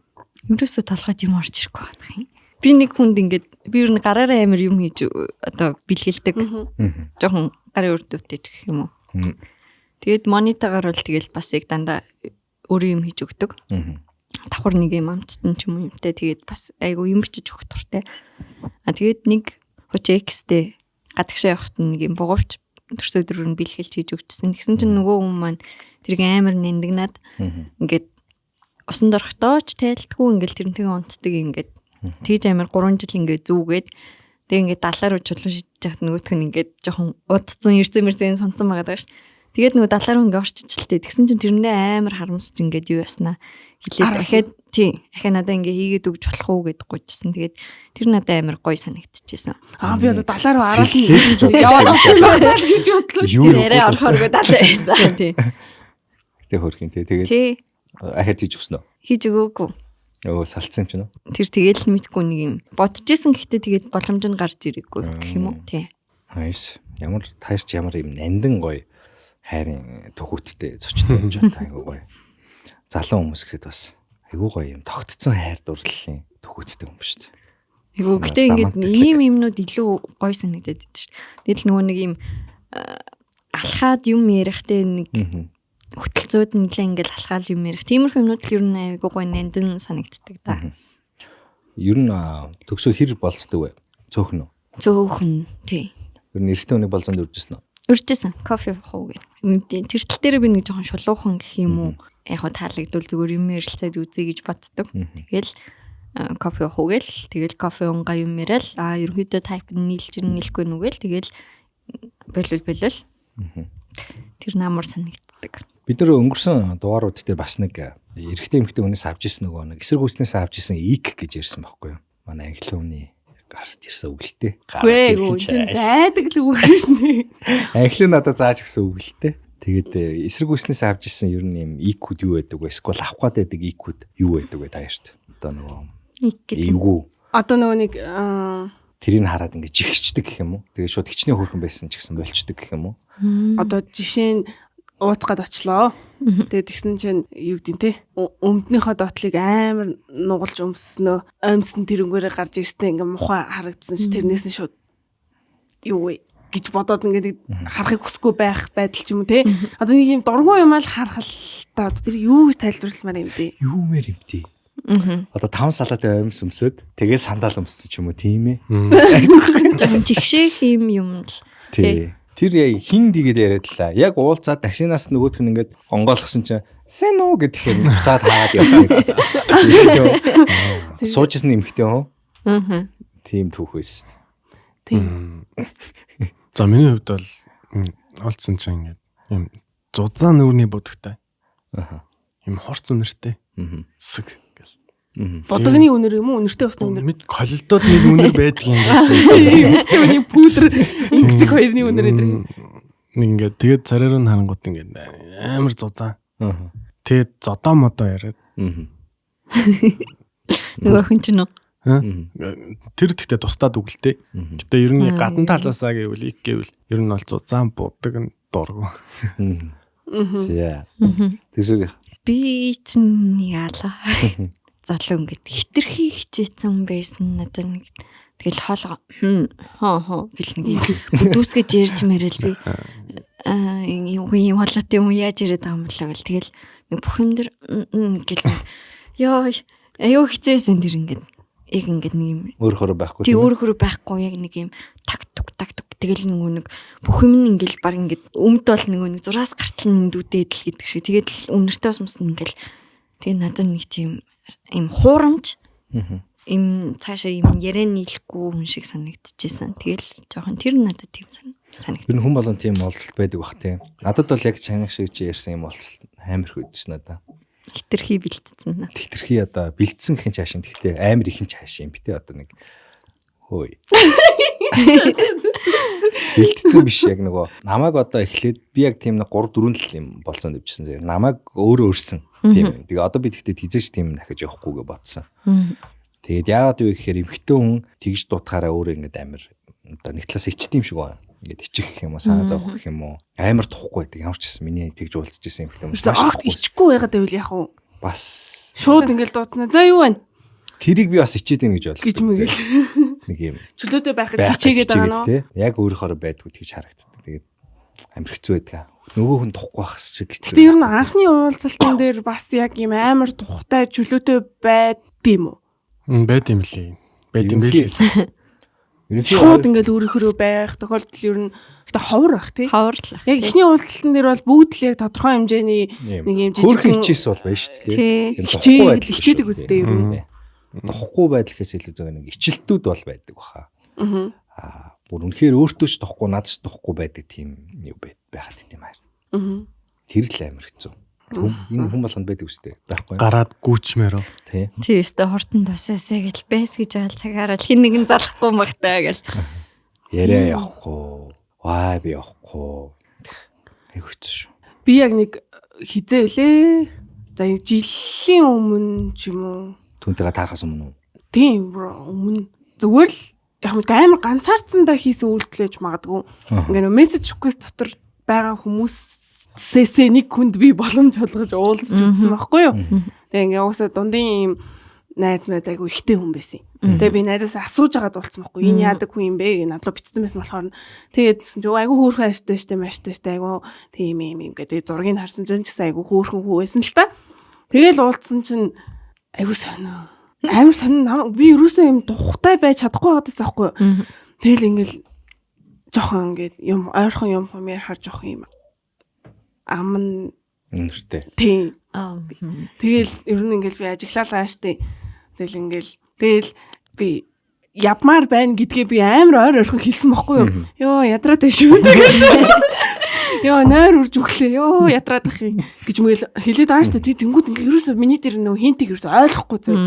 Ерөөсө толгойд юм орж ирэхгүй байх юм. Би нэг хүнд ингээд би ер нь гараараа амар юм хийж одоо бэлгэлдэг. Жохон гарын үрдүүтэй ч гэх юм уу. Тэгээд монитагаар бол тэгэл бас яг дандаа өөрөө юм хийж өгдөг. Давхар нэг юм амттан ч юм юмтай тэгээд бас айгу юмрчиж өгөх туртай. Тэгээд нэг X-тэй гадагшаа явахт нэг юм бугуурч төрсөдрөөр нь бэлгэлж хийж өгчсөн. Тэгсэн чинь нөгөө хүн маань тэрийг амар нэндэгнаад ингээд усан дорхтооч тайлдгүй ингээд тэрнтэйгээ унтдаг ингээд Тэгж амар 3 жил ингээд зүүгээд тэг ингээд далаар руу чулуу шидэж яхад нөгөөх нь ингээд жоохон удцсан эрзэмэрзэн сонцсон байгаа даа ш. Тэгээд нөгөө далаар руу ингээд орчичлээ. Тэгсэн чинь тэрнээ амар харамсаж ингээд юу яснаа хэлээд дахиад тий ахаа надаа ингээ хийгээд өгч болох уу гэд гуйжсэн. Тэгээд тэр надад амар гоё санагдчихжээ. Би одоо далаа руу араас нь яваад гэж бодлоо шүү. Ярээ орохоор далаа байсан. Тий. Тэг хөрхийн тий. Тэгээд ахаад хийж өгсөн үү? Хийж өгөөгүй. Оо салцсан юм чинь үү? Тэр тэгэл мэдгүй нэг юм бодчихсэн гэхдээ тэгээд боломж нь гарч ирээгүй гэх юм уу? Тий. Хайс. Ямар таашч ямар юм нандин гоё хайрын төгөөттэй зочтой юм жаа айгуу гоё. Залуу хүмүүс гэхэд бас айгуу гоё юм тогтцсон хайр дурлалын төгөөттэй юм ба шүү дээ. Айгуу гэтээ ингээд ийм юмнууд илүү гоё санагдаад байдаг шүү дээ. Тэгэл нөгөө нэг юм алхаад юм ярихтэй нэг хөтөлцөөд нэлээ ингээд алхаал юм ярих. Тиймэрхүү юмнууд л ер нь айгуу гоё нандин санагддаг да. Ер нь төгсөө хэр болцдог вэ? Цөөхөн үү? Цөөхөн тий. Ер нь эрэгтэй хүний болзонд үржсэн үү? Үржсэн. Кофе хуу гэдэг. Тэр тал дээр би нэг жоохон шулуухан гэх юм уу? Яг хоо таалагдвал зүгээр юм ярилцаад үзье гэж боддог. Тэгэл кофе хуугээл тэгэл кофе унгаа юм яриад ерөнхийдөө тайп нийлж нийлэхгүй нүгэл тэгэл болол. Тэр намар санагддаг. Бид нар өнгөрсөн дугаарууд дээр бас нэг эрэгтэй эмэгтэй хүнээс авч ирсэн нөгөө нэг эсрэг хүчнээс авч ирсэн ик гэж ярьсан байхгүй юу? Манай англи хүний гарч ирсэн үгэлтэй. Гүй байдаг л үгэрсэн. Англи надад зааж өгсөн үгэлтэй. Тэгээд эсрэг хүчнээс авч ирсэн ер нь юм икуд юу байдаг вэ? Эсвэл авах гээд байдаг икуд юу байдаг вэ та яашд? Одоо нөгөө эвгүй. Одоо нөгөө нэг тэрийг хараад ингээд жигчдэг гэх юм уу? Тэгээд шууд хичнээн хөрхөн байсан ч гэсэн болчдөг гэх юм уу? Одоо жишээ нь ууцгаад очлоо. Тэгээд тэгсэн чинь юу гэдэг те өмднийхөө доотлыг амар нугалж өмснөө амьсан тэрнгээрээ гарч ирстэй ингээ мухаа харагдсан ш тэрнээс нь шууд юу вэ гэж бодоод ингээд харахыг хүсэхгүй байх байдал ч юм уу те. Одоо нэг юм дургуун юм аа л харах л та тэр юу гэж тайлбарламаар юм бэ? Юу мэр юм тий. Одоо 5 салаатай амьс өмсөд тэгээ сандал өмссөн ч юм уу тийм ээ. Жон жигшээх юм л тий. Тэр яг хин дигээд яриад лаа. Яг уулзаад таксинаас нөгөөх нь ингээд онгойлгосон чинь сэн үү гэдэг юм буцаад хаад явсан гэсэн. Суужсэн эмхтэй хөө. Тийм түүхээс. Тийм. За миний хувьд бол олцсон чинь ингээд юм зузаан нүрний будагтай. Юм хорц үнэртэй. Сэг гэл. Бодогны үнэр юм уу? Үнэртэй усны үнэр. Мэд коллдод нэг үнэр байдаг юм байна. Түүний пудр ингэсэг хоёрны үнэр эдэр. Нэг ингээд тэгээд царайр нь харангууд ингээд амар зузаан. Тэгээд зодоо модоо яриад. Нөгөөх нь ч нөө. Тэр тэгтээ тусдаад үгэлтэй. Гэтэ ер нь гадна талаасаа гэвэл ик гэвэл ер нь бол зузаан будаг нь дургу. Зя. Тэсэг. Би чинь яалаа. Залуу ингээд хитрхи хичээсэн байсан надад нэг тэгэл хоолоо гэл нэг юм бүдүүсгэж ярьж мэрэл би юм холоот юм яаж ирээд байгаа юм болоо гэл тэгэл нэг бүх юм дэр гэл ёо аюу хичээсэн тэр ингээд яг ингээд нэг юм өөрөөр байхгүй тий өөрөөр байхгүй яг нэг юм так тэгэл нэг бүх юм ингээд баг ингээд өмд бол нэг зураас гартал нэндүүдээд л гэдэг шиг тэгээд үнэртэй ус мөс ингээд тэгээ надад нэг тийм им хуурамч им цаашаа им яриа нийлэхгүй хүн шиг санагдчихсэн. Тэгэл жоохон тэр надад тийм санагдсан. Тэр хүн болон тийм уулзалт байдаг бах тийм. Надад бол яг чанга шиг чи ярьсан юм уулзалт амар хөддөж надаа. Хитрхи бэлдсэн надад. Хитрхи одоо бэлдсэн гэхин чаашин тэгтээ амар ихэн чаашин битээ одоо нэг хөөе. Бэлдсэн биш яг нөгөө намайг одоо эхлээд би яг тийм нэг 3 4 л юм болцсон дэвжсэн зэрэг намайг өөрөө өрсөн тийм. Тэгээ одоо би тэгтээ хизээч тийм дахиж явахгүйгээ бодсон. Тэгээд яагаад вэ гэхээр эмхтэн хүн тэгж дутахаараа өөрөө ингээд амар одоо нэг талаас ичт юм шиг байна. Ингээд ичих гэх юм уу санаа зовх гэх юм уу амар тухгүй байдаг. Ямар ч гэсэн миний тэгж уулзж ирсэн эмхтэн хүмүүс маш ичхгүй байгаад байвал яах вэ? Бас шууд ингээд дууцнаа. За юу вэ? Тэрийг би бас ичээд байна гэж бодлоо. Гэж мэгэл. Нэг юм. Чөлөөтэй байх гэж хичээгээд байгаа нөө. Яг өөрөөр байдгүй тэгж харагддаг. Тэгээд амар хэцүү байдаг. Нөгөө хүн тухгүй байх шиг гэж. Гэтэ ер нь анхны уулзалтын дээр бас яг юм амар тухтай чөлөөтэй байд юм уу? Байд юм лээ. Байд юм биш. Шууд ингээд өөрөөрөө байх тохиолдол ер нь гэтэ ховор байх тий. Ховорлах. Яг ихний уулзалтын дээр бол бүгд л яг тодорхой хэмжээний нэг юм жижиг хөрх хичээс бол байна шүү дээ. Хичээдэг үстэй ер нь. Тохгүй байдал гэхээс илүү нэг ичилтүүд бол байдаг баха. Бүр үнэхээр өөртөө ч тохгүй надад ч тохгүй байдаг тийм юу байхад тийм аа. Тэр л амар хэцүү. Энэ хүн болгонд байдаг үстэй байхгүй. Гараад гүүчмээр. Тий. Тийм өстө хурдан тусаасаа гэл бэс гэж аал цагаараа хин нэгэн залахгүй магтаа гэл. Яриа явахгүй. Ваа би явахгүй. Айгууч шүү. Би яг нэг хизээ үлээ. За жилийн өмнө ч юм уу. Түүнтэйгээ таарахаас өмнө үү? Тийм өмнө зүгээр л яг нэг амар ганцаардсандаа хийсэн үйлдэл гэж магадгүй. Ингээ нөө мессеж request дотор байгаа хүмүүсээс нэг хүнд би боломж олгож уулзч үзсэн байхгүй юу. Тэгээ ингээ уусаа дундын юм найз айгу ихтэй хүн байсан. Тэгээ би найзаас асууж агаад уулзсан байхгүй. Энэ яадаг хүн юм бэ? Надлуу битсэн байсан болохоор тэгээдсэн чи айгу хөөрхөн аштай штэ айгу тийм юм гэдэг зургийг харсан чинь айгу хөөрхөн хүү байсан л та. Тэгээл уулзсан чинь айгу сонио. Амар сонин би юусэн юм тухтай байж чадахгүй байгаадаас аахгүй. Тэгэл ингээл жоохон ингээд юм ойрхон юм ярихаар жоохон юм амн нэртэй. Тийм. Тэгэл ер нь ингээл би ажиглалаа штэ. Тэгэл би явмаар байна гэдгээ би амар ойрхон хэлсэн байхгүй юу? Йоо ядраад байна шүү. Йоо нойр урж өглөө. Йоо ядраад ах юм гэж мэгэл хэлээд байгаа штэ. Тэнгүүд ингээ ерөөсөө миний дээр нөө хинтийг ерөөсөө ойлгохгүй зөө.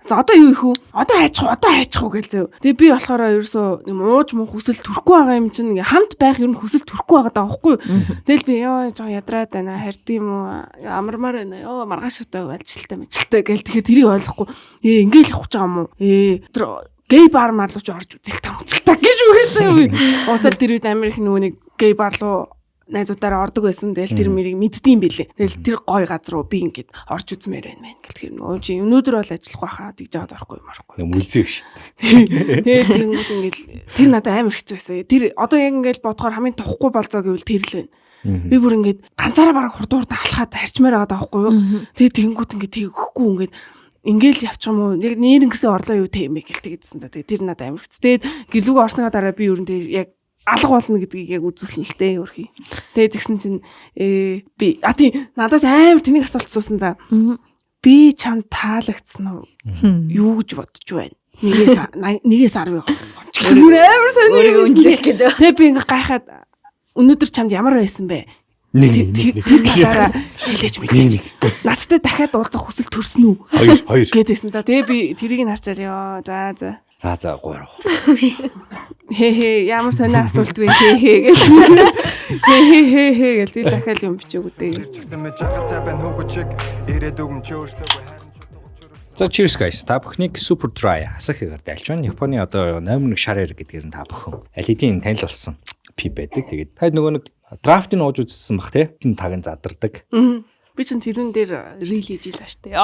За одоо юу их вэ? Одоо хайчих уу гэл зөө. Тэгээ би болохоор ерөөсөө юм ууж муу хүсэл төрөхгүй байгаа юм чинь ингээ хамт байх ер нь хүсэл төрөхгүй байгаа даа байхгүй юу? Тэгэл би ёо жоо ядраад байна. Хард юм уу? Амармаар байна. Ёо маргааш өтөө алжилтаа мэжилтээ гэл тэгэхээр тэрийг ойлгохгүй. Ингээл явах гэж байгаа юм уу? Тэр гей бар марлууч орж үзэл тамцалтаа гэж үгээсэн юм. Уусаал тэр үед Америк нөгөө нэг гей бар руу найзуудаараа ордог байсан. Тэгэл тэр мэрийг мэддэм билээ. Тэгэл тэр гой газар руу би ингээд орж үзмээр байна мэн гэл тэр нөө чи өнөөдөр бол ажиллах байхаа тэгж аваад орохгүй марахгүй. Мүлзээ шүү дээ. Тэгээд тэр ингээд тэр надад амар хэцүү байсан. Тэр одоо яг ингээд бодохоор хамгийн тохгүй болцоо гэвэл тэр л байна. Би бүр ингээд ганцаараа бараг хурдуурдаа алхаад харчмаар байгаа даахгүй юу. Тэгээд тэнгууд ингээд тэгэхгүй ингээд ингээл явчих юм уу? Яг нэрнгээс орлоо юу те юм бэ гэлтэй гэдсэн. За тэгээд тэр надад амар хэцүү. Тэгээд гэлүүг орсныгаа дараа би ер нь тэр яг алга болно гэдгийг яг үзүүлсэн л дээ өөрхий. Тэгээд тэгсэн чинь би тийм надаас амар тэнийг асуулт асуусан за. Би чамд таалагдсан уу? Юу гэж бодож байна? Нэгээс 10 амар сонир үнжил гэдэг. Тэгээд би ингээ гайхаад өнөөдөр чамд ямар байсан бэ? Тэр дараа хэлээч мэдээч. Надтай дахиад уулзах хүсэл төрсөн үү? Хоёр. Гэдээсэн. За тэгээ би тэрийг харчаал ёо. За. За 3. Хээ ямар сонио асуулт вэ? Хээ гэл. Хээ гэл тэр дахиад юм бичээгүү дээ. За cheers guys. Та бүхнийг Super Dry асахыгаар дайлж байна. Японы одоо 81 шарэр гэдгээр нь та бүхэн аль хэдийн танил болсон пип байдаг. Тэгээд та нөгөө нэг драфтыг ууж үзсэн бах те. Тэн тагийн задардаг. Би ч тэрэн дээр рил хийж илаа штэ.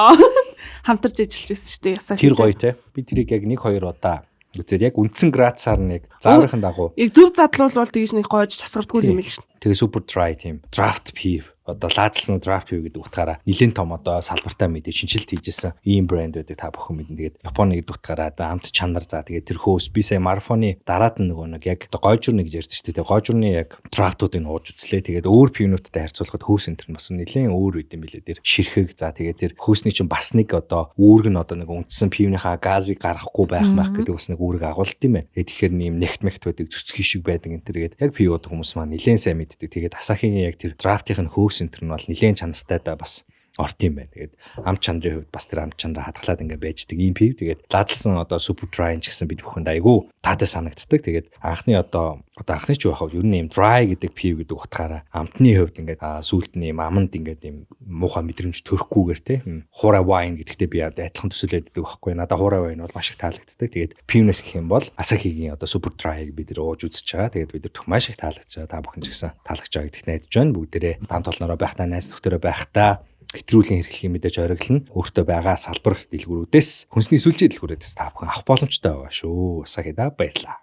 Хамтарч ажиллаж байсан штэ. Тэр гоё те. Би тэрийг яг 1-2 удаа үзээд яг үндсэн градусаар нэг зааврын дагуу. Яг зөв задлуулвал тэгж нэг гоож часгардгүй юм л штэ. Тэгээ Super Dry team draft pip одоо лаадсан draft pip гэдэг утгаараа нэлээд том одоо салбартаа мэдээ шинжилт хийжсэн ийм брэнд байдаг та бүхэн мэднэ. Тэгээд Японы гэдэг утгаараа амт чанар за тэгээд тэр хөөс би сая марафоны дараад нь нөгөө нэг яг гойжурны гэж ярьж штэ. Тэгээд гойжурны яг драфтуудыг ууж үзлээ. Тэгээд өөр пивнүүдтэй харьцуулахад хөөс энэ төр бас нэлээд өөр үт юм билээ. Тэр ширхэг за тэгээд тэр хөөсний чинь бас нэг одоо үүрэг нь одоо нэг үндсэн пивнийхаа газыг гаргахгүй байх мах гэдэг бас нэг үүрэг агуулт юм байна. Тэгээд тэгэхээр нэм нэгт мэгт байдаг зүцгий шиг байдаг энэ тэргээд яг пив уудаг хүмүүс маань нэлээд сайн мэддэг. Тэгээд Асахигийн яг тэр драфтын хөөс энэ төр нь бол нэлээд чанартай да бас орт юм байна. Тэгээд ам чанарын хувьд бас тэр ам чанараа хадгалаад ингээ байждаг ийм пив. Тэгээд ладлсан одоо Super Dry ч гэсэн бид бүхэнд айгүй таатай санагддаг. Тэгээд анхны одоо анхны ч байхад ер нь ийм dry гэдэг пив гэдэг утгаараа амтны хувьд ингээ сүүлд нь ийм аманд ингээ ийм муухай мэдрэмж төрөхгүйгээр те хуурай wine гэдэгтээ би адилхан төсөөлөд байдаг байхгүй. Надаа хуурай wine бол маш их таалагддаг. Тэгээд пивнес гэх юм бол Асахигийн одоо Super Dry-г бид нэр ууж үзэж байгаа. Тэгээд бид нар маш их таалагдж байгаа. Та бүхэн ч гэсэн таалагдж байгаа гэдэгт найдаж байна. Бүгдээрээ там толноороо байхдаа найз нөхдөөрөө байхдаа хэтрүүлэн хэрэглэхийн мэдээж ороглон өөртөө байгаа салбар дэлгүүрүүдээс хүнсний сүлжээ дэлгүүрээс та бүхэн авах боломжтой байгаа шүү. Асахида баярлаа.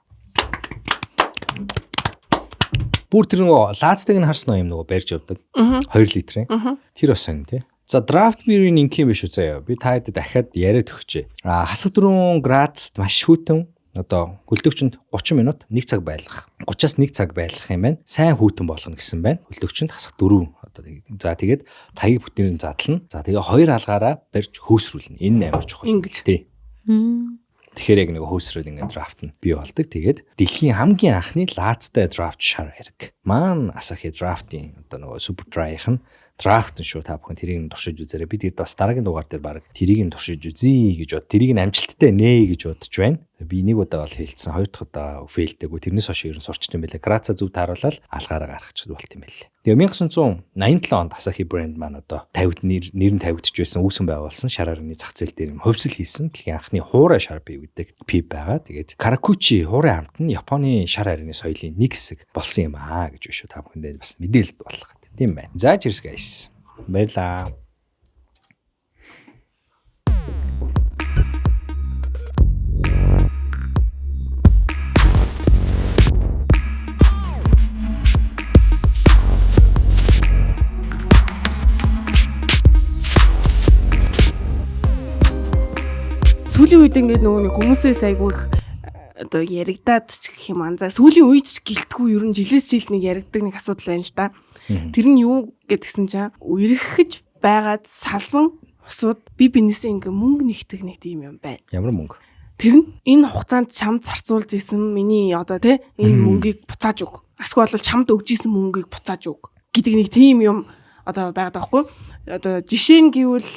Бүр тэр нөгөө лаацтайг нь харсан юм нөгөө барьж явдаг. 2 литрийн. Тэр бас сонь тий. За draft beer-ийн инким биш үү заяа. Би та хэд дахиад яриад өгчээ. Хасаг 4 градуст маш хүйтэн одоо хөлдөгчөнд 30 минут 1 цаг байлгах. 30-аас 1 цаг байлгах юм байна. Сайн хүйтэн болгоно гэсэн байна. Хөлдөгчөнд хасаг 4 одоо за тэгээд таяг бүтнэрийн задлана. За тэгээ 2 алгаараа барьж хөөсрүүлнэ. Энэ амар чухал. Ингэж. Тий. Тэгэхээр яг нэг хөөсрөөд ингээд драфт нь бий болдог. Тэгээд дэлхийн хамгийн анхны лаацтай драфт шар хэрэг. Маань Asahi драфтын одоо нөгөө супер драйх нь драфт шүү та бүхэн тэрийг нь туршиж үзээрэй. Би тэгээд бас дараагийн дугаар дээр баг тэрийг нь туршиж үзье гэж бод. Тэрийг нь амжилттай нэ гэж бодож байна. Би нэг удаа бол хэлсэн, хоёр дахь удаа фейлдэггүй. Тэрнээс хойш ер нь сурчт юм байлаа. Граца зүг тааруулаад алгаараа гаргачихд болт юм байлаа. Тэгээ 1987 онд Asahi брэнд маань одоо 50 нэр нь 50-дж байсан үүсгэн байгуулсан шараарны зах зээл дээр юм хөвсөл хийсэн. Дэлхийн анхны хуурай шар бий гэдэг пип байгаа. Тэгээд Karakouchi хуурай хамт нь Японы шар арины соёлын нэг хэсэг болсон юм аа гэж шүү та бүхэндээ бас мэдээлэлд болох. Тийм байна. За cheers guys. Баярлаа. Сүүлийн үед ингээд нөгөө хүмүүсээс айгүй их одоо яригадаад ч гэх юм аа. За сүүлийн үед ч гэлтгүй ер нь жилээс жилд нэг яригдаг нэг асуудал байна л да. Тэр нь юу гэдгсэн чинь үерхэж байгаад салсан усууд бинээсээ ингээ мөнгө нэгтгэх нэг тийм юм байна. Ямар мөнгө? Тэр нь энэ хугацаанд чамд зарцуулж исэн миний одоо энэ мөнгийг буцааж өг. Асгүй бол чамд өгж исэн мөнгийг буцааж өг гэдэг нэг тийм юм одоо байгаад байгаа хгүй. Одоо жишээ нь гэвэл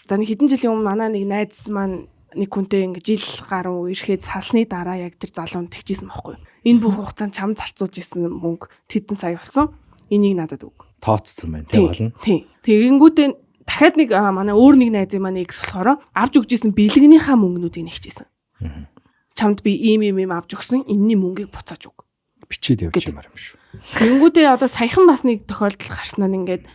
за нэг хэдэн жилийн өмнө манай нэг найз маань нэг хүнтэй ингээ жил гаруй ирэхэд салсны дараа яг тэр залуунд тэгчихсэн байхгүй. Энэ бүх хугацаанд чамд зарцуулж исэн мөнгө тэдэн сая болсон. Энийг надад өг. Тооцсон байна тий болно. Тий. Тэгэнгүүтээ дахиад нэг манай өөр нэг найзын маань X болохоор авч өгч исэн бэлгнийхаа мөнгнүүдийг нэгчээсэн. Чамд би ийм авч өгсөн. Энэний мөнгийг буцааж өг. Бичээд явуулмаар юм шүү. Тэгэнгүүтээ одоо саяхан бас нэг тохиолдол гарснаа ингээд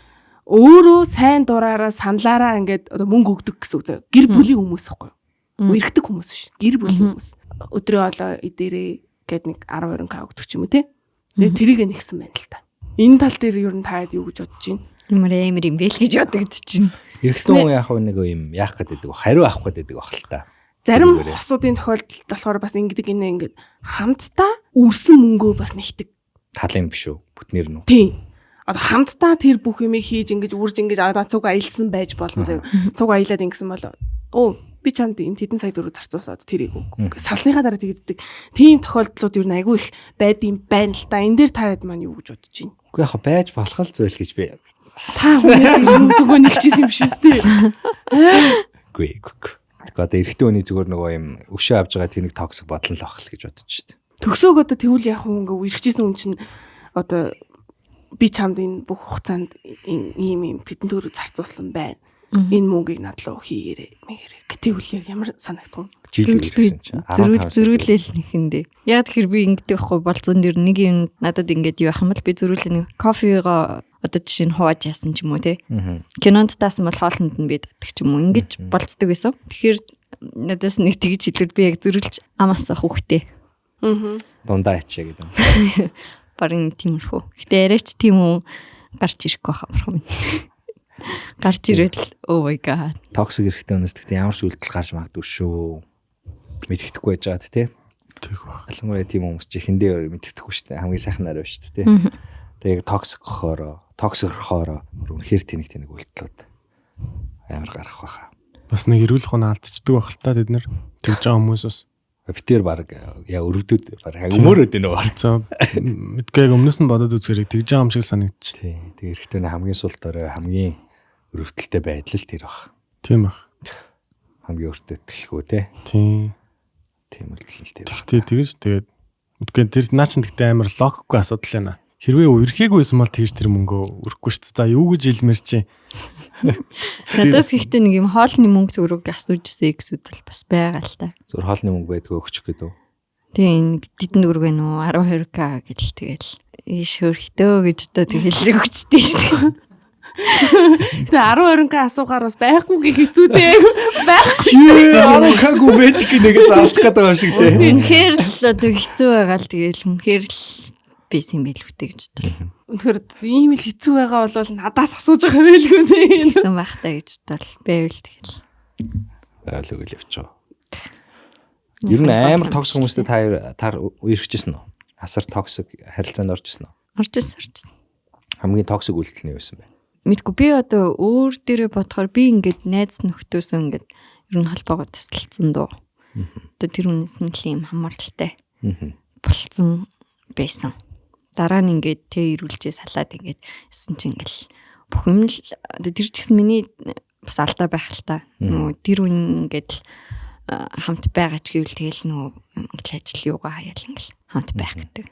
өөрөө сайн дураараа саналаараа ингээд одоо мөнгө өгдөг гэсэн үг заяа. Гэр бүлийн хүмүүс байхгүй юу? Үерхдэг хүмүүс биш. Гэр бүлийн хүмүүс. Өдрөө олоо эдэрээ гээд нэг 10 20k өгдөг ч юм уу тий. Тэгээ тэрийг нэгсэн байна л та. Энэ тал дээр ер нь таад юу гэж бодож байна? Ямар юм бэ л гэж бодогдож байна. Эрэгтэй хүн яг нэг юм яах гэдэг вэ? Хариу авах гэдэг байх л та. Зарим хосуудын тохиолдолд болохоор бас ингэдэг ингээд хамтдаа үрсэн мөнгөө бас нэгдэг. Талын биш үү? Бүтнээр нь. Тий. Одоо хамтдаа тэр бүх юмыг хийж ингэж үрж ингэж цуг аялсан байж болно заяа. Цуг аялаад ингэсэн бол би чамд юм тэдэн сая төгрөг зарцуулаад тэрийг үг. Салсныхаа дараа тэгдэг. Тийм тохиолдлууд юу айгүй их байд юм байна л да. Энэ дээр таад маань юу гэж бодож байна? Үгүй яхаа байж болох л зүйл гэж би. Та хүмүүс зүгээр нэгчсэн юм биш үү? Үгүй. Одоо эрэгтэй хүний зүгээр нөгөө юм өшөө авж байгаа тэнийг токсик бодлол л авах л гэж бодож шүү дээ. Төгсөөг одоо тэгвэл яг хүн ингээ үргэжсэн хүн чинь одоо би чамд энэ бүх хугацаанд ийм тэдэн төгрөг зарцуулсан байна. Энэ мөнгийг надлуу хийгээрэй мэгээрэй гэтэл яг ямар санагдав? Жил гэсэн чинь зөрүүлэл нэхэндээ. Яг тэгэхээр би ингэдэг байхгүй болцсон дэр нэг юм надад ингээд юу ах юм бол би зөрүүлээ нэг кофего одоо жишээ нь хувааж яасан ч юм уу те. Кинонд таасан бол хоолнд нь би татдаг ч юм уу ингэж болцдог байсан. Тэгэхээр надаас нэг тэгж хэлвэл би яг зөрүүлж амаасаа хүүхдээ. Дундаа ячаа гэдэг. Барин тиймэрхүү. Гэтэ яриач тийм үү гарч ирэхгүй хаврах юм. Гарч ирэл oh my god. Токсик хэрэгтэй хүнээс тэгтээ ямар ч үйлдэл гарч магадгүй шүү. Мэддэхгүй байж байгаа тий. Тэг баг. Ялангуяа тийм хүмүүс чи эхэндээ мэддэхгүй шүү дээ. Хамгийн сайхнаар байна шүү дээ тий. Тэгээ токсик хоороо үнэхээр тэнэг үйлдэлүүд амар гарах байхаа. Бас нэг эрүүл хүн алдчихдаг байх л та тэд нэр тэгж байгаа хүмүүс бас битээр баг яа өрөвдөд баг өмөрөөд байна уу. За мэдгүй өмнөөс нь бодоод үзэхээр тэгж байгаа юм шиг санагдчих. Тий. Тэгээ эрэхтэн хамгийн сул дорой хамгийн өрөвдөлтэй байдал л тэр баг. Тийм баг. Хамгийн өртөтөлгүй тий. Тийм үйлдэл тэр. Тэгтээ тэгэж тэгээд мэдгүй тэр наа чин тэгтээ амар логикгүй асуудал байна. Хэрвээ үрхээгүйсэн бол тэгж тэр мөнгөө өрөхгүй шүү дээ. За юу гэж хэлмэр чи. Надаас ихтэй нэг юм хоолны мөнгө төгрөг асууж ирсэн гэсүүд л бас байгаа л та. Зөв хоолны мөнгө байдгүй өгчих гэдэг үү? Тийм дидэн төгрөг байна уу 12k гэдэл тэгэл ийш хөрхтөө гэж одоо тэгэл өгчтэй шүү дээ. Тэгээ 12k асуухаар бас байхгүй гэх хэцүүтэй байхгүй шүү дээ. 12k байдаг нэг зарч гэдэг юм шиг тий. Үнэхээр л одоо хэцүү байгаа л тэгэл үнэхээр л бийсэн байлгүй гэж бодлоо. Үнэхээр ийм л хэцүү байгаа бол надаас асууж байгаа байлгүй тий. Гэсэн байхтаа гэж бодлоо. Байвал тэгэл. Байл үгүй л явчихаа. Ер нь амар токсик хүмүүстэй та үерхчихсэн үү? Асар токсик харилцаанд орж ирсэн үү? Орж ирсэн. Хамгийн токсик үйлдэл нь юу байсан бэ? Мэдгүй би одоо өөр дээрээ бодохоор би ингээд найз нөхдөсөө ингээд ер нь холбоогоо тасалцсан дөө. Одоо тэр хүнээс нь л юм хамааралтай болцсон байсан. Дараа нь ингээд тэ ирүүлжээ салаад ингээд эсэн чинь ингээл бүх юм л одоо тэр ч гэсэн миний бас алдаа байх л та. Нөгөө тэр хүн ингээд хамт байгаа ч гэвэл тэгэл нөгөө ингээл ажил юугаа хаяал ингээл хамт байх гэдэг.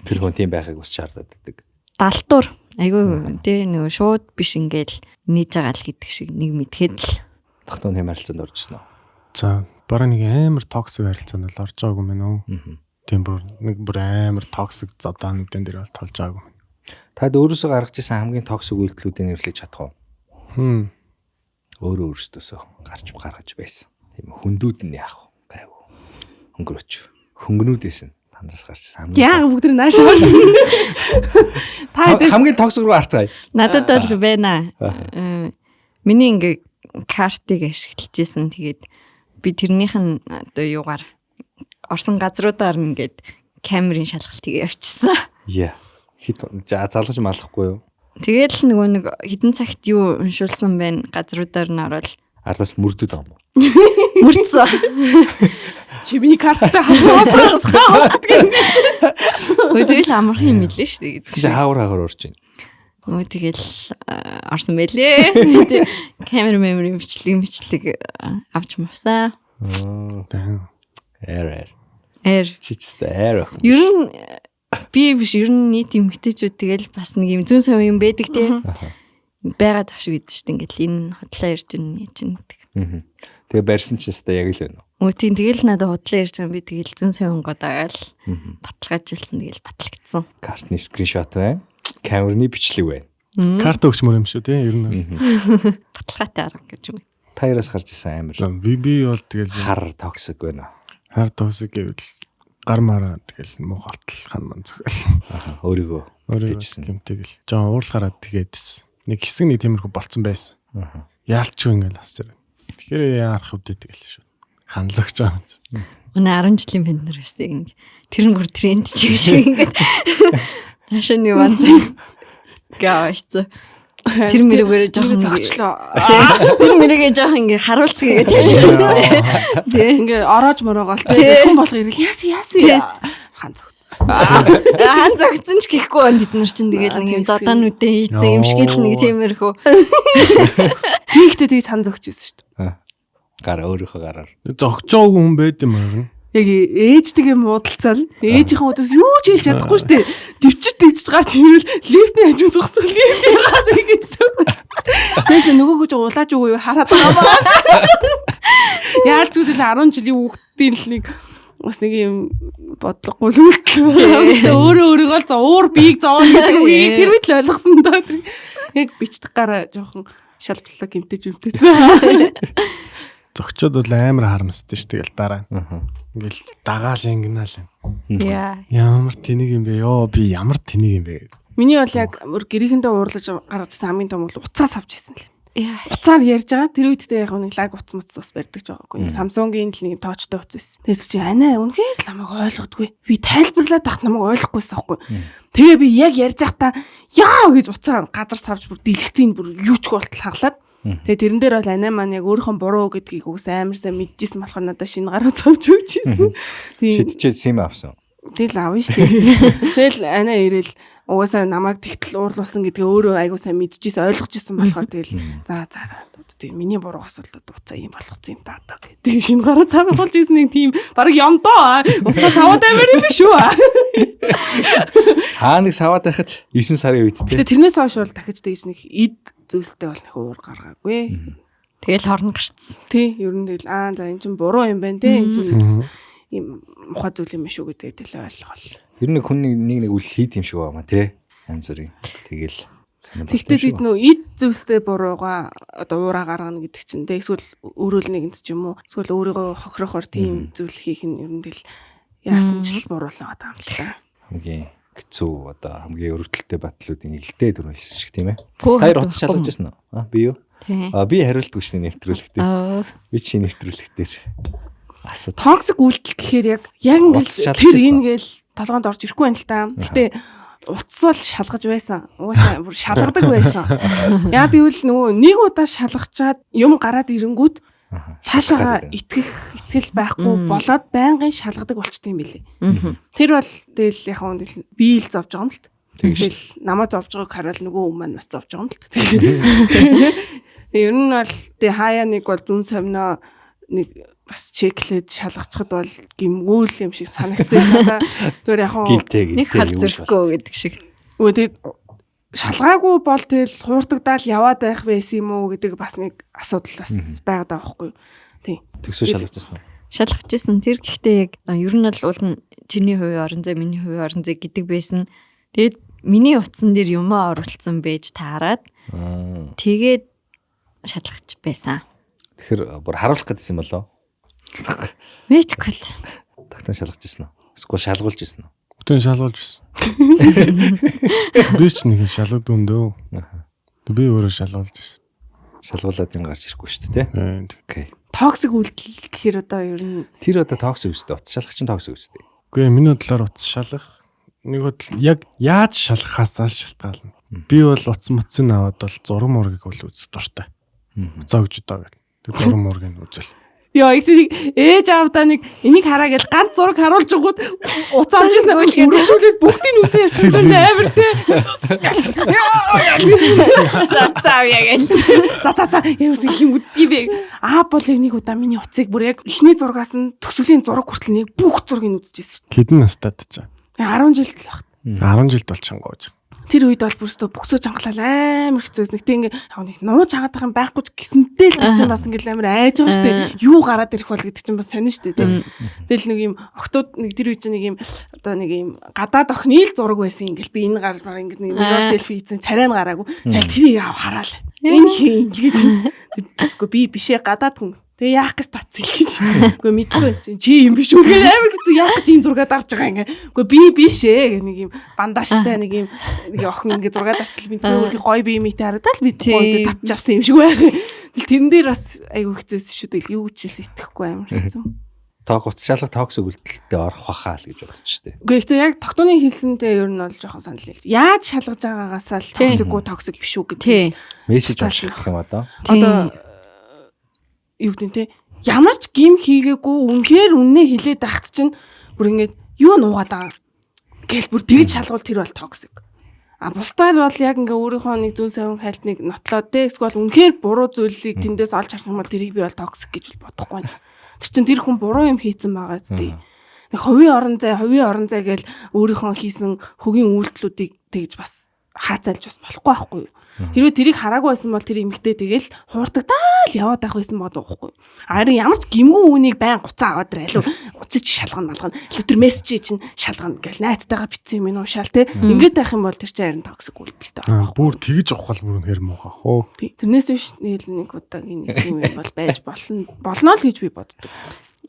Тэр хүн тийм байхыг бас шаардаад байдаг. Далтуур айгүй тэ нөгөө шууд биш ингээл нээж байгаа л гэдэг шиг нэг мэдхэд л тогтооны харилцаанд оржсэн уу? За бараг нэг амар токсик харилцаанд л орж байгаагүй мэн үү? Тийм нэг бүр амар токсик зодаануудын дээр бол толж байгаагүй. Тад өөрөөсөө гаргаж ирсэн хамгийн токсик үйлдэлүүдийг нэрлэж чадах уу? Өөрөө өөрөөсөө гаргаж байсан. Тийм хүндүүд нь яах вэ? Гайв. Хөнгөнүүдээс нь танараас гарч ирсэн хамгийн. Яа бүгд наашаа. Та хамгийн токсик руу харцгаая. Надад бол байна. Миний ингээ картыг ашиглаж исэн. Тэгээд би тэрнийх нь одоо юугаар орсон газруудаар ингээд камерын шалгалтыг явьчихсан. Яа. Хит залгаж малахгүй юу? Тэгэл нөгөө нэг хідэн цагт юу уншуулсан байна газруудаар нь ороод ардаас мөрдөд байгаа юм. мөрцсөн. Чи миний карттай хаваад байгаа. Тэгэл амархан юм билээ шүү дээ. Чи хаагаар орж байна. Нөгөө тэгэл орсон байлээ. Камер бичлэг авч мавсан. Эр. Чичтэй эр. Ер нь би биш ер нь нийт эмгтээчүүд тэгэл бас нэг юм зүүн совь юм байдаг тийм. Байгаад ах шиг гэдэг чинь ингээл энэ хотлоо ирж байна гэдэг. Тэгээ барьсан ч ястай яг л байна уу? Тийм тэгэл надад хотлоо ирж байгаа би тэгэл зүүн совь годагаал баталгаажуулсан тэгэл батлагдсан. Картны скриншот байна. Камерны бичлэг байна. Карт өгчмөр юм шүү тийм ер нь. Баталгаатай арга гэж юм. Таяраас гарч исэн амир. Би бол тэгэл хар токсик байна. Хар токсик гэвэл гар мараа тэгэл муухалтал хан ман зөвхөл. Өөрийгөө гэмтэл жоо уурлахаараа тэгээдсэн. Нэг хэсэг нэг тиймэрхүү болцсон байсан. Яалтчгүй ингээл асч байгаа. Тэгэхээр яах вэ тэгэл шүү. Ханлагч байгаа юм. Өнөө 10 жилийн бэндэр байсан. Тэр нь бүр тренд чиг шиг ингээд. Хашааны ванз гаавч. Тэр мэрэгээрээ жоохон зогчлоо. Тэр мэрэгээ жоохон ингээ харуулсан гэдэг тийм шиг байсан. Ингээ ороож мороогоол хүн болох ирэл яасан хан зогт. Хан зогцсон ч гэхгүй он тэд нар чинь тэгэл нэг юм зодаануудаа хийцэн юм шиг л нэг тиймэрхүү. Тийхтэй тэгж хан зогч ийсэн шүү дээ. Гараа өөрийнхөө гараар. Зогчоогүй хүн байд юм аа. Яг ээжтэйгээ муудалцаал ээжийнхээ өдөөс юу ч хэлж чадахгүй шүү дээ. Дивчиж гарч ирвэл лифтний хажуу зогсох лифт яагаад ингэсэн. Тэгээс нөгөөгөө ч улааж өгөө юу хараад байгаа баа. Яаж ч үгүй 10 жилийн хүүхдийн л нэг бас нэг юм бодлогогүй л үлдлээ. Өөрийгөө л уур биеийг зоон гэдэг үгийг тэр мэт л ойлгосон доо. Яг бичдэг гараа жоохон шалбарлаа гэмтэж өмтөцсөн. Зогчод бол амар харамсдээ ш тэгэл дараа. Ингээл дагаал ингэнаа л. Яа. Ямар тэнийг юм бэ? Йоо би ямар тэнийг юм бэ? Миний бол яг гэрээхэндээ уурлаж гаргажсан хамгийн том бол уцаас авч ирсэн л. Яа. Уцаар ярьж байгаа. Тэр үедээ яг нэг лаг уц бас барьдаг ч байгаагүй. Samsung-ийн л нэг тоочтой уц байсан. Тэгээс чи анаа үнэхээр л намайг ойлгодгүй. Би тайлбарлаад тах намайг ойлгохгүйсэн аахгүй. Тэгээ би яг ярьж байхдаа яа гэж уцаар газар савж бүр дэлгэцийн бүр юуч болтол хаглаад. Тэгээ тэрэн дээр бол анаа маань яг өөрийнхөө буруу гэдгийг үгс амар сайн мэдчихсэн болохоор надад шинэ гараа цовж өгчээсэн. Шидчээд сим авсан. Тэгэл авна шүү дээ. Тэгэл анаа ирээл угаасаа намайг тэгтэл уурлуулсан гэдгээ өөрөө айгуу сайн мэдчихсэн ойлгочихсон болохоор тэгэл за тийм миний буруу асуултад уцаа юм болгоцсон юм даа гэдэг шинэ гараа цав болж ирсэн нэг тийм баг ёндоо уцаа саваад амир юм биш үү? Хаа нэг саваад байхад 9 сарын үед тийм. Тэрнээс хойш бол дахиж тэгж нэг эд зүйлстэй бол нэг уур гаргаагүй. Тэгэл хорн гарцсан. Тий, ер нь тэгэл за эн чинь буруу юм байна те. Эн чинь юм мухад зүйл юм шүү гэдэг тэгэл ойлгол. Ер нь хүн нэг үл хийд юм шиг байна те. Янз бүрийн. Тэгэл тэгтээ бид нөө эд зүйлстэй буруугаа одоо уураа гаргана гэдэг чинь те. Эсвэл өөрөө л нэгэнт ч юм уу. Эсвэл өөрийгөө хохирохоор тийм зүйл хийх нь ер нь тэгэл яасан ч л буруулаад байгаа юм л та. Хамгийн хэцүү одоо хамгийн өрөвдөлттэй батлуудын эгэлтэй дүр хэлсэн шиг тийм ээ. Хоёр утас шалгаж байсан уу? Би юу? Би хариултгүй шнэ нэвтрүүлэгтэр. Би чи нэвтрүүлэгтэр. Токсик үйлдэл гэхээр яг ингээл тэр ингээл толгоонд орж ирэхгүй байна л та. Гэтэ утас бол шалгаж байсан. Угаасаа бүр шалгадаг байсан. Яг гэвэл нөгөө нэг удаа шалгачаад юм гараад ирэнгүүт цаашаа итгэл байхгүй болоод байнгын шалгадаг болчтой юм билий. Тэр бол тэгэл яг нь би л зовж байгаа юм л та. Тэгэл намаа зовж байгааг хараад нөгөө хүмүүс маань бас зовж байгаа юм л та. Ер нь бол тэг хаяа нэг бол зүн совноо нэг бас чеклээд шалгацхад бол гимгүүл юм шиг санагдсан ш надаа. Зүгээр яг нэг хал зөрөхгүй гэдэг шиг. Тэгээд шалгаагүй бол тэгэл хууртагдаал яваад байх байсан юм уу гэдэг бас нэг асуудал бас байгаад байгаа байхгүй юу. Тийм. Тэгсөө шалгажсэн уу? Шалгажсэн. Тэр гэхдээ яг ер нь бол уул нь чиний хувийн орон зай, миний хувийн орон зай гэдэг байсан. Тэгээд миний утсан дээр юмаа оруулсан байж таарад. Тэгээд шалгаж байсан. Тэгэхээр бүр харуулах гэдсэн юм болоо. Мэдгүй. Тагтан шалгажсэн үү? Эсвэл шалгуулж ирсэн үү? Бүтэн шалгуулж ирсэн. Би ч нэг шалгад өндөө. Би өөрөө шалгуулж ирсэн. Шалгуулаад юм гарч ирэхгүй шүү дээ, тий? Окей. Токсик үйлдэл гэхээр одоо ер нь тэр одоо токсик үстэй. Утас шалгах чинь токсик үстэй. Үгүй миний бодлоор утас шалгах нэг бодол яг яаж шалгахаасаа шалтгаална. Би бол утас мөцсөн аваад бол зураг мургийг бол үзэх дуртай. Зогж доо гэл. Тэр зураг мургийг үзэл. Яа, ээж аавдаа нэг энийг хараа гэж ганц зураг харуулж өгөөд уцаа авчихсан нэг үргэлжлүүлээд бүгдийг үзэн явчихсан ч амар тий. За яг яавс юм үздгийг бэ. Бол нэг удаа миний уцыг бүр яг эхний зургаас нь төсвөлийн зураг хүртэл нэг бүх зургийг үзчихсэн шүү. Хэдэн настайд ч. 10 жилд л баг. 10 жилд болчихгоо. Тэр үед бол бүрстөө бөксөө чангалал амар хэцүүсэн. Гэтэ ингээ нэг нууж хаагаадах юм байхгүй ч гэсэнтэй л чинь бас ингээл амар айж байгаа штэ. Юу гараад ирэх бол гэдэг чинь бас сонин штэ. Тэгэл нэг юм октод нэг тэр үед чинь нэг юм одоо нэг юм гадаад охины л зураг байсан. Ингээл би энэ гарч мараа ингээ нэг mirror selfie хийсэн царай нь гараагүй. Тэгэл тэрийг хараал. Энэ хин ингэж. Үгүй би бишээ гадаад хүн. Тэгээ яах гэж татсан гэж. Үгүй мэдгүй байсан. Чи юм биш үү? Амар хэцүү яах гэж юм зураг дарж байгаа ингээ. Үгүй би биш ээ. Нэг юм бандажтай нэг юм охин ингээ зураг дартал би тэр гоё би митэй харагдал би гоё татж авсан юм шиг байх. Тэрэн дээр бас айгүй хэцүүсэн шүү дээ. Юу ч хийсэн итгэхгүй амар хэцүү. Ток утас шалгах токсик үйлдэлтэй орох бахаа л гэж бодож штэ. Үгүй ихтэй яг тогтооны хэлсэнтэй ер нь бол жоохон санал нийл. Яаж шалгаж байгаагаасаа л токсикгүй токсик биш үү гэдэг. Мессеж унших юм одоо. Одоо юу гэдэг те ямар ч гим хийгээгүй үнэхээр үннээ хилээд ахт чинь бүр ингээд юу нуугаад байгаа гэл бүр тэгж шалгуул тэр бол токсик. Бусдаар бол яг ингээ өөрийнхөө нэг зүүн совин хайлтныг нотлоод те эсвэл үнэхээр буруу зүйлийг тэндээс олж харах юм бол тэрийг би бол токсик гэж бодохгүй. Тэр чинь тэр хүн буруу юм хийцэн байгаа зү. Нэг хувийн орон зай гэл өөрийнхөө хийсэн хөгийн үйлдэлүүдийг тэгж бас хаацайлж бас болохгүй байхгүй юу. Хэрвээ тэрийг хараагүй байсан бол тэр эмэгтэй тэгэл хууртагдаал яваад байх байсан боодохгүй. Харин ямар ч гимгүү үнийг байн гуцаа аваад ирэл уцаж шалгана. Тэр мессежийг чинь шалгана гэл найзтайгаа битсэн юм уушаал те. Ингээд байх юм бол тэр чинь харин токсик үйлдэлтэй байна. Бүр тэгж ухаал бүр хэр муухай хөө. Тэрнээс биш нэг удаагийн нэг юм бол байж болно л гэж би боддог.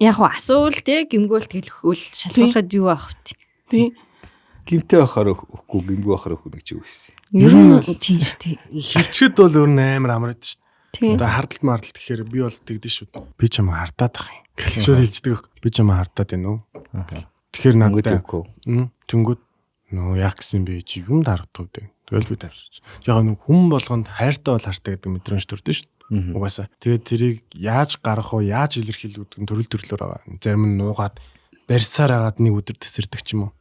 Яг уу асуул те гимгүүл тэлхүүл шалгуулахад юу авах вэ? Тий. Гимтэй байхаар өгөхгүй гимгүй байхаар өгөх нэг ч юу гэсэн. Ер нь тийм шүү дээ. Хилчгэд бол өөр амар амар байдаг шүү дээ. Одоо хардалт мардалт гэхээр би бол тэгдэж шүү дээ. Би ч юм хардаад ах юм. Гэлчүүд хэлждэг. Би ч юм хардаад байна уу? Тэгэхээр надад тэнгүүд нөө яах гэсэн бэ чи юм дарагдав дээ. Тэгэл би тавьчих. Яг нэг хүн болгонд хайртай бол хартай гэдэг мэдрэмж төрдөө шүү дээ. Угаасаа. Тэгээд тэрийг яаж гаргах вэ? Яаж илэрхийлэх гэдэг нь төрөл төрлөөр байгаа. Зарим нь нуугаад барьсаар агаад нэг өдөр тесэрдэг ч юм уу.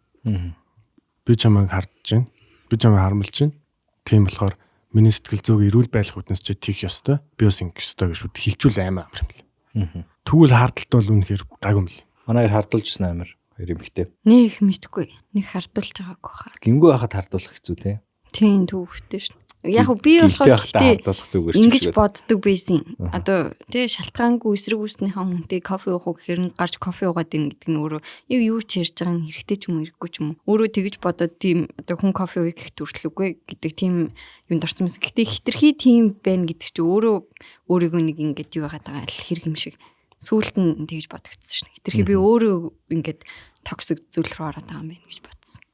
Би чамайг хардж байна. Би чамайг харамлж байна. Тийм болохоор миний сэтгэл зүйг эрүүл байлгах үднэс чи тийх ёстой. Би бас ингэх ёстой гэж шүд хилжүүл амар юм л. Тэгвэл хардалт бол үнэхээр гаг юм л. Манай хоёр хардуулжсэн амар хоёр эмэгтэй. Нэг мэдхгүй. Нэг хардуулж байгаагүй хаа. Гимгүй байхад хардуулах хэцүү те. Тийм төвхтэй шүү. Яг би болохоор ингэж боддог байсан. Одоо тий шалтгаангүй эсрэг үүснийхэн хүнтэй кофе уух гэхээр гарч кофе уугаад ийн гэдэг нь өөрөө юу ч ярьж байгаа нь хэрэгтэй ч юм уу хэрэггүй ч юм уу. Өөрөө тэгж бодоод тийм одоо хүн кофе уух гэх төрөлгүй гэдэг тийм юунд орсон юмсан. Гэтэ хитрхи тийм байна гэдэг чи өөрөө өөрийгөө нэг ингэж юу яагаад байгаа л хэрэг юм шиг сүүлд нь тэгж бодогдсон шин. Хитрхи би өөрөө ингэж токсик зүйл рүү ороод байгаа юм байна гэж бодсон.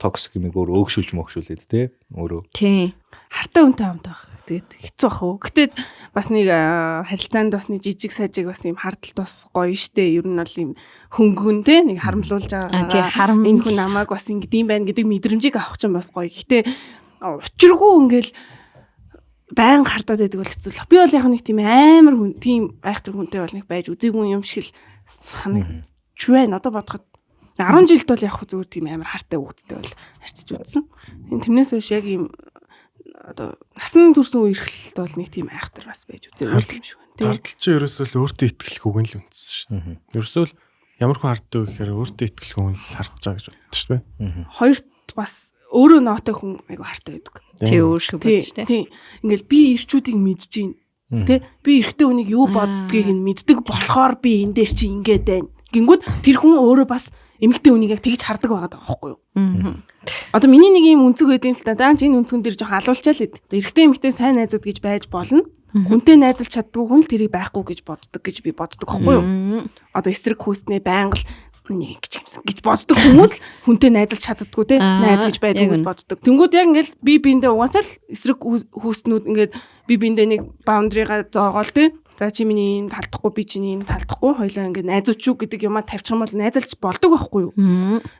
Токсик юм өөр өөгшүүлж мөгшүүлээд те өөрөө. Тийм. Хартай үнтэй хамт байх. Тэгээд хэцүү ах уу. Гэтэ бас нэг харилцаанд бас нэг жижиг сажиг бас юм хардталт бас гоё штэ. Ер нь бол юм хөнгөн те нэг харамлуулж байгаа. Энэ хүн намайг бас ингэдэм байх гэдэг мэдрэмжийг авах ч юм бас гоё. Гэтэ учиргүй ингээл байн хардаад байдаг бол хэцүү л. Би бол яг нэг тийм амар хүн, тийм айхтар хүнтэй бол нэг байж үзээгүй юм шиг л санагдж байна. Одоо бодоход 10 жилд бол яг зүгээр тийм амар хартай хүүхдтэй бол харьцаж үзсэн. Тэрнээс хойш яг ийм одоо насан турсан үерхэлт бол нэг тийм айхтар бас байж үзээгүй юм шиг байна. Хардл чи ерөөсөө л өөртөө итгэлхүйг нь л үндэсэн шүү дээ. Ерөөсөө л ямар хүн харддаг вэ гэхээр өөртөө итгэлгүй хүн л хардж байгаа гэж боддог шүү дээ. Хоёрт бас өөрөө нотой хүн айгу хартай байдаг. Тий өөр шиг бодож тий. Тий. Ингээл би ирчүүдийг мэдж гин. Тий. Би эрэгтэй хүнийг юу боддгийг нь мэддэг болохоор би энэ дээр чи ингээд байна. Гингүүд тэр хүн өөрөө бас эмэгтэй хүнийг яг тэгж хардаг байгаа даа байхгүй юу? Одоо миний нэг юм үнцэг байд юм л та. Даанч энэ үнцгэн дээр жоохон алуулчаал хэд. Эрэгтэй эмэгтэй сайн найзууд гэж байж болно. Хүнтэй найзалж чаддгүй хүн л тэрийг байхгүй гэж боддог гэж би боддог байхгүй юу? Одоо эсрэг хүүснээ байнга л нэг гэж боддог хүмүүс л хүнтэй найзалж чаддаггүй те найз гэж байдгүй гэж боддог. Тэнгүүд яг ингээл би биэндээ угаасаа л эсрэг хүүснүүд ингээд би биэндээ нэг баундрыгаа зоогоол те. За чи миний юм талдахгүй би чиний юм талдахгүй хоёлаа ингээд найзууч юу гэдэг юмаа тавьчих юм бол найзалж болдог байхгүй юу?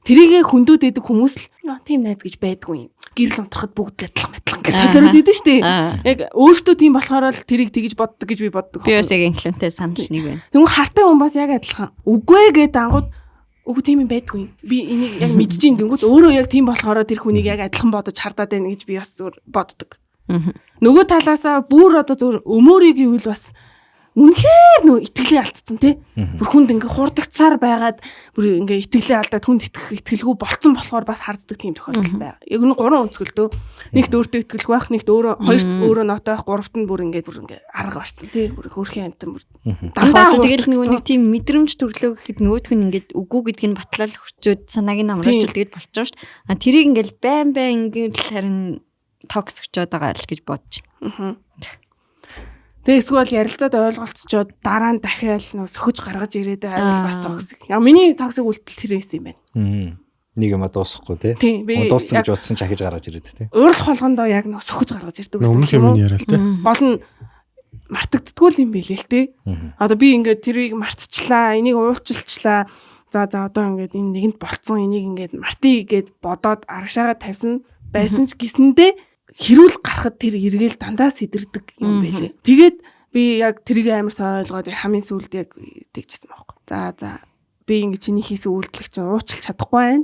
Тэрийгэ хөндөд идэг хүмүүс л тийм найз гэж байдгүй юм. Гэрэл унтрахад бүгд адилхан гэж солиороод идэв штэ. Яг өөртөө тийм болохоор л тэрийг тэгж боддог гэж би боддог. Би бас яг инхлэнтэй санал нэг байна. Тэгвэл хартай хүн бас яг адилхан. Үгүй ээ гэд ангууд үгүй тийм юм байдгүй. Би энийг яг мэдчихээн гингүүд өөрөө яг тийм болохоор тэр хүнийг яг адилхан бодож хардаад байна гэж би бас зүгээр боддог. Нөгөө талаасаа бүр одоо зүгээр өмөөрийг ивэл бас үнэхээр нөө итгэлээ алдсан тий. Бүр хүнд ингээ хурдагцаар байгаад бүр ингээ итгэлээ алдаад хүнд итгэх итгэлгүй болцсон болохоор бас харддаг тийм тохиолдол байна. Яг нь 3 өнцгөлдөө. Нэгт өөртөө итгэлгүй байх, нэгт хоёрт өөрөө нотой байх, гуравт нь бүр ингээ арга барцсан тий. Бүр хөөрхийн амтан бүр дандаа тэгэл нэг тийм мэдрэмж төрлөө гэхэд нөгөөх нь ингээд үгүй гэдг нь батлал хүчөөд санааг нь амраачвал тэгэл болчихоо шүү дээ. Тэрийг ингээл байн ингээд харин токсикчод байгаа л гэж бодож. Тэгээ эсвэл ярилцаад ойлголцчоод дараа нь дахиад нөө сөхөж гаргаж ирээд байвал бас токсик. Яг миний токсик үйлдэл тэрээс юм байна. Нэг юм дуусахгүй тий. Дууссан гэж бодсон ч ахиж гаргаж ирээд тий. Урал холгондоо яг нөө сөхөж гаргаж ирдэг гэсэн. Өмнөх юм яриа л тий. Гол нь мартагддгүй юм билээ л тий. Одоо би ингээд тэрийг мартчихлаа, энийг уучлалчлаа. За одоо ингээд энэ нэгэнд болцсон, энийг ингээд мартъя гэд бодоод аргашаагаа тавьсан байсан ч гэсэндээ хэрүүл гарахад тэр эргээл дандаа сэтэрдэг юм байлээ. Тэгээд би яг тэрийг амар сайн ойлгоод хамгийн сүүлд яг тэгчихсэн байхгүй. За би ингэ чиний хийсэн үйлдэл чинь уучлах чадахгүй байна.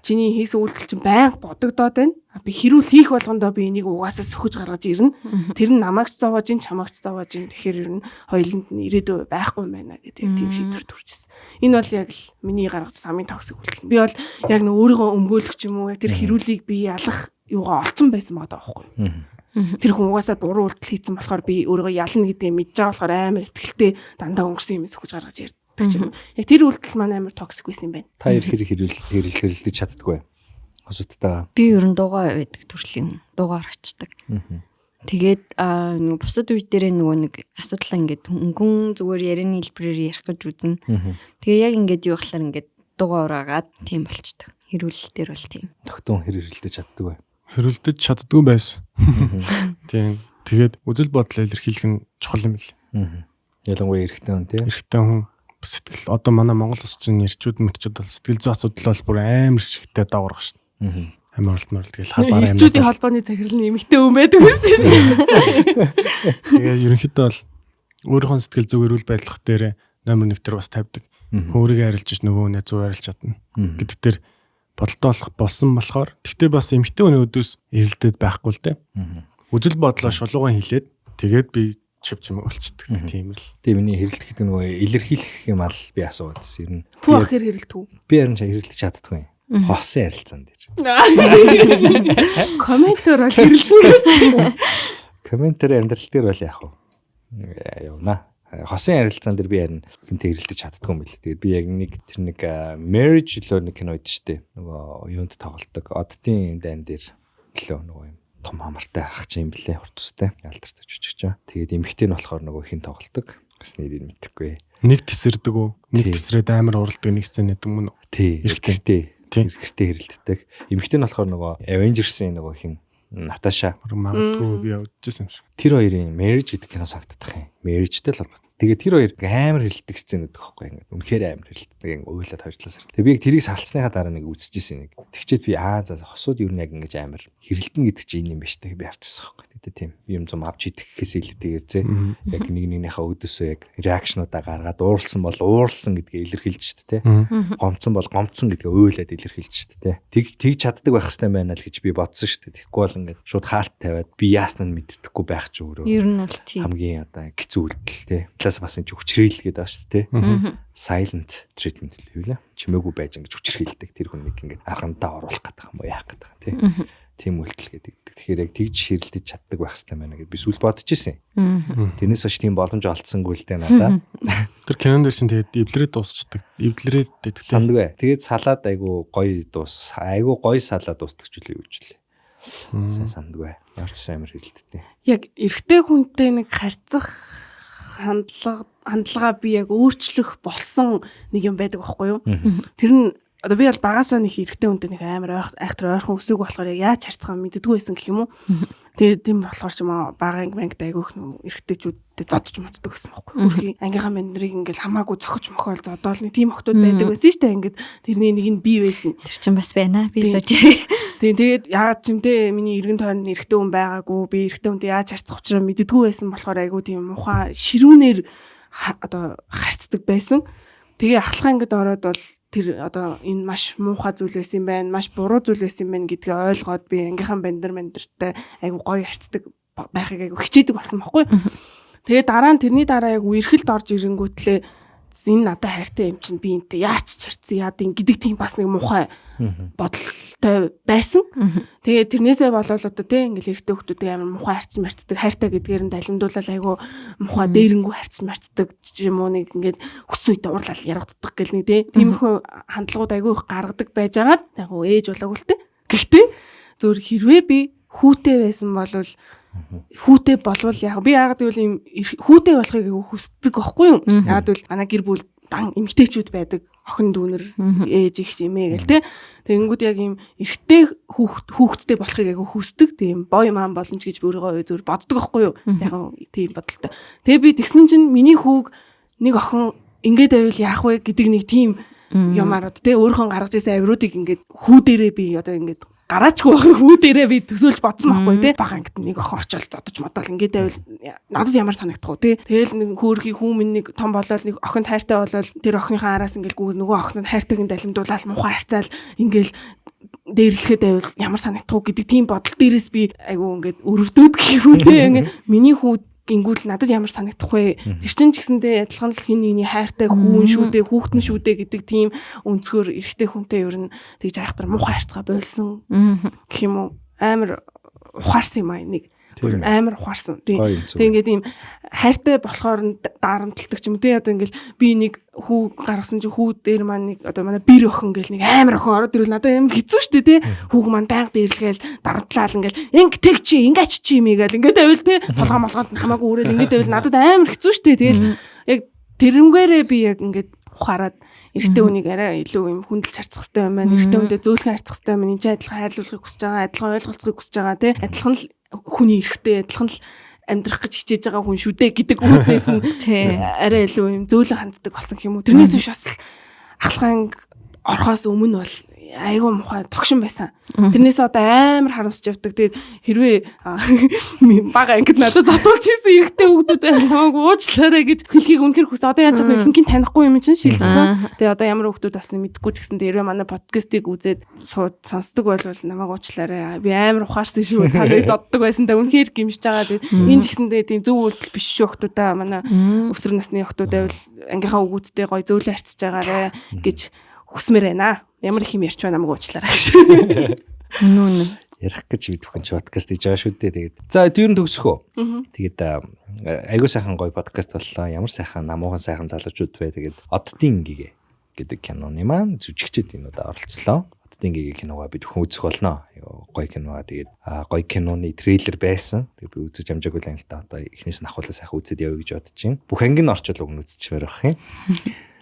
Чиний хийсэн үйлдэл чинь байнга бодогдоод байна. Би хэрүүл хийх болгондоо би энийг угаасаа сөхөж гаргаж ирнэ. Тэр нь намайг ч зовоож ин, чамайг ч зовоож ин. Тэгэхээр ер нь хоёуланд нь ирээдүй байхгүй юм байна гэдэг яг тийм шийдвэр төрчихсөн. Энэ бол яг л миний гаргасан хамгийн токсик үйлдэл. Би бол яг нэг өөрийгөө өмгөөлөх ч юм уу тэр хэрүүлийг би ялах юугаа олцсон байсан байгаа байхгүй. Тэр хүн угаасаа буруу үйлдэл хийсэн болохоор би өөрийгөө ялна гэдгийг мэдж байгаа болохоор амар ихтгэлтэй дандаа өнгөрсөн юм сөхөж гаргаж ярьдаг ч юм. Яг тэр үйлдэл маань амар токсик байсан юм байна. Та хэрэлдэж чаддаггүй. Хосуудтайгаа. Би ер нь дуугаа байдаг төрлийн дуугаар очдаг. Тэгээд нөгөө бусад үе дээрээ нөгөө нэг асуудал ингээд хөнгөн зүгээр ярианы хэлбэрээр ярих гэж үзнэ. Тэгээ яг ингээд юу болохоор ингээд дуугаа ураагаад тийм болчдөг. Хэрүүлэл дээр бол тийм. Тогтун хэрэлдэж чаддаггүй. Хэрэлдэж чаддгүй байсан. Тийм. Тэгээд үзэл бодлоо илэрхийлэх нь чухал юм бэл. Ялангуяа эрэгтэй хүн тийм. Эрэгтэй хүн сэтгэл одоо манай Монгол улс чинь эрчүүд мөрчүүд бол сэтгэл зүйн асуудал бол бүр амар шигтэй дааварга шүү дээ. Амар оролтмор тэгэл хабаар амар. Эрчүүдийн холбооны захирал нь эмэгтэй хүн байдаг үстэй. Тэгээд ерөнхийдөө бол өөрийнхөө сэтгэл зүг эрүүл байдлах дээр номер 1 төр бас тавьдаг. Өөрийгөө арилж ич нөгөө нэ 100 арилж чадна гэдэг дээр бодолтой болсон болохоор тэгтээ бас эмэгтэй хүний өдөөс эрэлдээд байхгүй л дээ. Үзэл бодлоо шулуухан хэлээд тэгээд би чивч юм болчдөг тийм л. Тэгээ миний хэрэлдэх гэдэг нөгөө илэрхийлэх юм ал би асууад байсан. Ер нь Пүү ахэр хэрэлтүү. Би харин хэрэлдэж чаддаггүй. Хосын харилцаан дээр. Комментор бол хэрэлдэх. Комментэр амьдрал дээр бол яах вэ? Явна. Хосын харилцаан дээр би харин хинтээ хэрэлдэж чаддаггүй юм бэл. Тэгээд би яг нэг marriage лөө нэг кино идэж штэ. Нөгөө юунд тоглолдог. Оддын дан дээр лөө нөгөө юм том хамартай ах ч юм блэ урт устай алдартай жүжигч. Тэгээд эмэгтэй нь болохоор нөгөө хин тоглолдог. Бас нэрийг мэдэхгүй. Нэг тесэрдэг үү? Нэг тесрээд амар уралдаг нэг сцен гэдэг юм уу? Тий. Эрэгтэй хэрэлддэг. Эмэгтэй нь болохоор нөгөө Avengers-ийн нөгөө хин Наташа магадгүй би явуулжсэн юм шиг. Тэр хоёрын marriage гэдэг кино санагдах юм. Marriage-тэй л Тэгээд тэр хоёр амар хилдэг сценүүд гэхгүй ингээд үнэхээр амар хилдэг ингээд уйлаад хоёр талаас. Тэгээд би яг тэрийг салцсныхаа дараа нэг үзчихсэн нэг. Тэгчээд би за хосууд юу нэг ингэж амар хэрэлдэн гэдэг чинь энэ юм ба штэ би харчихсан байхгүй. Тэгээд тийм юм зам авч идэх гэхээс илүүтэйгээр зэ яг нэгнийхээ өдөөсөө яг реакшнуудаа гаргаад ууралсан бол ууралсан гэдгээ илэрхийлж штэ тэ. Гомцсон бол гомцсон гэдгээ уйлаад илэрхийлж штэ тэ. Тэг чаддаг байх хэрэгтэй байна л гэж би бодсон штэ. Тэгэхгүй бол ингээд шууд хаалт тавиад би яаснаа нь мэддэхгүй байх ч өөрөө. Ер нь бол тийм. Хамгийн одоо хэцүү үйлдэл тэ. Плюс бас энэ хүчрээлгээд байгаа штэ тэ. Silent treatment л юу лээ. Чимээгүй байж ингэж хүчрхийлдэг тэр хүн нэг ингээд аргандаа оруулах гэдэг юм уу яах гэдэг тий. Тийм үйлдэл гэдэг. Тэгэхээр яг тэгж ширэлдэж чаддаг байх хэрэгтэй байна гэж би сүүл бодож ирсэн. Тэрнээс хойш тийм боломж олдсонгүй л дээ надаа. Тэр кинонд дэр чинь тэгээд эвлэрээ дуусчдаг. Эвлэрээд гэдэг санд бай. Тэгээд салаад айгу гоё айгу гоё салаад дуустдаг ч үл юу гэж лээ. Сайн сандгүй. Ямар ч амар хэлдэгтэй. Яг эрэгтэй хүнтэй нэг харьцах хандлага би яг өөрчлөх болсон нэг юм байдаг байхгүй юу? Тэр нь одоо би бол багасаа нэг эрэгтэй хүнтэй нэг амар айхтар ойрхон өсөөг болохоор яаж харьцах юм мэддэггүй байсан гэх юм уу? Тэгээд тийм болохоор ч юм аа багаанг мангад айгүйх нөө эрэгтэйчүүдтэй зодж моддог гэсэн байхгүй юу? Хөрхи ангийнхаа мандрыг ингээл хамаагүй зохиж мохоол зодоол нэг тийм охтууд байдаг байсан шүү дээ. Ингээд тэрний нэг нь би байсан. Тэр чинь бас байна. Би сууж. Тэгээд яагаад ч юм те миний эргэн тойронд эрэгтэй хүн байгаагүй би эрэгтэй хүнтэй яаж харьцах учраа мэддэггүй байсан болохоор айгүй тийм муухай ширүүнээр одоо харьцдаг байсан. Тэгээ ахлах ангид ороод бол тэр одоо энэ маш муухай зүйл байсан юм байна, маш буруу зүйл байсан юм байна гэдгээ ойлгоод би ангийнхаа бандертай айгүй гоё харьцдаг байхыг айгүй хичээдэг болсон байхгүй. Тэгээ дараа нь тэрний дараа яг үерхэлд орж ирэнгүүтлээ энэ надад хайртай юм чинь би энтэй яаж ч харьцсан яад ин гэдэг тийм бас нэг муухай бодолтой байсан. Тэгээ тэрнээсээ болоод одоо тийм ингээл эрэгтэй хүмүүстэй амар муухай харьцсан марцдаг хайртай гэдгээр нь далимдуулаад айгүй муухай дээрэнгүү харьцсан марцдаг юм уу нэг ингээд хүс үйдэ уурлал яргаддаг гэл нэг тийм их хандлагууд айгүй их гаргадаг байжгаад яг ээж болоогүй л те. Гэхдээ зөв хэрвээ би хүүтэй байсан бол хүүтэй болвол яг би яагаад гэвэл юм хүүтэй болохыг хүсдэг байхгүй юу? Яагаад гэвэл манай гэр бүл дан эмгтээчүүд байдаг. Охин дүүнэр ээж их эмээ гэл те. Тэгэнгүүт яг юм эрэгтэй хүүхэдтэй болохыг айгу хүсдэг. Тийм бой маан боломж гэж өөрийгөө зөв боддог байхгүй юу? Яг тийм бодолтой. Тэгээ би тэгсэн чинь миний хүүг нэг охин ингээд байвал яах вэ гэдэг нэг тийм юмарууд те өөрийнхөө гаргаж ирсэн авируудыг ингээд хүү дээрээ би одоо ингээд гараачгүй хүү дээрээ би төсөөлж бодсон байхгүй те бага ангид нэг охин очиод зодож модол ингээд байвал надад ямар санагдах вэ те тэгэл нэг хөөрхий хүүмэн нэг том болоод нэг охинд хайртай болоод тэр охиныхаа араас ингээд нөгөө охинд хайртайг нь далимдуулаад муухай харьцаал ингээд дээрлэхэд байвал ямар санагдах вэ гэдэг тийм бодол дээрээс би айгу ингээд өрөвдөөд гэх юм те ингээд миний хүү гингүүл надад ямар санагдах вэ? Тэр чинь ч гэсэндээ адилхан л хин нэгний хайртай хүн шүү дээ, хүүхдэн шүү дээ гэдэг тийм өнцгөр эрэгтэй хүнтэй ер нь тэгж айхтар муухай харьцгаа болсон гэх юм уу? Амар ухаарсан юм аа нэг. Амар ухаарсан. Тэг ингээд ийм хайртай болохоор дарамтлагдаг юм тий одоо ингээл би нэг хүү гаргасан чи хүү дээр маань нэг одоо манай бэр охин гэл нэг амар охин ороод ирвэл надад амар хэцүү штэ тий хүүг маань байнга дээрлгээл дарамтлал ингээл инг тэг чи ингээд чи юм гээл ингээд байвал тий толгой молгонд хамаагүй үрэл ингээд байвал надад амар хэцүү штэ тэгэл яг тэрнгээрээ би яг ингээд ухаарад эрэгтэй хүнийг арай илүү юм хүндэлж харьцах хэрэгтэй юм байна. Эрэгтэй хүндээ зөөлхөн харьцах хэрэгтэй юм. Энд чинь адилхан хайрлуулахыг хүсэж байгаа, адилхан ойлголцохыг хүсэж байгаа тий адилхан л хүний эрэгтэй адилхан л амьдрах гэж хичээж байгаа хүн шүү дээ гэдэг үгнээс нь арай илүү юм зөөлөн ханддаг болсон юм уу. Тэрнээс биш бас ахлаханг орхоос өмнө бол айгүй мухай тогшин байсан. Тэрнээс одоо амар харамсч явдаг. Тэгээд хэрвээ бага ангид надад задуулж ийсэн эрэгтэй хүүхдүүд хамаагүй уучлаарай гэж хэлхийг үнэхээр хүс. Одоо яаж байгаа ихэнх танихгүй юм чинь шилжсэн. Тэгээд одоо ямар хүүхдүүд басна мэдэхгүй ч гэсэн тэрвээ манай подкастыг үзээд сонсдог бол намайг уучлаарай. Би амар ухаарсан шүү. Та нарыг зоддог байсан да үнэхээр гимшиж байгаа. Тэгээд энэ ч гэсэндээ тийм зөв үйлдэл биш шүү хүүхдүүдээ манай өсвөр насны хүүхдүүд байвал ангийнхаа хүүхдтэй гоё зөөлөн харьцаж байгаарэ гэж хүсмээр байна. Ямар их юм ярьч байна намайг уучлаарай гэж. Нүүн ярих гэж видеохон ч подкаст хийж байгаа шүү дээ. Тэгээд за дүүрэн төгсөхөө. Тэгээд айгуу сайхан гоё подкаст боллоо. Ямар сайхан намуухан сайхан залуучууд бай. Тэгээд Оддын гигэ гэдэг киноны маань жүжигчид энэ удаа оролцлоо. Оддын гигэ киногаа бид бүхэн үзэх болно. Гоё киногаа тэгээд гоё киноны трейлер байсан. Тэгээд би үзэж амжаагүй л та одоо эхнээс нь ахуулаа сайхан үзээд явъя гэж бодож байна. Бүх анги нь орчуулга өгнө үзчихмээр байх юм.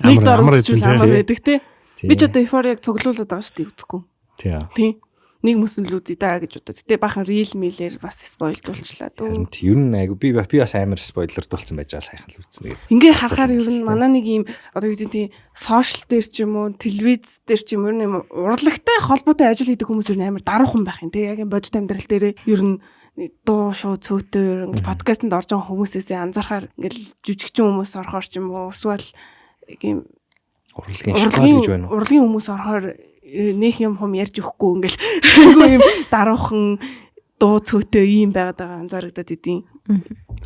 Нэг дор үзчихвэл амар байдаг те. Би ч одоо Euphoria-г цуглуулад байгаа шүү дээ үзэхгүй. Тийм. нэг мөсөн л үзье даа гэж бодод. Гэтэ бахан рил мэлэр бас спойлдуулчлаа дөө. Ер нь айгу би бас амар спойлердуулсан байж байгаа сайхан л үзсэн. Ингээ харахаар ер нь манай нэг юм одоо юу гэдэг тийм сошиал дээр ч юм уу, телевиз дээр ч юм ер нь урлагтай холбоотой ажил хийдэг хүмүүс ер нь амар даруухан байх юм. Тэг яг энэ бодит амьдрал дээр ер нь дуу шуу цөөтөр ингээд подкастэнд орж байгаа хүмүүсээс анзаархаар ингээд жүжигчин хүмүүс орохоор ч юм уу эсвэл ийм урлагийн школ гэж байна уу? Урлагийн хүмүүс орохоор нөх юм ярьж өгөхгүй ингээл айгүй юм даруухан дуу цөөтөө ийм байгаад анзаарагдаад идэв.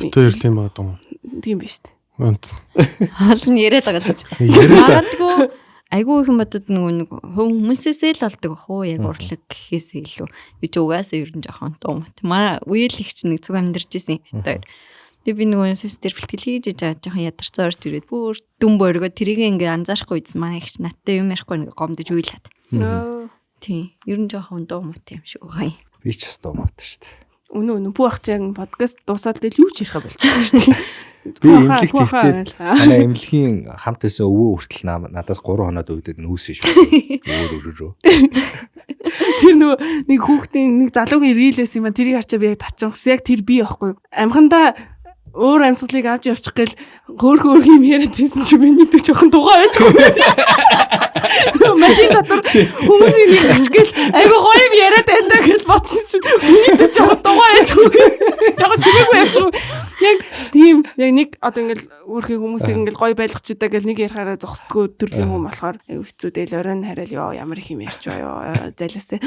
Тэр тийм байгаа юм. Тийм ба шүү дээ. Хаал нь яриад байгаа гэж. Магадгүй айгүй их юм бодод нэг хүмүүсээсээ л болдог ах уу яг урлаг гэхээсээ илүү. Би ч угаасаа ер нь жоохон дуумт. Манай үеэл их ч нэг зүг амьдарч исэн юм шиг. Тэгээ би нөгөө сүс дээр бэлтгэл хийж байгаа жоохон ядарцаа орж ирээд бүр дүн боргоо тэрийг ингээ анзаарахгүй үзсэн. Манай их ч надтай юм ярихгүй нэг гомдож уйлаад. Тийм. Ер нь жоохон дуумт юм шиг байгаа юм. Би ч бас дуумт шүү дээ. Үнэн бүх ах чиг подкаст дуусаад л юу ч ярих болчихсон шүү дээ. Би эмнэлэг твтэй манай эмнэлгийн хамт байсан өвөө хүртэл надаас 3 хоноод өвдөд нүүсэн шүү. Өөр. Тэр нэг хүүхдийн нэг залуугийн рилээс юм а тэрийг харчаа би яг татчихсан. Яг тэр би байхгүй. Амхандаа уур амьсгалыг авч явчих гээл хөөрхөн юм яриад байсан чи миний дүү жоохон дугаа байжгүй. Машин дотор хүмүүсийн нэгч гээл айгу гоё юм яриад байдаг гэж бодсон чи миний дүү жоохон дугаа байжгүй. Яг чимээгүй явчихгүй. Яг тийм яг нэг одоо ингээл өөрхий хүмүүсийг ингээл гоё байлгачдаг гэл нэг ярихаараа зогсдгоо төрлийн хүн болохоор айгу хэцүү del оройн хараал ёо ямар их юм ярьч баа ёо залаасаа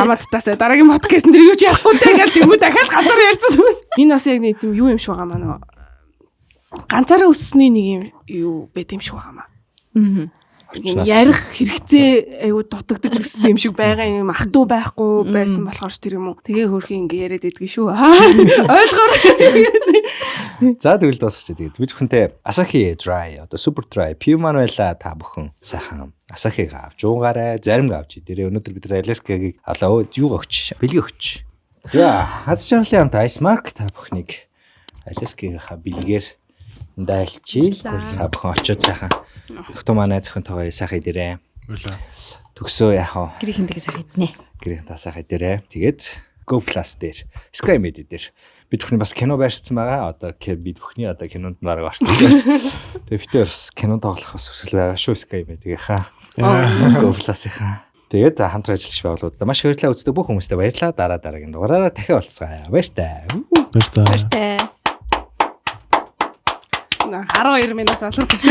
аматтаасаа дараагийн подкаст нэр юу ч яахгүй тэгэл тэгмүү дахиад газар ярьсан. Энэ бас яг нэг тийм юу юм шиг байгаа маа. Ганцаараа өссөний нэг юм юу байт юм шиг байгаа маа. Ярих хэрэгцээ айгу дутагдаж өссөн юм шиг байгаа юм ах トゥ байхгүй байсан болохоор ч тэр юм уу. Тэгээ хөрхи ингэ яриад идэх шүү. Ойлгоор. За тэгвэл дуусчих. Тэгээд бид бүхэнтэй Asahi Dry одоо Super Dry Puma байла та бүхэн сайхан Asahi-г авч уугаарай. Зарим авч. Дээрээ өнөөдөр бид Alaska-гийг авлаа. Юу өгч? Бэлэг өгч. За хаз чанарын хамт Ice Mark та бүхнийг Alaska-ийнхаа бэлгээр дайлчил. Та бүхэн очиод сайхан Дохтой манай зөвхөнтэйгээ сайхан идэрээ. Төгсөө яах вэ? Гэрийнхэн сайхан иднэ. Гэрийнхэн сайхан идэрээ. Тэгээд Go Plus дээр, Sky Media дээр бид бүхний бас кино байршсан байгаа. Одоо бид бүхний одоо кинонд мараг орсон бас. Тэгээд битээ бас кино тоглох бас хүсэл байгаа шүү Sky Media-гийнхаа. Go Plus-ийнхаа. Тэгээд хамтран ажиллаж байгууллагууд маш их баярлалаа үздэг бүх хүмүүстээ баярлалаа. Дараагийн дугаараараа дахин уулзъя. Баяртай. Баяртай. 12 минут залуу тийш.